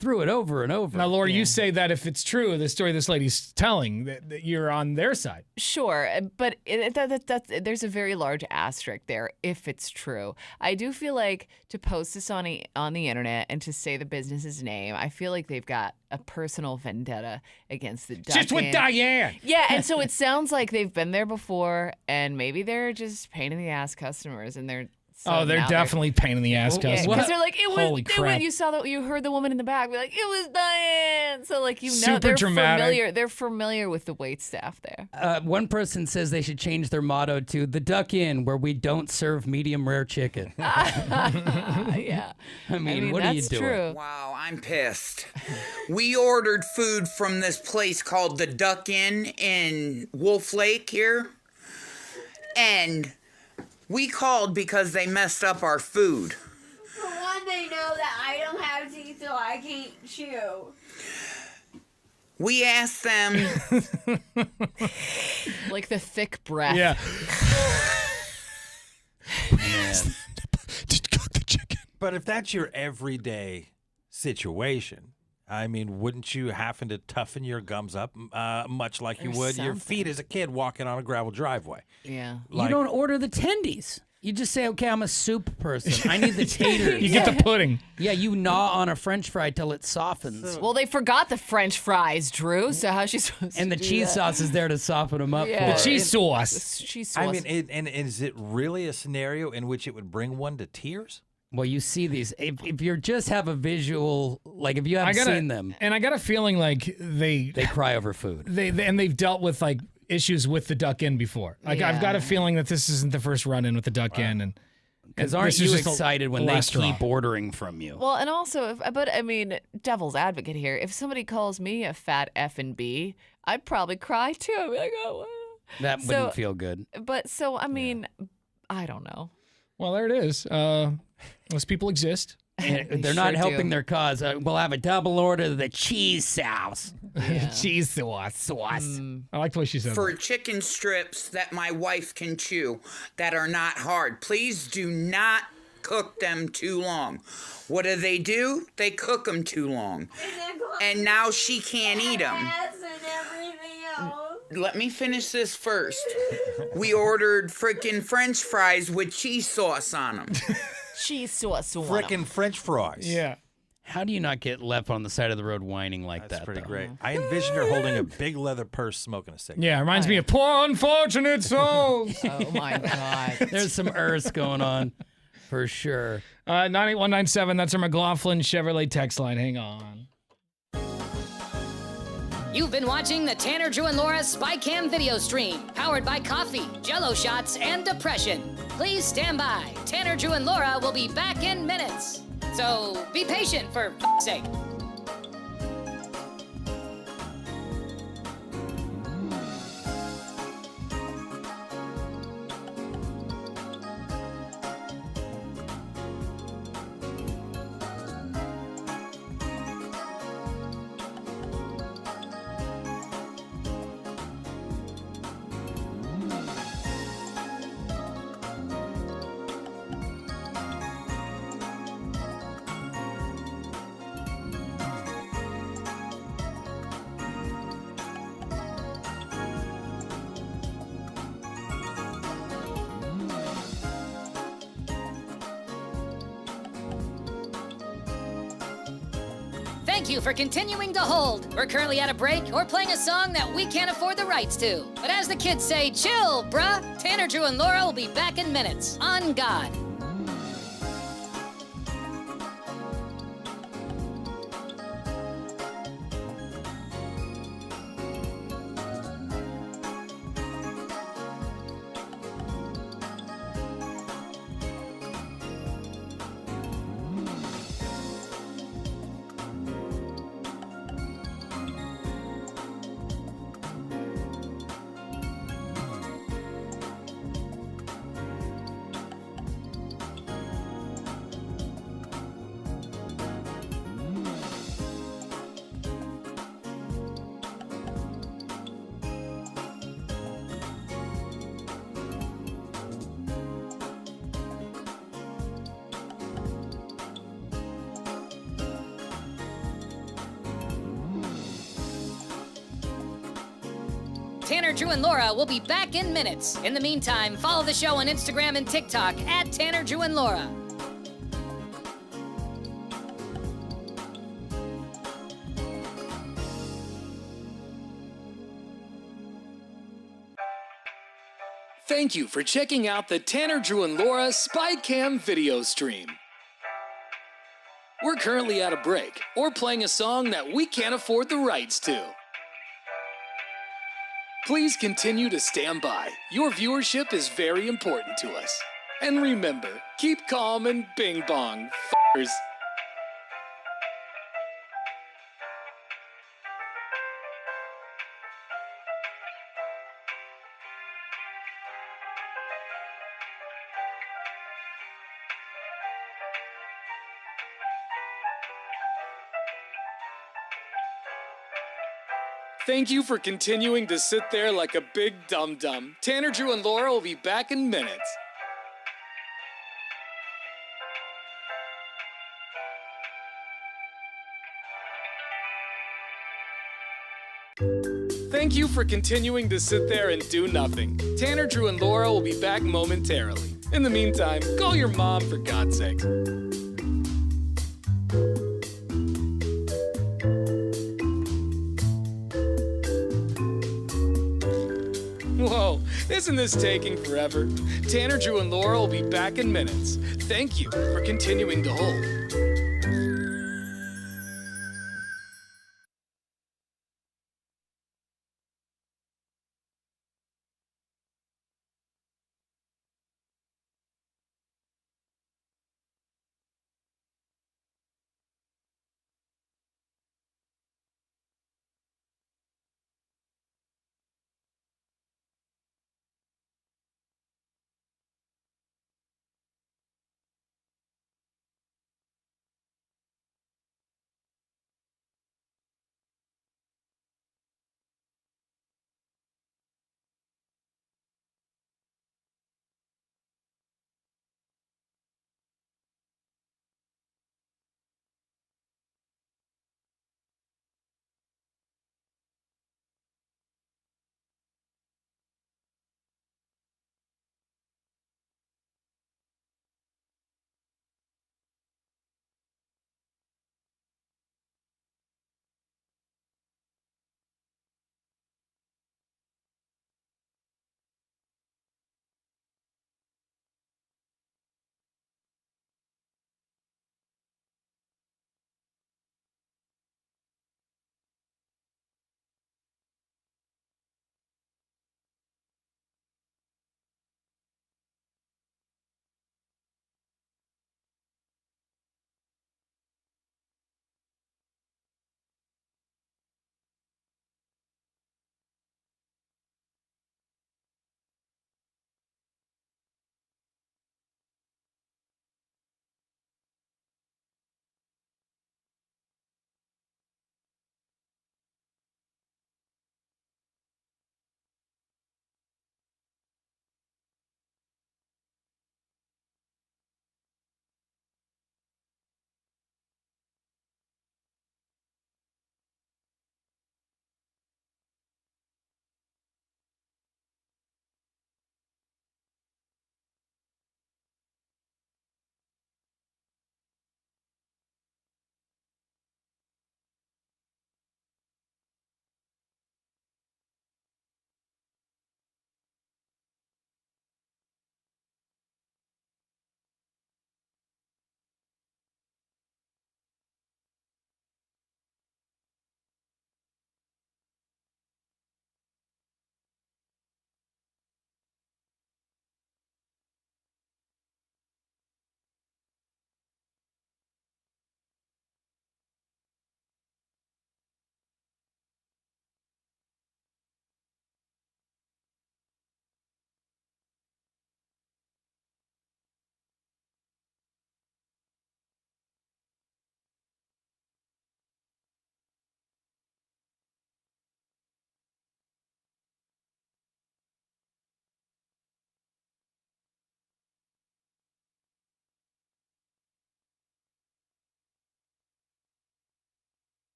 through it over and over. Now, Laura, you say that if it's true, the story this lady's telling, that you're on their side. Sure, but there's a very large asterisk there if it's true. I do feel like to post this on the internet and to say the business's name, I feel like they've got a personal vendetta against the Duck Just with Inn. Diane. Yeah, and so it sounds like they've been there before, and maybe they're just pain in the ass customers, and they're Oh, they're now definitely pain in the ass customers. because they're like, it was. Holy When crap. you saw that, you heard the woman in the back be like, it was Diane. So like Super they're dramatic. familiar. They're familiar with the wait staff there. One person says they should change their motto to "The Duck Inn," where we don't serve medium rare chicken. Yeah. I mean, what are you that's doing? True. Wow, I'm pissed. We ordered food from this place called the Duck Inn in Wolf Lake here. And we called because they messed up our food. For one, they know that I don't have teeth, so I can't chew. We asked them. Like the thick breath. Yeah. But if that's your everyday situation, I mean, wouldn't you happen to toughen your gums up much like you Or would your something. feet as a kid walking on a gravel driveway? Yeah. You don't order the tendies. You just say, okay, I'm a soup person. I need the taters. You get the pudding. Yeah, you gnaw on a French fry till it softens. Well, they forgot the French fries, Drew. So how's she supposed And to the do cheese that? sauce is there to soften them up. Yeah. for The it. cheese sauce. Cheese I sauce. mean, and is it really a scenario in which it would bring one to tears? Well, you see these. If you just have a visual, like if you haven't seen them, And I got a feeling like they cry over food. They've dealt with like issues with the Duck Inn before. Like I've got a feeling that this isn't the first run in with the Duck Inn, and Because this aren't is you just excited when they last straw. keep ordering from you? Well, and also, but I mean, devil's advocate here. If somebody calls me a fat F and B, I'd probably cry too. I'd be like, oh, wow. That So- wouldn't feel good. But so, I mean, I don't know. Well, there it is. Those people exist. And they're not sure helping do. their cause. We'll have a double order of the cheese sauce. Cheese sauce. I like the way she said For that. chicken strips that my wife can chew that are not hard. Please do not cook them too long. What do? They cook them too long. And now she can't eat them. Ass and everything else. Let me finish this first. We ordered frickin' French fries with cheese sauce on them. Cheese sauce on 'em. Frickin' French fries. Yeah. How do you not get left on the side of the road whining like That's that? pretty though? great. I envisioned her holding a big leather purse smoking a cigarette. Yeah, reminds me of poor unfortunate souls. Oh my God. There's some earth going on for sure. 98197, that's our McLaughlin Chevrolet text line. Hang on. You've been watching the Tanner, Drew, and Laura SpyCam video stream, powered by coffee, Jello shots, and depression. Please stand by. Tanner, Drew, and Laura will be back in minutes. So be patient, for f***'s sake. Thank you for continuing to hold. We're currently at a break or playing a song that we can't afford the rights to. But as the kids say, chill, bruh. Tanner, Drew, and Laura will be back in minutes. On God. Tanner, Drew, and Laura will be back in minutes. In the meantime, follow the show on Instagram and TikTok at Tanner, Drew, and Laura. Thank you for checking out the Tanner, Drew, and Laura SpyCam video stream. We're currently at a break or playing a song that we can't afford the rights to. Please continue to stand by. Your viewership is very important to us. And remember, keep calm and bing bong, f***ers. Thank you for continuing to sit there like a big dum-dum. Tanner, Drew, and Laura will be back in minutes. Thank you for continuing to sit there and do nothing. Tanner, Drew, and Laura will be back momentarily. In the meantime, call your mom for God's sake. Whoa, isn't this taking forever? Tanner, Drew, and Laura will be back in minutes. Thank you for continuing to hold.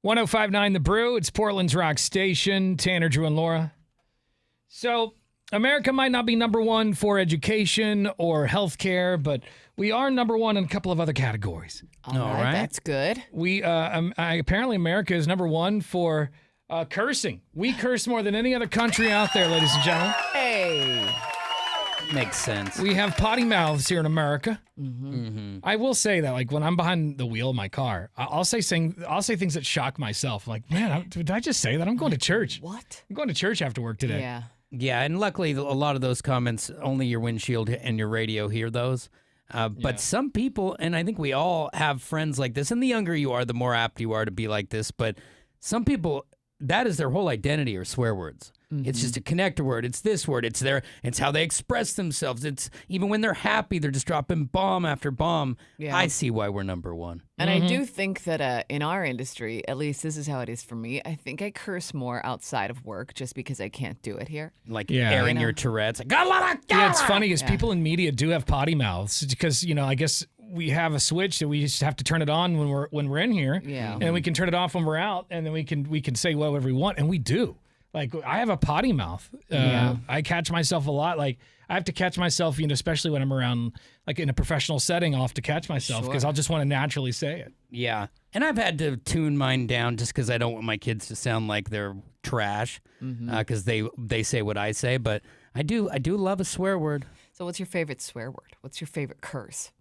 1059 The Brew. It's Portland's rock station. Tanner, Drew, and Laura. So, America might not be number one for education or healthcare, but we are number one in a couple of other categories. All right, that's good. We apparently America is number one for cursing. We curse more than any other country out there, ladies and gentlemen. Hey. Makes sense. We have potty mouths here in America. Mm-hmm. I will say that, like, when I'm behind the wheel of my car, I'll say things that shock myself. Like, man, did I just say that? I'm going to church. What? I'm going to church after work today. Yeah. Yeah, and luckily a lot of those comments, only your windshield and your radio hear those. But some people, and I think we all have friends like this, and the younger you are, the more apt you are to be like this, but some people, that is their whole identity are swear words. It's just a connector word. It's this word. It's how they express themselves. It's even when they're happy, they're just dropping bomb after bomb. Yeah. I see why we're number one. And I do think that in our industry, at least this is how it is for me, I think I curse more outside of work just because I can't do it here. Like airing your Tourette's. Like, Yeah, it's funny because people in media do have potty mouths because, I guess we have a switch that we just have to turn it on when we're in here. Yeah. And we can turn it off when we're out, and then we can say whatever we want, and we do. Like, I have a potty mouth. I catch myself a lot. Like, I have to catch myself, especially when I'm around, like, in a professional setting, I'll have to catch myself because I'll just want to naturally say it. Yeah. And I've had to tune mine down just because I don't want my kids to sound like they're trash because they say what I say. But I do love a swear word. So what's your favorite swear word? What's your favorite curse?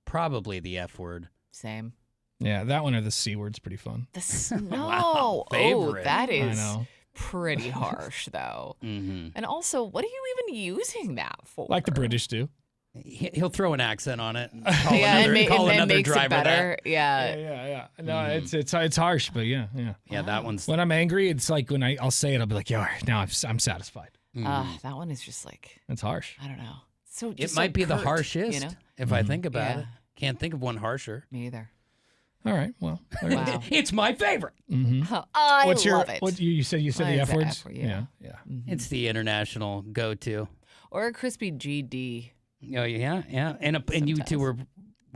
Probably the F word. Same. Yeah, that one or the C word's pretty fun. No. Wow, favorite. That I is know. pretty harsh, though. And also, what are you even using that for? Like the British do. He'll throw an accent on it. And Call it another makes it driver better. that. Yeah. No, it's harsh, but yeah. Yeah, that one's. When I'm angry, it's like when I'll say it, I'll be like, yeah, now I'm satisfied. That one is just like. It's harsh. I don't know. So It just might so be the curt, harshest if I think about it. Can't think of one harsher. Me either. All right, well. Wow. It's my favorite. I What's your, love it. What you said? You said the Mine's F the words. F word, yeah. It's the international go-to. Or a crispy GD. Oh yeah. And you two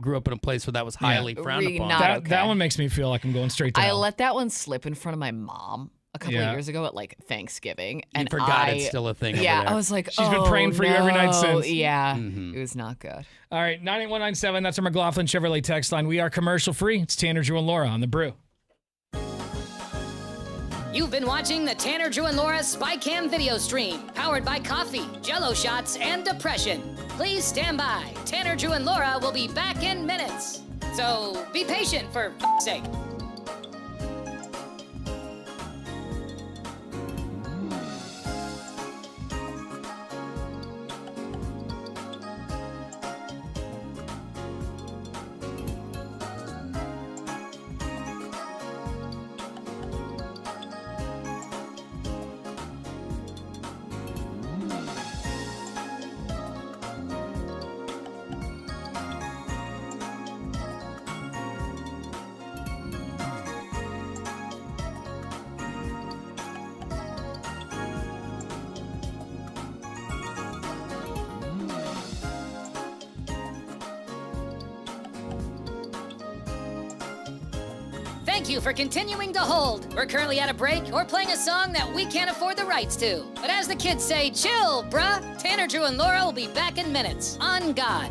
grew up in a place where that was highly frowned upon. That one makes me feel like I'm going straight to I hell. let that one slip in front of my mom a couple of years ago at like Thanksgiving, and forgot it's still a thing. Yeah, over there. I was like, She's been praying for you every night since. Yeah, it was not good. All right, 98197. That's our McLaughlin Chevrolet text line. We are commercial free. It's Tanner, Drew, and Laura on the Brew. You've been watching the Tanner, Drew, and Laura SpyCam video stream, powered by coffee, Jello shots, and depression. Please stand by. Tanner, Drew, and Laura will be back in minutes. So be patient, for f***'s sake. Thank you for continuing to hold. We're currently at a break or playing a song that we can't afford the rights to. But as the kids say, chill, bruh. Tanner, Drew, and Laura will be back in minutes. On God.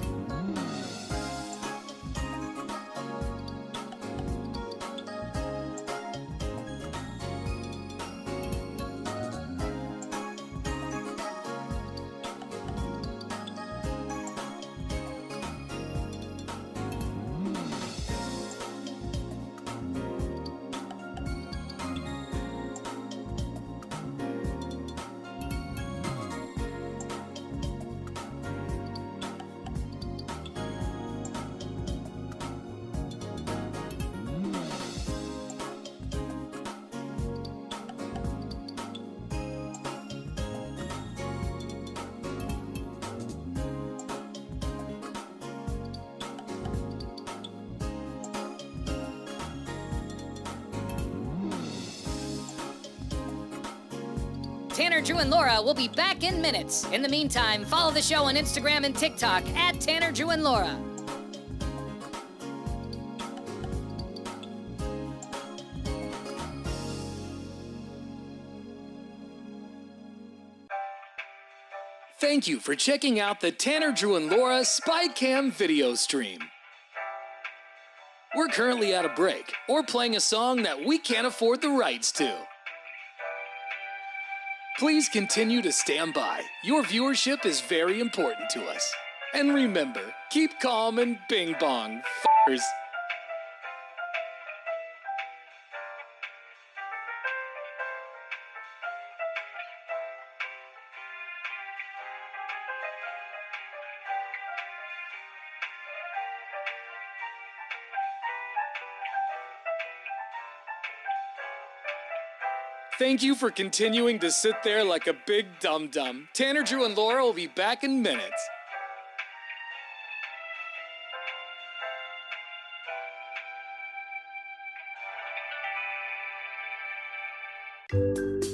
Tanner, Drew, and Laura will be back in minutes. In the meantime, follow the show on Instagram and TikTok at Tanner, Drew, and Laura. Thank you for checking out the Tanner, Drew, and Laura SpyCam video stream. We're currently at a break or playing a song that we can't afford the rights to. Please continue to stand by. Your viewership is very important to us. And remember, keep calm and bing bong, f***ers. Thank you for continuing to sit there like a big dum-dum. Tanner, Drew, and Laura will be back in minutes.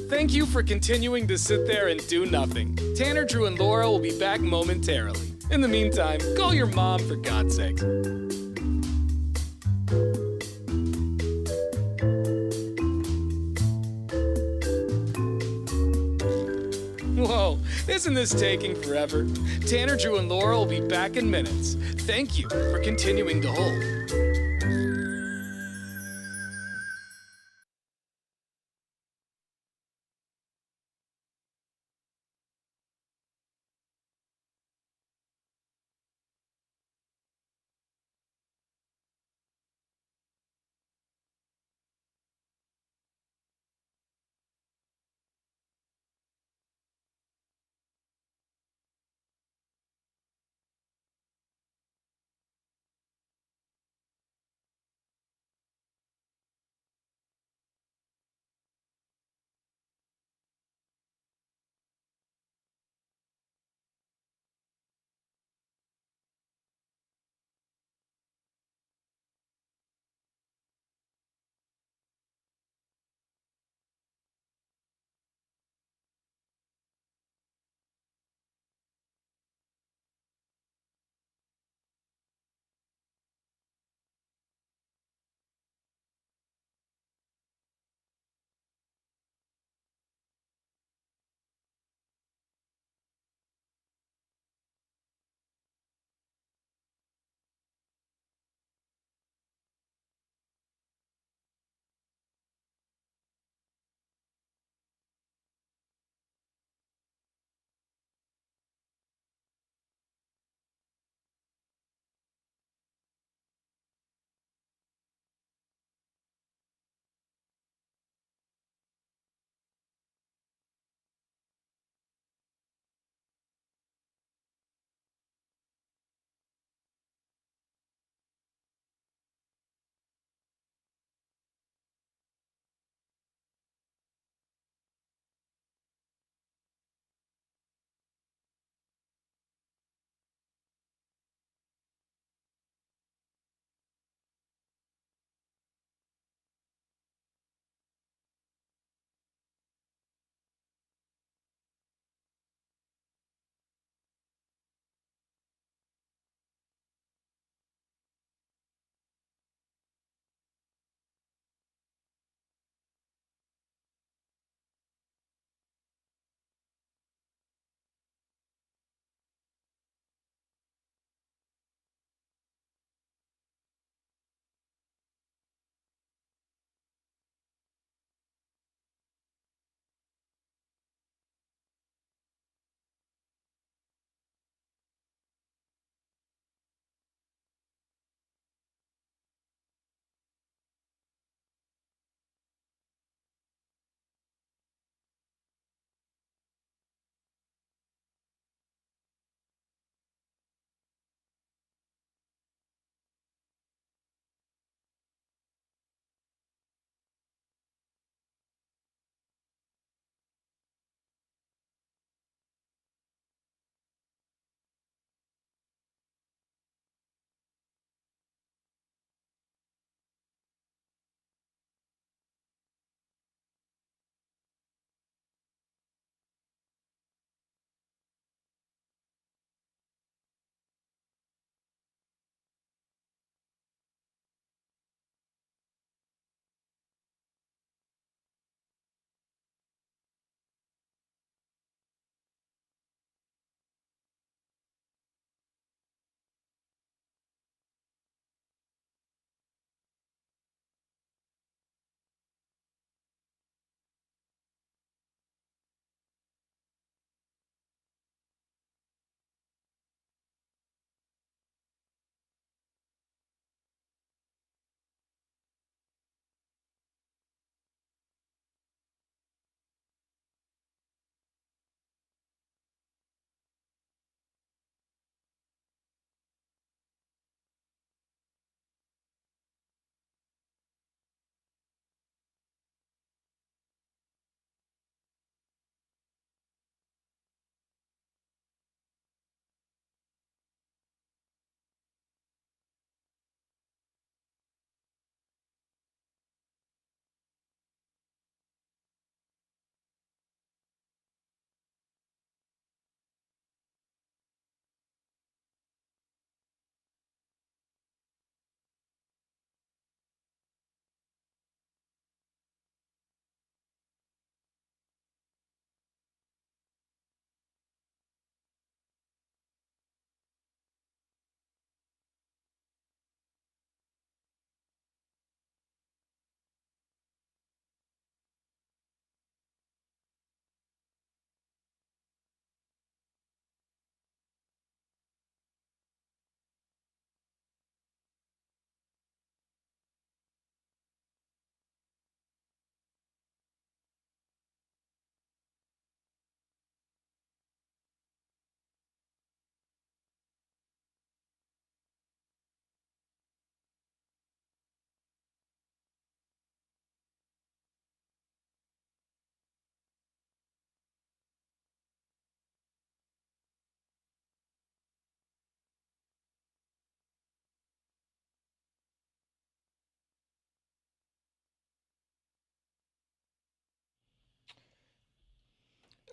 Thank you for continuing to sit there and do nothing. Tanner, Drew, and Laura will be back momentarily. In the meantime, call your mom for God's sake. Whoa, isn't this taking forever? Tanner, Drew, and Laura will be back in minutes. Thank you for continuing to hold.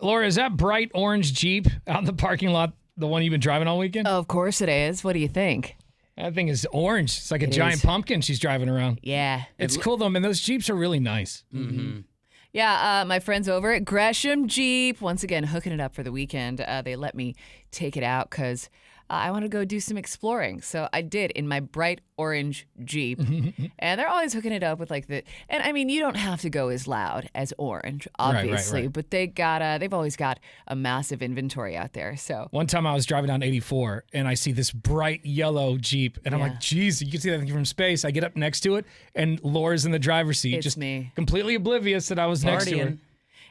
Laura, is that bright orange Jeep out in the parking lot the one you've been driving all weekend? Of course it is. What do you think? That thing is orange. It's like a It giant is. pumpkin she's driving around. Yeah. It's cool, though, man. Those Jeeps are really nice. Mm-hmm. Yeah, my friends over at Gresham Jeep, once again, hooking it up for the weekend. They let me take it out because I want to go do some exploring. So I did in my bright orange Jeep. And they're always hooking it up with like the, and I mean, you don't have to go as loud as orange, obviously, right. but they've always got a massive inventory out there. So One time I was driving down 84 and I see this bright yellow Jeep and I'm like, geez, you can see that thing from space. I get up next to it and Laura's in the driver's seat, It's just me. completely oblivious that I was next to her.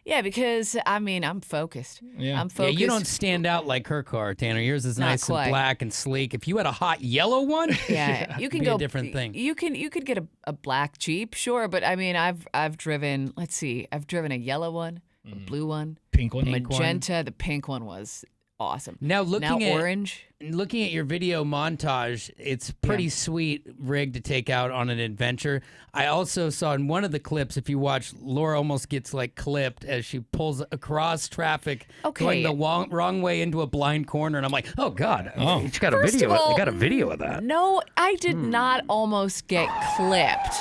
yeah, because I mean, I'm focused. Yeah. I'm Yeah, focused. you don't stand out like her car, Tanner. Yours is Not nice quite. and black and sleek. If you had a hot yellow one, Yeah, you can it'd be go a different thing. You could get a black Jeep, sure, but I mean, I've driven. Let's see, I've driven a yellow one, a blue one, pink one, magenta. The pink one was awesome. Now looking at orange. Looking at your video montage, it's pretty sweet rig to take out on an adventure. I also saw in one of the clips, if you watch, Laura almost gets like clipped as she pulls across traffic, going the wrong way into a blind corner, and I'm like, oh God, she's got a video. They got a video of that. No, I did not almost get clipped.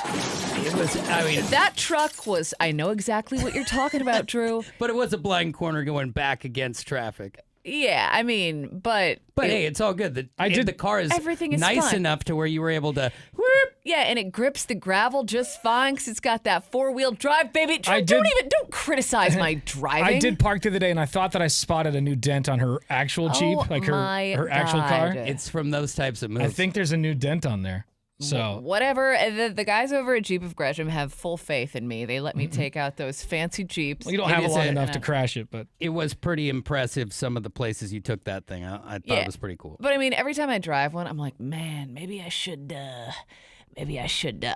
It was, I mean, That truck was. I know exactly what you're talking about, Drew. but it was a blind corner going back against traffic. Yeah, I mean, but hey, it's all good. The car is Everything is nice fun. enough to where you were able to. Yeah, and it grips the gravel just fine because it's got that 4-wheel drive, baby. I Don't did- don't criticize my driving. I did park the other day and I thought that I spotted a new dent on her actual Jeep, like her actual car. It's from those types of moves. I think there's a new dent on there. So Whatever. The guys over at Jeep of Gresham have full faith in me. They let me take out those fancy Jeeps. well, you don't have it long enough to crash it, but It was pretty impressive, some of the places you took that thing. I thought it was pretty cool. But I mean, every time I drive one, I'm like, man, maybe I should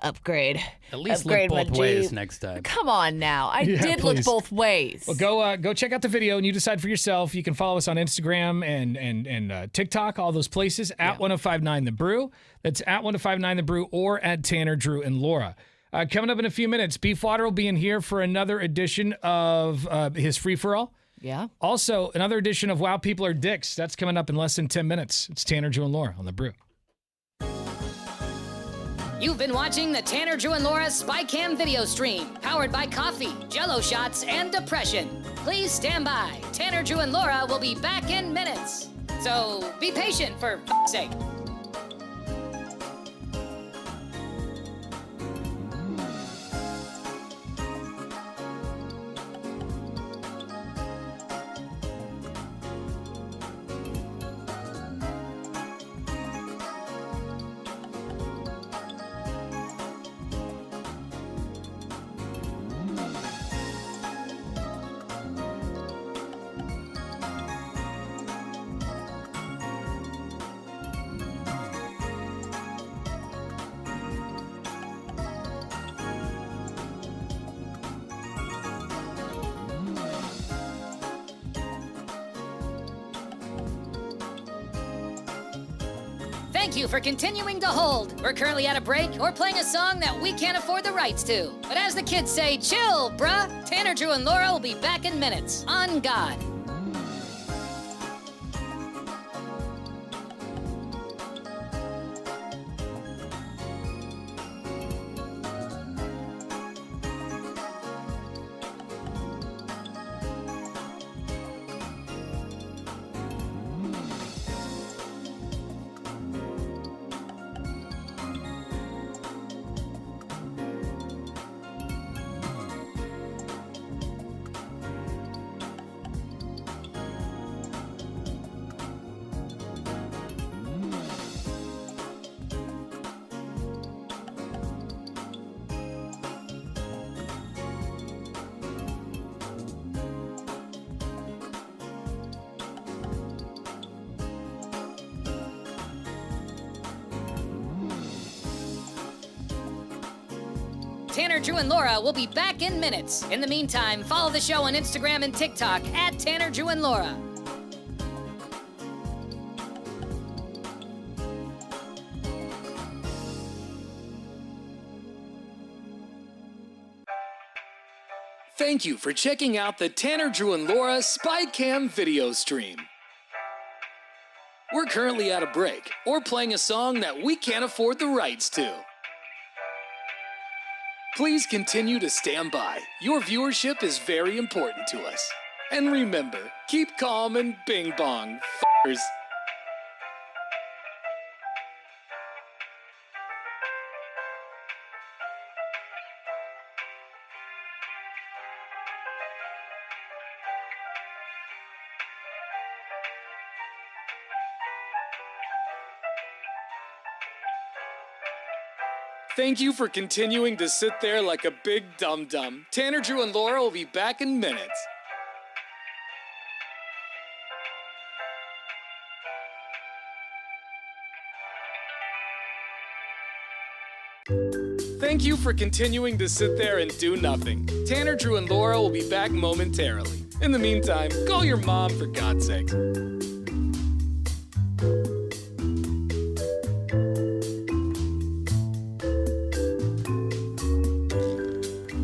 upgrade. At least upgrade look my both ways Jeep. next time. Come on now. I Yeah, did look please. both ways. Well, go check out the video and you decide for yourself. You can follow us on Instagram and TikTok, all those places at 1059 The Brew. That's at 1059 The Brew or at Tanner, Drew, and Laura. Coming up in a few minutes, Beefwater will be in here for another edition of his free for all. Yeah. Also, another edition of Wow People Are Dicks. That's coming up in less than 10 minutes. It's Tanner, Drew, and Laura on The Brew. You've been watching the Tanner, Drew, and Laura SpyCam video stream, powered by coffee, Jello shots, and depression. Please stand by. Tanner, Drew, and Laura will be back in minutes. So be patient, for f***'s sake. Thank you for continuing to hold. We're currently at a break or playing a song that we can't afford the rights to. But as the kids say, chill, bruh. Tanner, Drew, and Laura will be back in minutes. On God. Tanner, Drew, and Laura will be back in minutes. In the meantime, follow the show on Instagram and TikTok at Tanner, Drew, and Laura. Thank you for checking out the Tanner, Drew, and Laura SpyCam video stream. We're currently at a break or playing a song that we can't afford the rights to. Please continue to stand by. Your viewership is very important to us. And remember, keep calm and bing bong, f***ers. Thank you for continuing to sit there like a big dum-dum. Tanner, Drew, and Laura will be back in minutes. Thank you for continuing to sit there and do nothing. Tanner, Drew, and Laura will be back momentarily. In the meantime, call your mom for God's sake.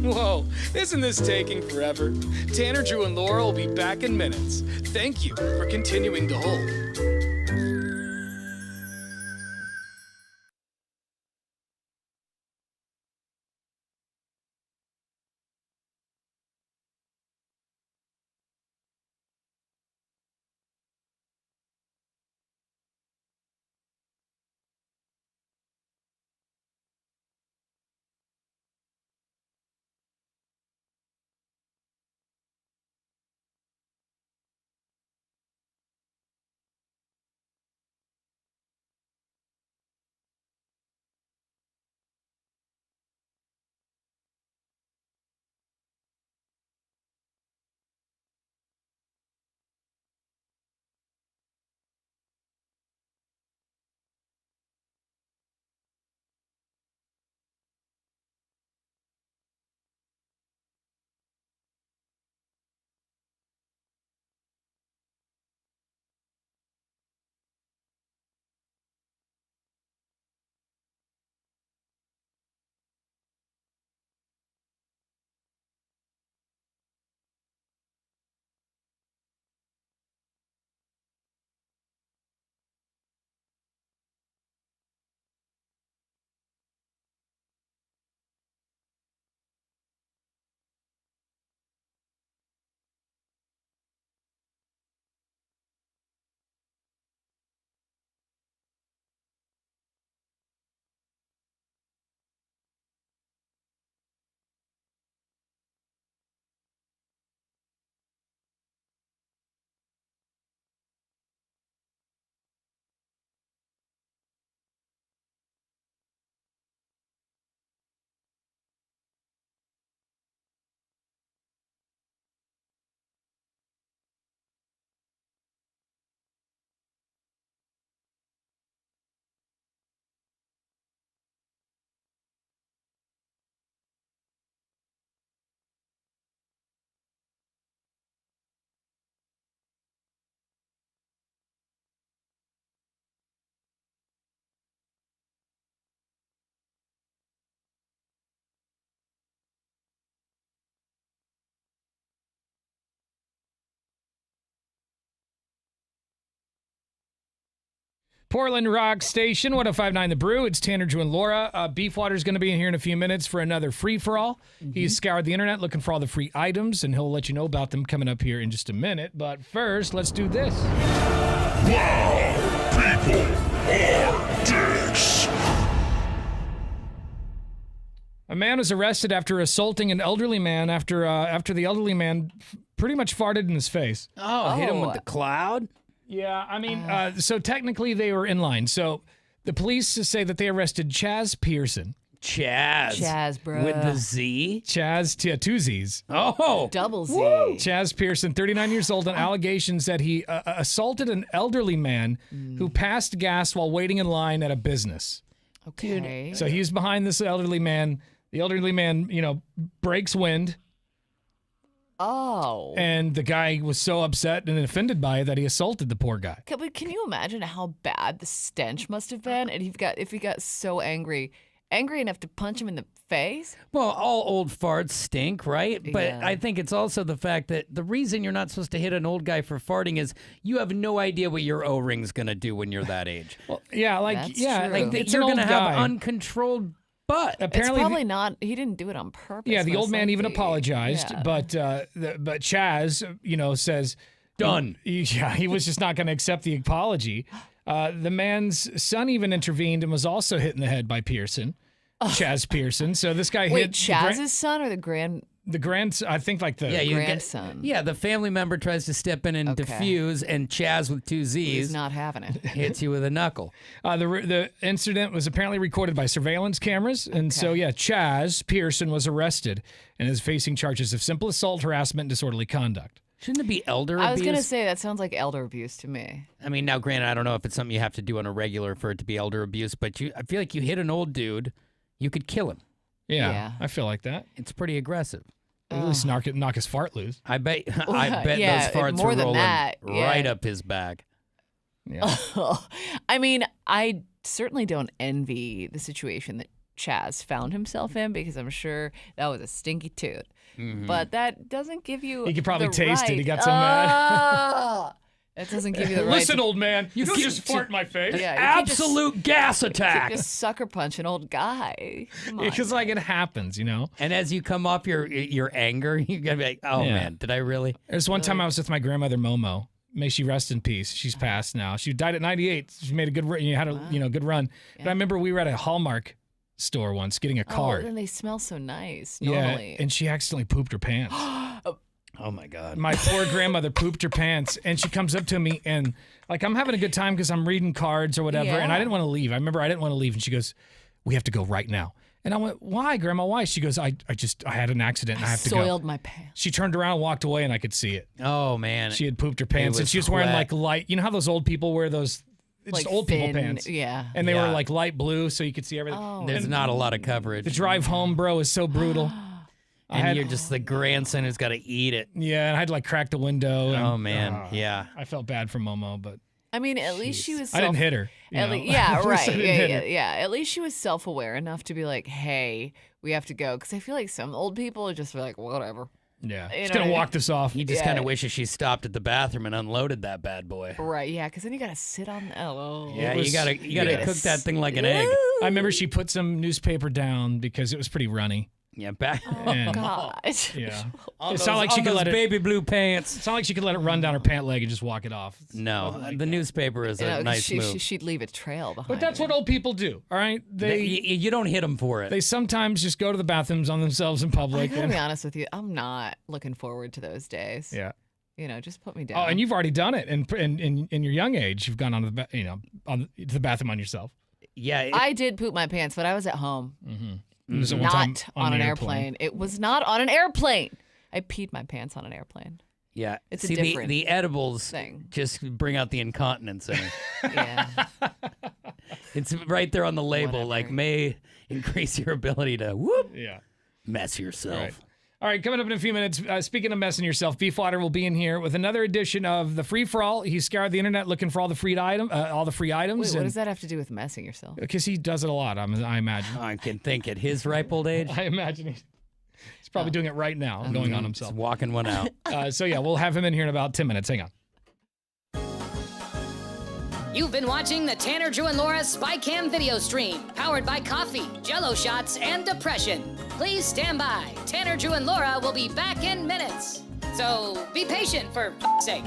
Whoa, isn't this taking forever? Tanner, Drew, and Laura will be back in minutes. Thank you for continuing to hold. Portland Rock Station, 105.9 The Brew. It's Tanner, Drew, and Laura. Beefwater's going to be in here in a few minutes for another free-for-all. He's scoured the internet looking for all the free items, and he'll let you know about them coming up here in just a minute. But first, let's do this. Wow, people are dicks. A man was arrested after assaulting an elderly man after the elderly man pretty much farted in his face. Oh, hit him with the cloud? Yeah, I mean, so technically they were in line. So the police say that they arrested Chaz Pearson. Chaz, bro. With the Z? Chaz, two Z's. Oh. Double Z. Woo. Chaz Pearson, 39 years old, on allegations that he assaulted an elderly man who passed gas while waiting in line at a business. Okay. So he's behind this elderly man. The elderly man, breaks wind. Oh. And the guy was so upset and offended by it that he assaulted the poor guy. Can you imagine how bad the stench must have been? And if he got so angry enough to punch him in the face? Well, all old farts stink, right? But Yeah. I think it's also the fact that the reason you're not supposed to hit an old guy for farting is you have no idea what your O-ring's going to do when you're that age. Well, yeah, like, That's yeah, true. like You're you're going going to have uncontrolled butt. Apparently, it's probably not. He didn't do it on purpose. yeah, the old most man even likely. apologized, Yeah. but Chaz, says done. He was just not going to accept the apology. The man's son even intervened and was also hit in the head by Pearson, Chaz Pearson. So this guy Wait, hit Chaz's son or the I think like the grandson. Yeah, the family member tries to step in and diffuse, and Chaz with 2 Z's He's not having it. hits you with a knuckle. The incident was apparently recorded by surveillance cameras, and so Chaz Pearson was arrested and is facing charges of simple assault, harassment, and disorderly conduct. Shouldn't it be elder abuse? I was gonna say that sounds like elder abuse to me. I mean, now granted, I don't know if it's something you have to do on a regular for it to be elder abuse, but I feel like you hit an old dude, you could kill him. Yeah, I feel like that. It's pretty aggressive. At least knock his fart loose. I bet Yeah, those farts more are than rolling that, yeah. right up his back. Yeah. I mean, I certainly don't envy the situation that Chaz found himself in because I'm sure that was a stinky toot. But that doesn't give you. He could probably the taste it. right. He got so mad. That doesn't give you the right. Listen, to- old man, you don't just fart in my face. Yeah, you can't just- Absolute gas you attack. can't just sucker punch an old guy. Come on. Because like it happens, And as you come off your anger, you gotta be like, oh Yeah. man, did I really? There's one time I was with my grandmother Momo. May she rest in peace. She's passed now. She died at 98. She made a good run. Had a good run. But I remember we were at a Hallmark store once getting a Oh, card. then they smell so nice. Yeah, Normally. and she accidentally pooped her pants. Oh my God. My poor grandmother pooped her pants, and she comes up to me and like I'm having a good time because I'm reading cards or whatever, and I Yeah. didn't want to leave. I remember I didn't want to leave, and she goes, "We have to go right now." And I went, "Why, Grandma? Why?" She goes, "I had an accident, and I have to go." Soiled my pants. She turned around, walked away, and I could see it. Oh man. She had pooped her pants, and was she was wearing wet. like light. You know how those old people wear those just Like old people thin- pants? yeah. And they were Yeah. like light blue, so you could see everything. Oh. There's not a lot of coverage. The drive home, bro, is so brutal. And you're just the grandson who's got to eat it. Yeah, and I had to like crack the window. Oh and, man, yeah. I felt bad for Momo, but I mean, at least she was. I didn't hit her. you At know? yeah, At least right. I didn't Yeah, hit yeah, her. yeah. At least she was self-aware enough to be like, "Hey, we have to go." Because I feel like some old people are just like, "Whatever." Yeah, You just know gonna what I walk mean? this off. He just Yeah. kind of wishes she stopped at the bathroom and unloaded that bad boy. Right? Yeah. Because then you gotta sit on. Oh. Yeah, was- you gotta yeah. cook that thing like an egg. I remember she put some newspaper down because it was pretty runny. Yeah, back. Oh And- God. Yeah, On it's those, not like she on could those let it. baby blue pants. It's not like she could let it run down her pant leg and just walk it off. No, the newspaper is You know, a 'cause nice move. she'd leave a trail behind. But that's her. what old people do. All right, You don't hit them for it. They sometimes just go to the bathrooms on themselves in I public. gotta and- be honest with you. I'm not looking forward to those days. yeah. You know, just put me down. Oh, and you've already done it, and in your young age, you've gone on to the to the bathroom on yourself. Yeah, I did poop my pants, but I was at home. It was at one time Not on an airplane. It was not on an airplane. I peed my pants on an airplane. yeah. It's a See, different the edibles thing. just bring out the incontinence in her. Yeah. It's right there on the label, like may increase your ability to whoop Yeah. mess yourself. Right. All right, coming up in a few minutes, speaking of messing yourself, Beefwater will be in here with another edition of the Free For All. He scoured the internet looking for all the free items. Wait, what and- does that have to do with messing yourself? Because he does it a lot, I imagine. I can think at his ripe old age. I imagine he's probably doing it right now, going on himself. Just walking one out. So yeah, we'll have him in here in about 10 minutes. Hang on. You've been watching the Tanner, Drew, and Laura SpyCam video stream, powered by coffee, Jello shots, and depression. Please stand by. Tanner, Drew, and Laura will be back in minutes. So be patient, for f***'s sake.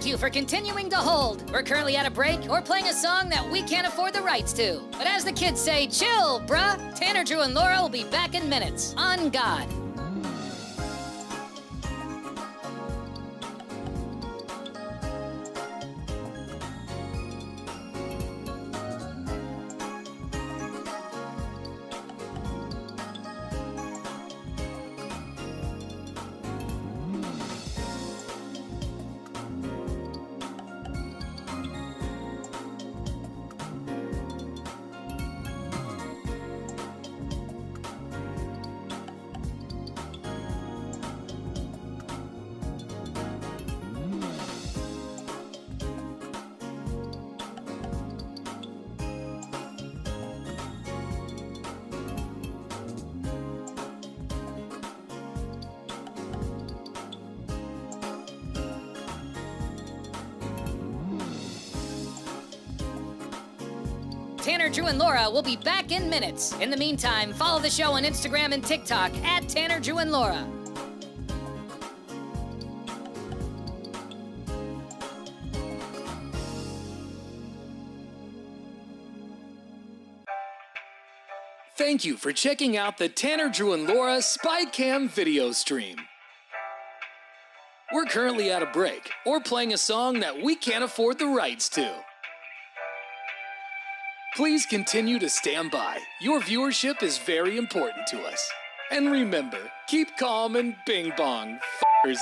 Thank you for continuing to hold. We're currently at a break or playing a song that we can't afford the rights to. But as the kids say, chill, bruh. Tanner, Drew, and Laura will be back in minutes. On God. Tanner, Drew, and Laura will be back in minutes. In the meantime, follow the show on Instagram and TikTok at Tanner, Drew, and Laura. Thank you for checking out the Tanner, Drew, and Laura SpyCam video stream. We're currently at a break or playing a song that we can't afford the rights to. Please continue to stand by. Your viewership is very important to us. And remember, keep calm and bing bong, f***ers.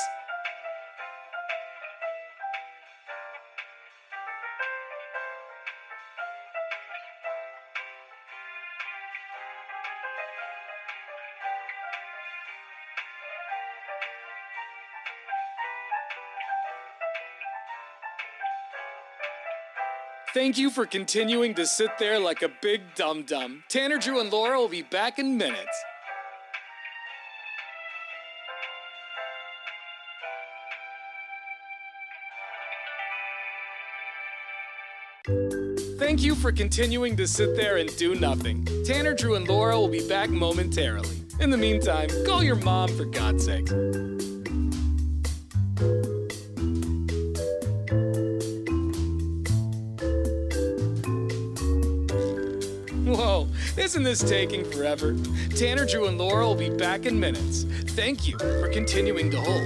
Thank you for continuing to sit there like a big dum-dum. Tanner, Drew, and Laura will be back in minutes. Thank you for continuing to sit there and do nothing. Tanner, Drew, and Laura will be back momentarily. In the meantime, call your mom for God's sake. Whoa, isn't this taking forever? Tanner, Drew, and Laura will be back in minutes. Thank you for continuing to hold.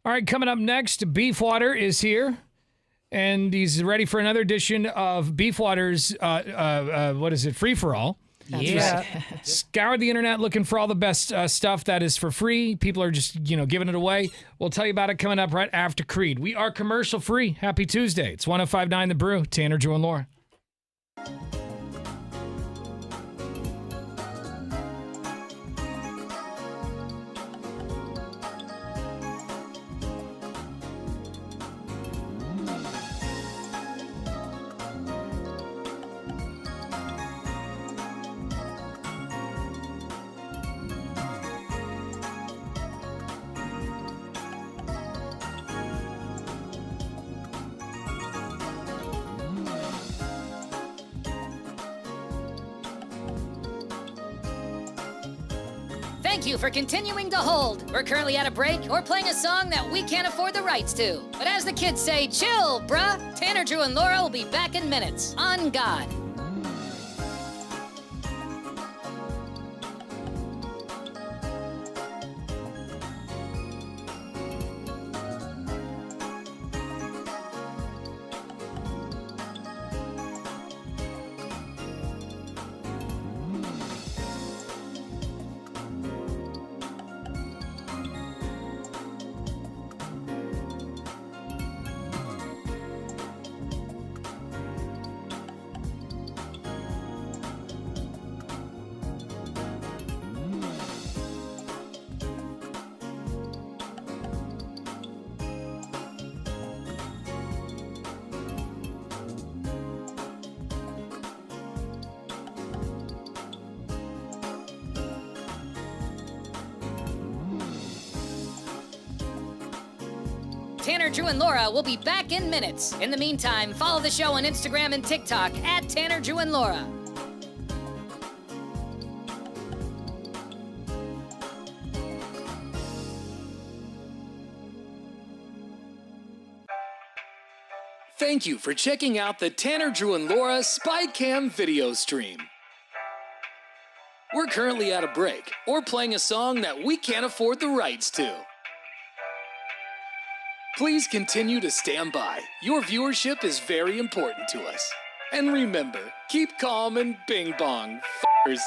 All right, coming up next, Beefwater is here, and he's ready for another edition of Beefwater's, what is it, free-for-all. Yeah. Scour the internet looking for all the best stuff that is for free. People are just, giving it away. We'll tell you about it coming up right after Creed. We are commercial-free. Happy Tuesday. It's 105.9 The Brew. Tanner, Drew, and Laura. Thank you for continuing to hold. We're currently at a break or playing a song that we can't afford the rights to. But as the kids say, chill, bruh. Tanner, Drew, and Laura will be back in minutes. On God. Tanner, Drew, and Laura will be back in minutes. In the meantime, follow the show on Instagram and TikTok at Tanner, Drew, and Laura. Thank you for checking out the Tanner, Drew, and Laura SpyCam video stream. We're currently at a break or playing a song that we can't afford the rights to. Please continue to stand by. Your viewership is very important to us. And remember, keep calm and bing bong, f***ers.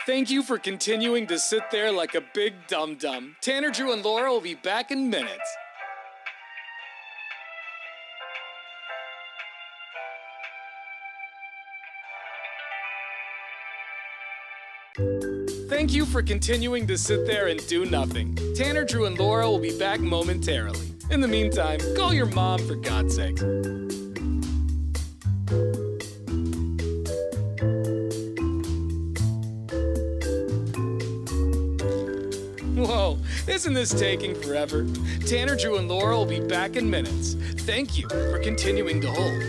Thank you for continuing to sit there like a big dum-dum. Tanner, Drew, and Laura will be back in minutes. Thank you for continuing to sit there and do nothing. Tanner, Drew, and Laura will be back momentarily. In the meantime, call your mom for God's sake. Whoa, isn't this taking forever? Tanner, Drew, and Laura will be back in minutes. Thank you for continuing to hold.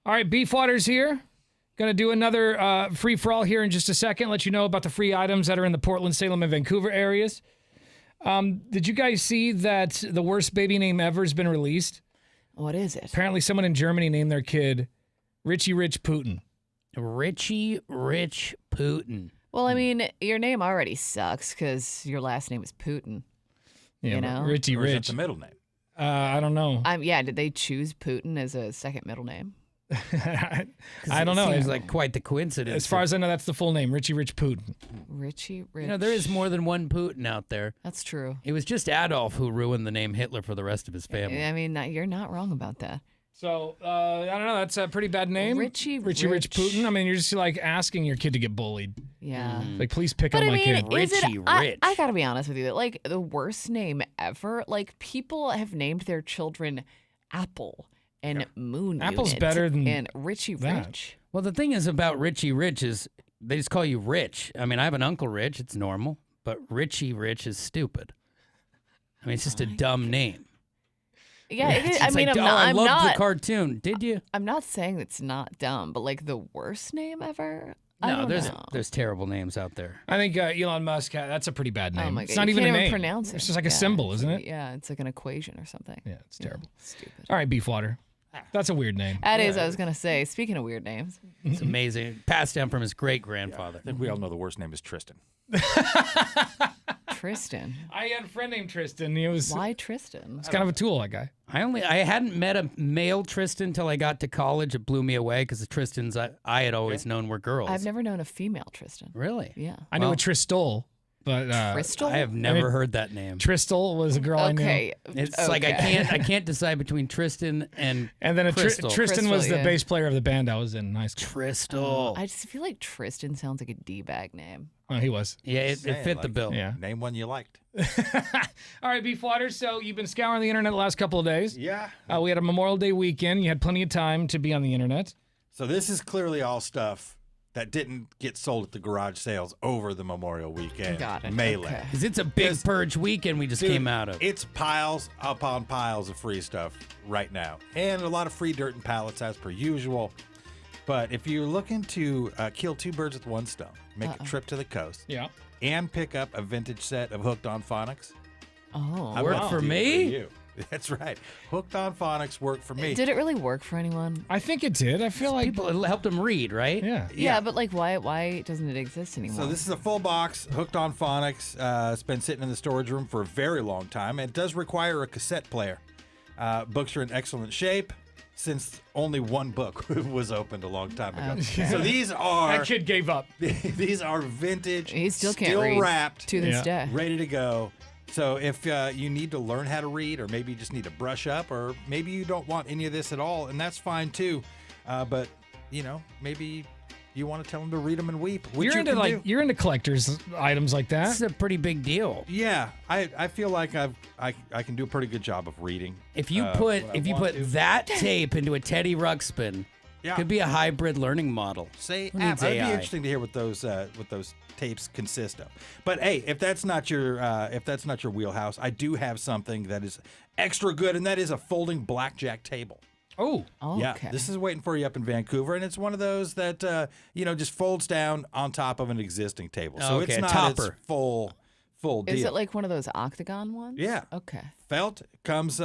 All right, Beefwater's here. Going to do another free-for-all here in just a second. Let you know about the free items that are in the Portland, Salem, and Vancouver areas. Did you guys see that the worst baby name ever has been released? What is it? Apparently someone in Germany named their kid Richie Rich Putin. Richie Rich Putin. Well, I mean, your name already sucks because your last name is Putin. Yeah, you know? Richie Or is Rich. that the middle name? I don't know. Yeah, did they choose Putin as a second middle name? I don't know. Seems like quite the coincidence. As far as I know, that's the full name, Richie Rich Putin. Richie Rich. You know, there is more than one Putin out there. That's true. It was just Adolf who ruined the name Hitler for the rest of his family. I mean, you're not wrong about that. So, I don't know. That's a pretty bad name. Richie Rich Putin. I mean, you're just like asking your kid to get bullied. Yeah. Like, please pick But on I my mean, kid. is it, I gotta be honest with you. Like, the worst name ever, like, people have named their children Apple and Moon Apple's Unit better than and Richie that. Rich. Well, the thing is about Richie Rich is they just call you Rich. I mean, I have an Uncle Rich. It's normal. But Richie Rich is stupid. I mean, it's just a dumb name. Yeah, it is. It's I mean, like, I'm oh, not. I I'm loved not. the cartoon. Did you? I'm not saying it's not dumb, but like the worst name ever. I No, don't there's know. there's terrible names out there. I think Elon Musk, that's a pretty bad name. Oh my It's God, not you even can't a even name. pronounce It's it. just like a Yeah, symbol, it's isn't like- it? Yeah, it's like an equation or something. Yeah, it's terrible. Stupid. All right, Beefwater. That's a weird name. That is. I was gonna say. Speaking of weird names, It's amazing. Passed down from his great grandfather. I think we all know the worst name is Tristan. Tristan. I had a friend named Tristan. He was Why Tristan? It's kind of a tool, that guy. I hadn't met a male Tristan till I got to college. It blew me away because the Tristans I had always known were girls. I've never known a female Tristan. Really? Yeah. I knew a Tristol, but Tristal? I have never heard that name. Tristal was a girl I knew. Okay. It's like I can't decide between Tristan and then Crystal. Tristan was Crystal, the yeah. bass player of the band I was in high school. Crystal. I just feel like Tristan sounds like a D-bag name. Oh, he was. Yeah, it Saying, fit the like, bill. Yeah. Name one you liked. All right, Beefwater. So you've been scouring the internet the last couple of days. Yeah. We had a Memorial Day weekend. You had plenty of time to be on the internet. So this is clearly all stuff that didn't get sold at the garage sales over the Memorial Weekend Got it. melee. Okay. Because it's a big purge weekend we just Dude, came out of. It's piles upon piles of free stuff right now. And a lot of free dirt and pallets as per usual. But if you're looking to kill two birds with one stone, make a trip to the coast, and pick up a vintage set of Hooked on Phonics. Oh. I Work will for do it me? you. That's right. Hooked on Phonics worked for me. Did it really work for anyone? I think it did. I feel like People it helped them read, right? Yeah. Yeah, but like, why doesn't it exist anymore? So this is a full box, Hooked on Phonics. It's been sitting in the storage room for a very long time. It does require a cassette player. Books are in excellent shape since only one book was opened a long time ago. So these are... That kid gave up. These are vintage, He still can't read wrapped, to this day. ready to go. So if you need to learn how to read, or maybe you just need to brush up, or maybe you don't want any of this at all, and that's fine too. But maybe you want to tell them to read them and weep. Which You're into collector's items like that. This is a pretty big deal. Yeah, I feel like I can do a pretty good job of reading. If you put that tape into a Teddy Ruxpin, Yeah. could be a hybrid learning model. Say, Who needs it'd be AI? interesting to hear what those tapes consist of. But hey, if that's not your wheelhouse, I do have something that is extra good, and that is a folding blackjack table. Oh, Yeah, okay. this is waiting for you up in Vancouver, and it's one of those that just folds down on top of an existing table, so Okay, it's a not topper. its full deal. Is it like one of those octagon ones? Yeah. Okay. Felt comes.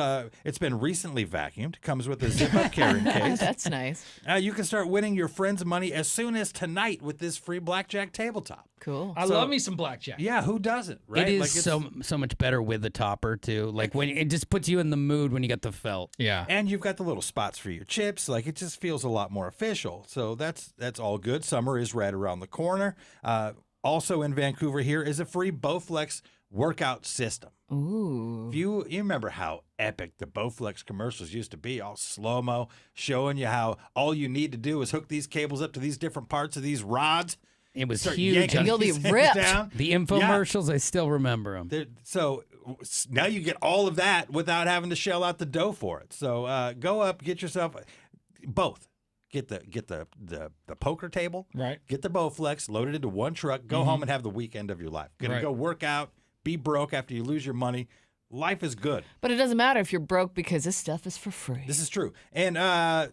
It's been recently vacuumed. Comes with a zip-up carrying case. That's nice. You can start winning your friends' money as soon as tonight with this free blackjack tabletop. Cool. I love me some blackjack. Yeah, who doesn't? Right? It is Like, it's- so much better with the topper too. Like when it just puts you in the mood when you got the felt. Yeah. And you've got the little spots for your chips. Like it just feels a lot more official. So that's all good. Summer is right around the corner. Also in Vancouver here is a free Bowflex workout system. Ooh. If you remember how epic the Bowflex commercials used to be, all slow-mo, showing you how all you need to do is hook these cables up to these different parts of these rods. It was Start huge. yanking You'll be these things ripped. down. The infomercials, I still remember them. So now you get all of that without having to shell out the dough for it. So go up, get yourself both. Get the poker table, Right. Get the Bowflex, load it into one truck, go home and have the weekend of your life. Gonna Right. go work out, be broke after you lose your money, Life is good. But it doesn't matter if you're broke because this stuff is for free. This is true. And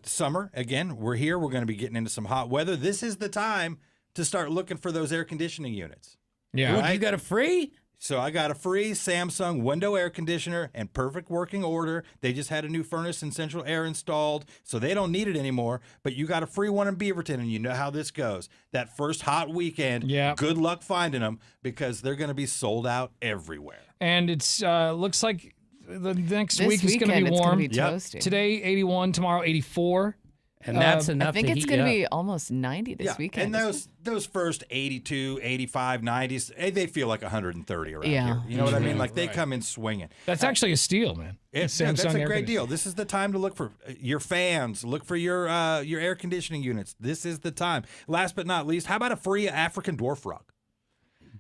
summer, again, we're here. We're going to be getting into some hot weather. This is the time to start looking for those air conditioning units. Yeah. Look, you got a free? So I got a free Samsung window air conditioner in perfect working order. They just had a new furnace and central air installed, so they don't need it anymore. But you got a free one in Beaverton, and you know how this goes. That first hot weekend, good luck finding them because they're going to be sold out everywhere. And it's looks like the next This week is going to weekend be it's warm. gonna be toasty. Today, 81. Tomorrow, 84. And that's enough I think to it's heat going to you be up. almost 90 this weekend. And those first 82, 85, 90s, they feel like 130 around Yeah. here. You know what I mean? Like they Right. come in swinging. That's actually a steal, man. That's Samsung a air great conditioner. deal. This is the time to look for your fans. Look for your air conditioning units. This is the time. Last but not least, how about a free African dwarf frog?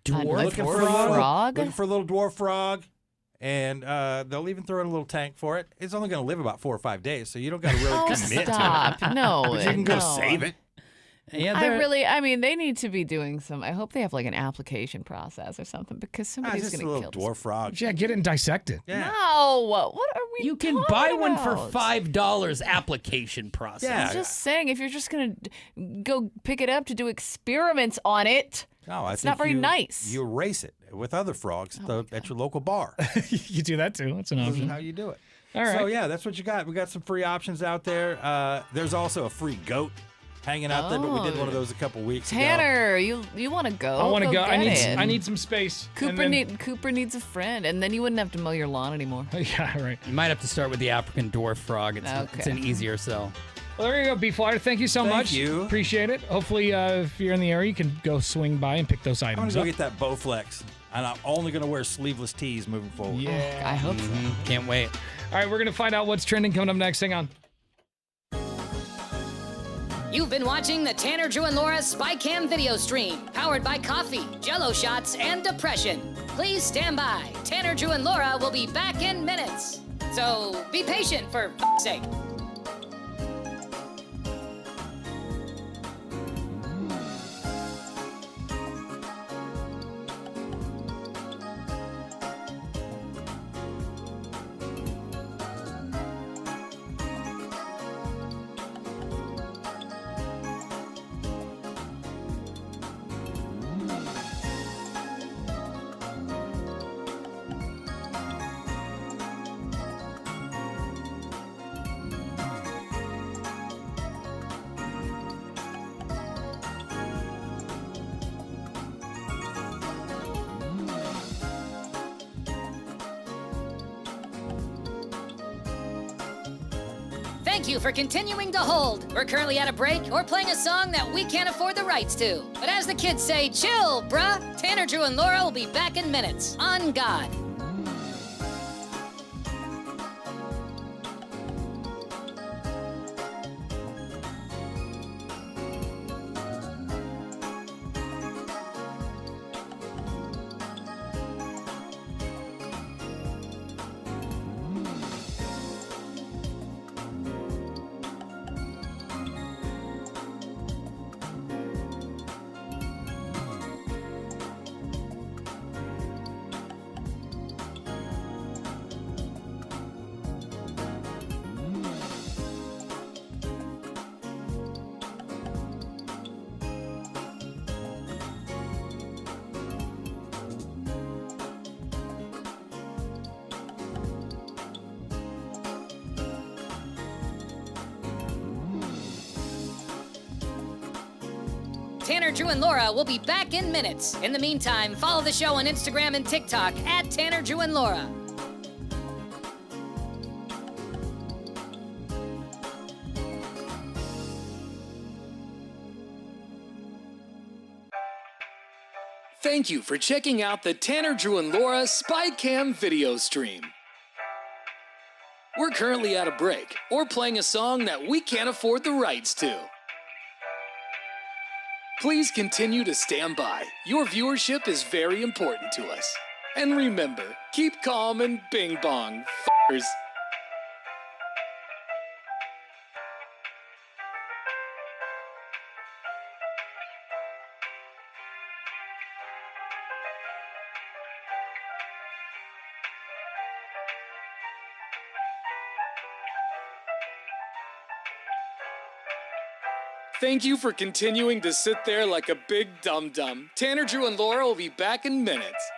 Looking for a frog? Looking for a little dwarf frog. And they'll even throw in a little tank for it. It's only going to live about 4 or 5 days, so you don't got to really commit stop. to it. No, But you can go no. save it. Yeah, I mean, they need to be doing some. I hope they have like an application process or something because somebody's just a going to little kill dwarf frog. Yeah, get it and dissect it. Yeah. No, what are we? You can talking buy one for about? $5 application process. I'm just saying, if you're just going to go pick it up to do experiments on it, No, I it's think not very nice. You race it with other frogs at your local bar. You do that too. That's an This option. is how you do it. All right. So yeah, that's what you got. We got some free options out there. There's also a free goat hanging out there, but we did one of those a couple weeks ago. Tanner, you want to go? I want to go. I get it. need some space. Cooper And then- Cooper needs a friend, and then you wouldn't have to mow your lawn anymore. Yeah, right. You might have to start with the African dwarf frog. It's an easier sell. Well, there you go, B-Flyer. Thank you so Thank much. you. Appreciate it. Hopefully, if you're in the area, you can go swing by and pick those I'm items gonna go up. get that Bowflex, and I'm only gonna wear sleeveless tees moving forward. Yeah. I hope so. Can't wait. All right, we're going to find out what's trending coming up next. Hang on. You've been watching the Tanner, Drew, and Laura SpyCam video stream, powered by coffee, Jello shots, and depression. Please stand by. Tanner, Drew, and Laura will be back in minutes. So be patient for f***'s sake. Thank you for continuing to hold. We're currently at a break or playing a song that we can't afford the rights to. But as the kids say, chill, bruh. Tanner, Drew, and Laura will be back in minutes. On God. Tanner, Drew, and Laura will be back in minutes. In the meantime, follow the show on Instagram and TikTok at Tanner, Drew, and Laura. Thank you for checking out the Tanner, Drew, and Laura SpyCam video stream. We're currently at a break or playing a song that we can't afford the rights to. Please continue to stand by. Your viewership is very important to us. And remember, keep calm and bing bong, f***ers. Thank you for continuing to sit there like a big dum-dum. Tanner, Drew, and Laura will be back in minutes.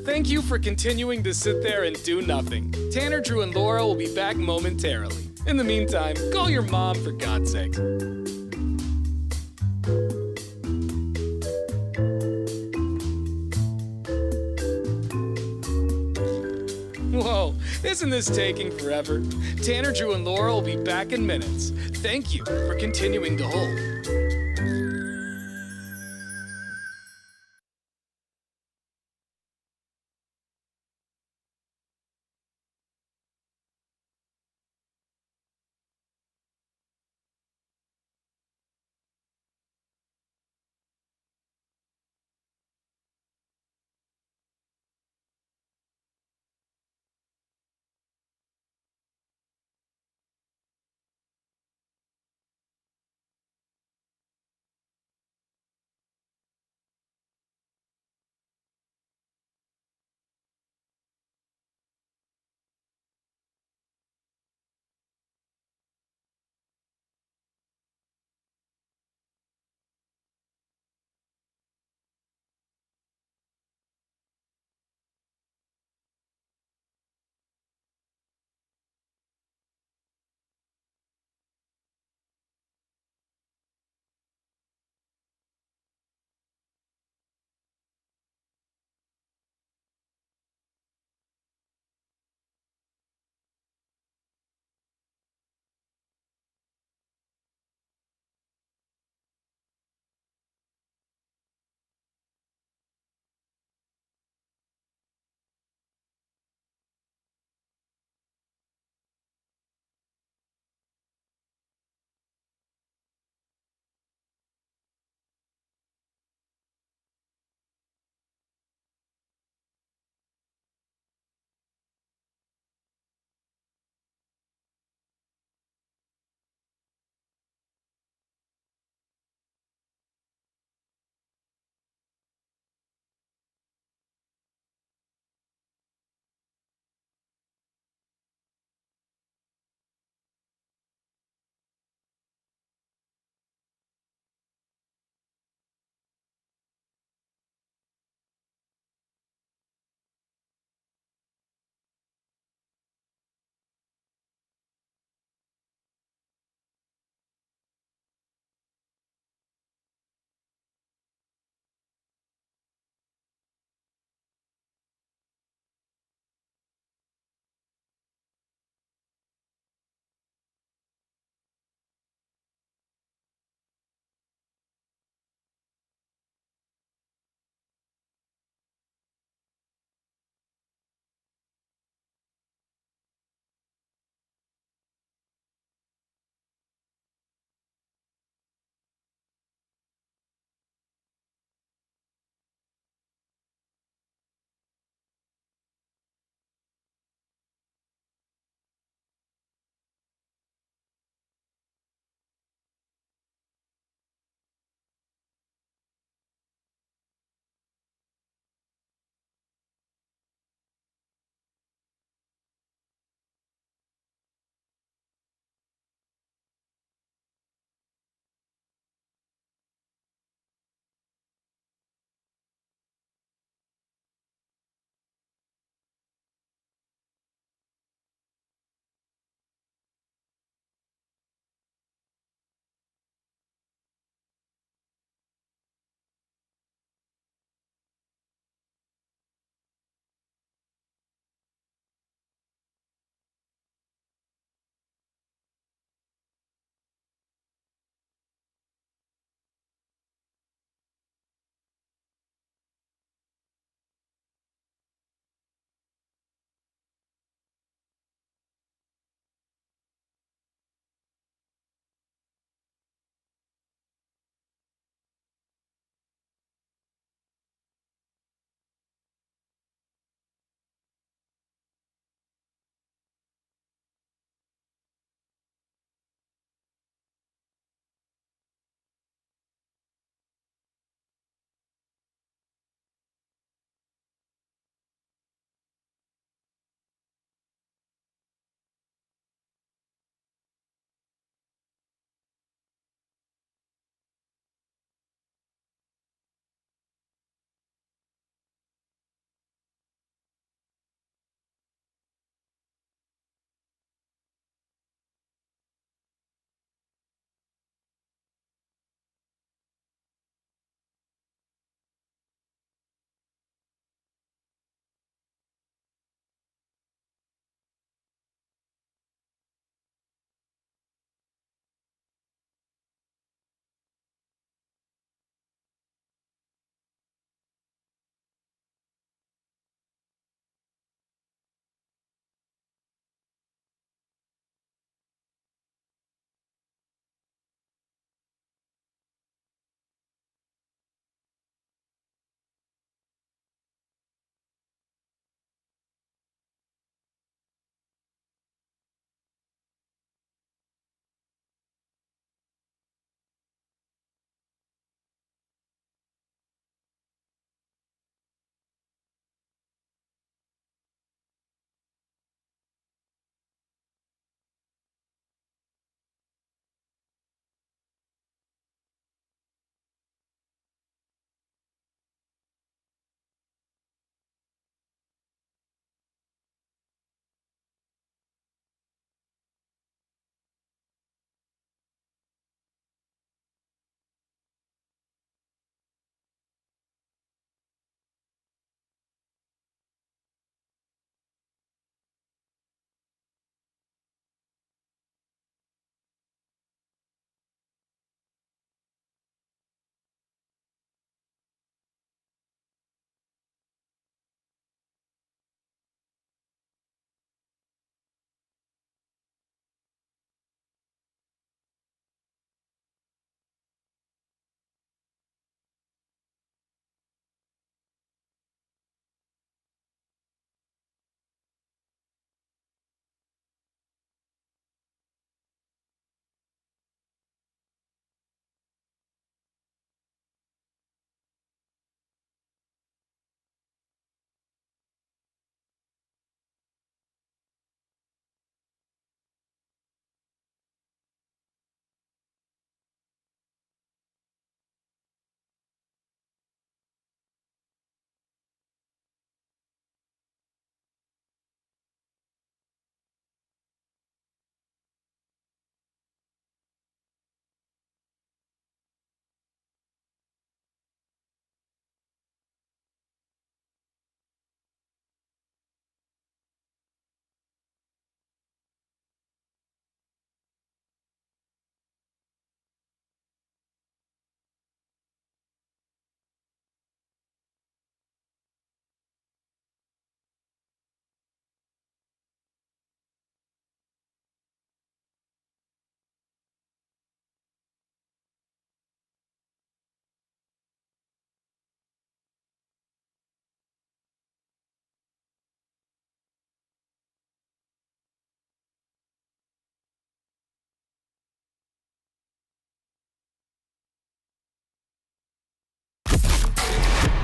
Thank you for continuing to sit there and do nothing. Tanner, Drew, and Laura will be back momentarily. In the meantime, call your mom for God's sake. Whoa, isn't this taking forever? Tanner, Drew, and Laura will be back in minutes. Thank you for continuing to hold.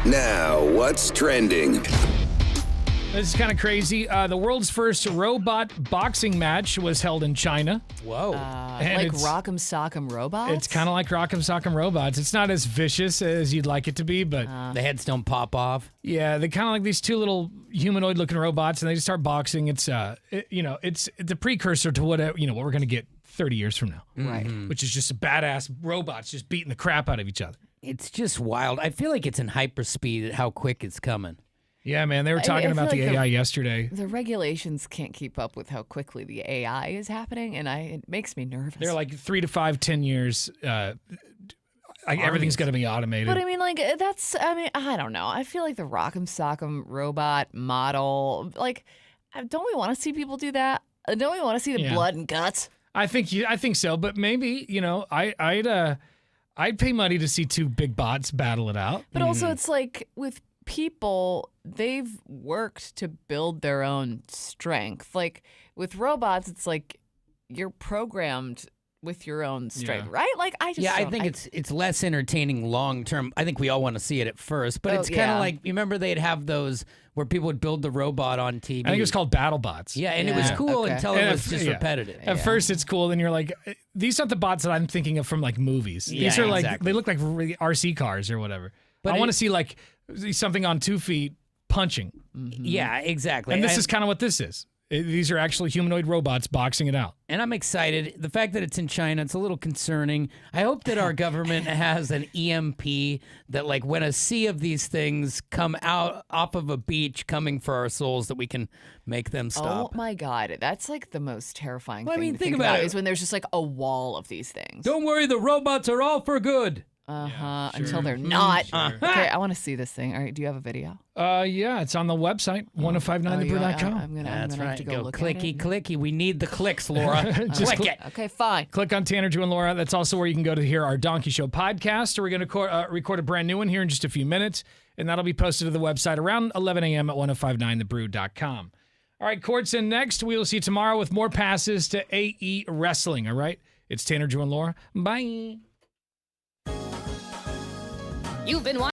Now, what's trending? This is kind of crazy. The world's first robot boxing match was held in China. Whoa. Like Rock'em Sock'em Robots? It's kind of like Rock'em Sock'em Robots. It's not as vicious as you'd like it to be, but... the heads don't pop off. Yeah, they're kind of like these two little humanoid-looking robots, and they just start boxing. It's, it's the precursor to what we're going to get 30 years from now. Right. Which is just a badass robots just beating the crap out of each other. It's just wild. I feel like it's in hyperspeed at how quick it's coming. Yeah, man, they were talking about the AI yesterday. The regulations can't keep up with how quickly the AI is happening, and it makes me nervous. They're like 3 to 5, 10 years. Everything's going to be automated. But I mean, I don't know. I feel like the Rock'em Sock'em robot model, don't we want to see people do that? Don't we want to see the blood and guts? I think so, but maybe, I'd pay money to see two big bots battle it out. But also, it's like with people, they've worked to build their own strength. Like with robots, it's like you're programmed with your own strength, right? Like I think it's less entertaining long term. I think we all want to see it at first, but it's kind of like, you remember they'd have those where people would build the robot on TV. I think it was called BattleBots. Yeah, and it was cool until it was just repetitive. At first it's cool, then you're like, these aren't the bots that I'm thinking of from like movies. These are like, they look like RC cars or whatever. But I want to see like something on 2 feet punching. Yeah, exactly. And this is kind of what this is. These are actually humanoid robots boxing it out. And I'm excited. The fact that it's in China, it's a little concerning. I hope that our government has an EMP that, like, when a sea of these things come out off of a beach coming for our souls, that we can make them stop. Oh, my God. That's, like, the most terrifying Well, I thing mean, to think think about it. is when there's just, like, a wall of these things. Don't worry, the robots are all for good. Until they're not. Okay, I want to see this thing. All right, do you have a video? Yeah, it's on the website, 1059thebrew.com. I'm gonna have to go look clicky, at it. clicky. We need the clicks, Laura. Just click it. Okay, fine. Click on Tanner, Drew, and Laura. That's also where you can go to hear our Donkey Show podcast. We're going to record a brand new one here in just a few minutes, and that'll be posted to the website around 11 a.m. at 1059thebrew.com. All right, Court's in next. We will see you tomorrow with more passes to AE Wrestling, all right? It's Tanner, Drew, and Laura. Bye. You've been watching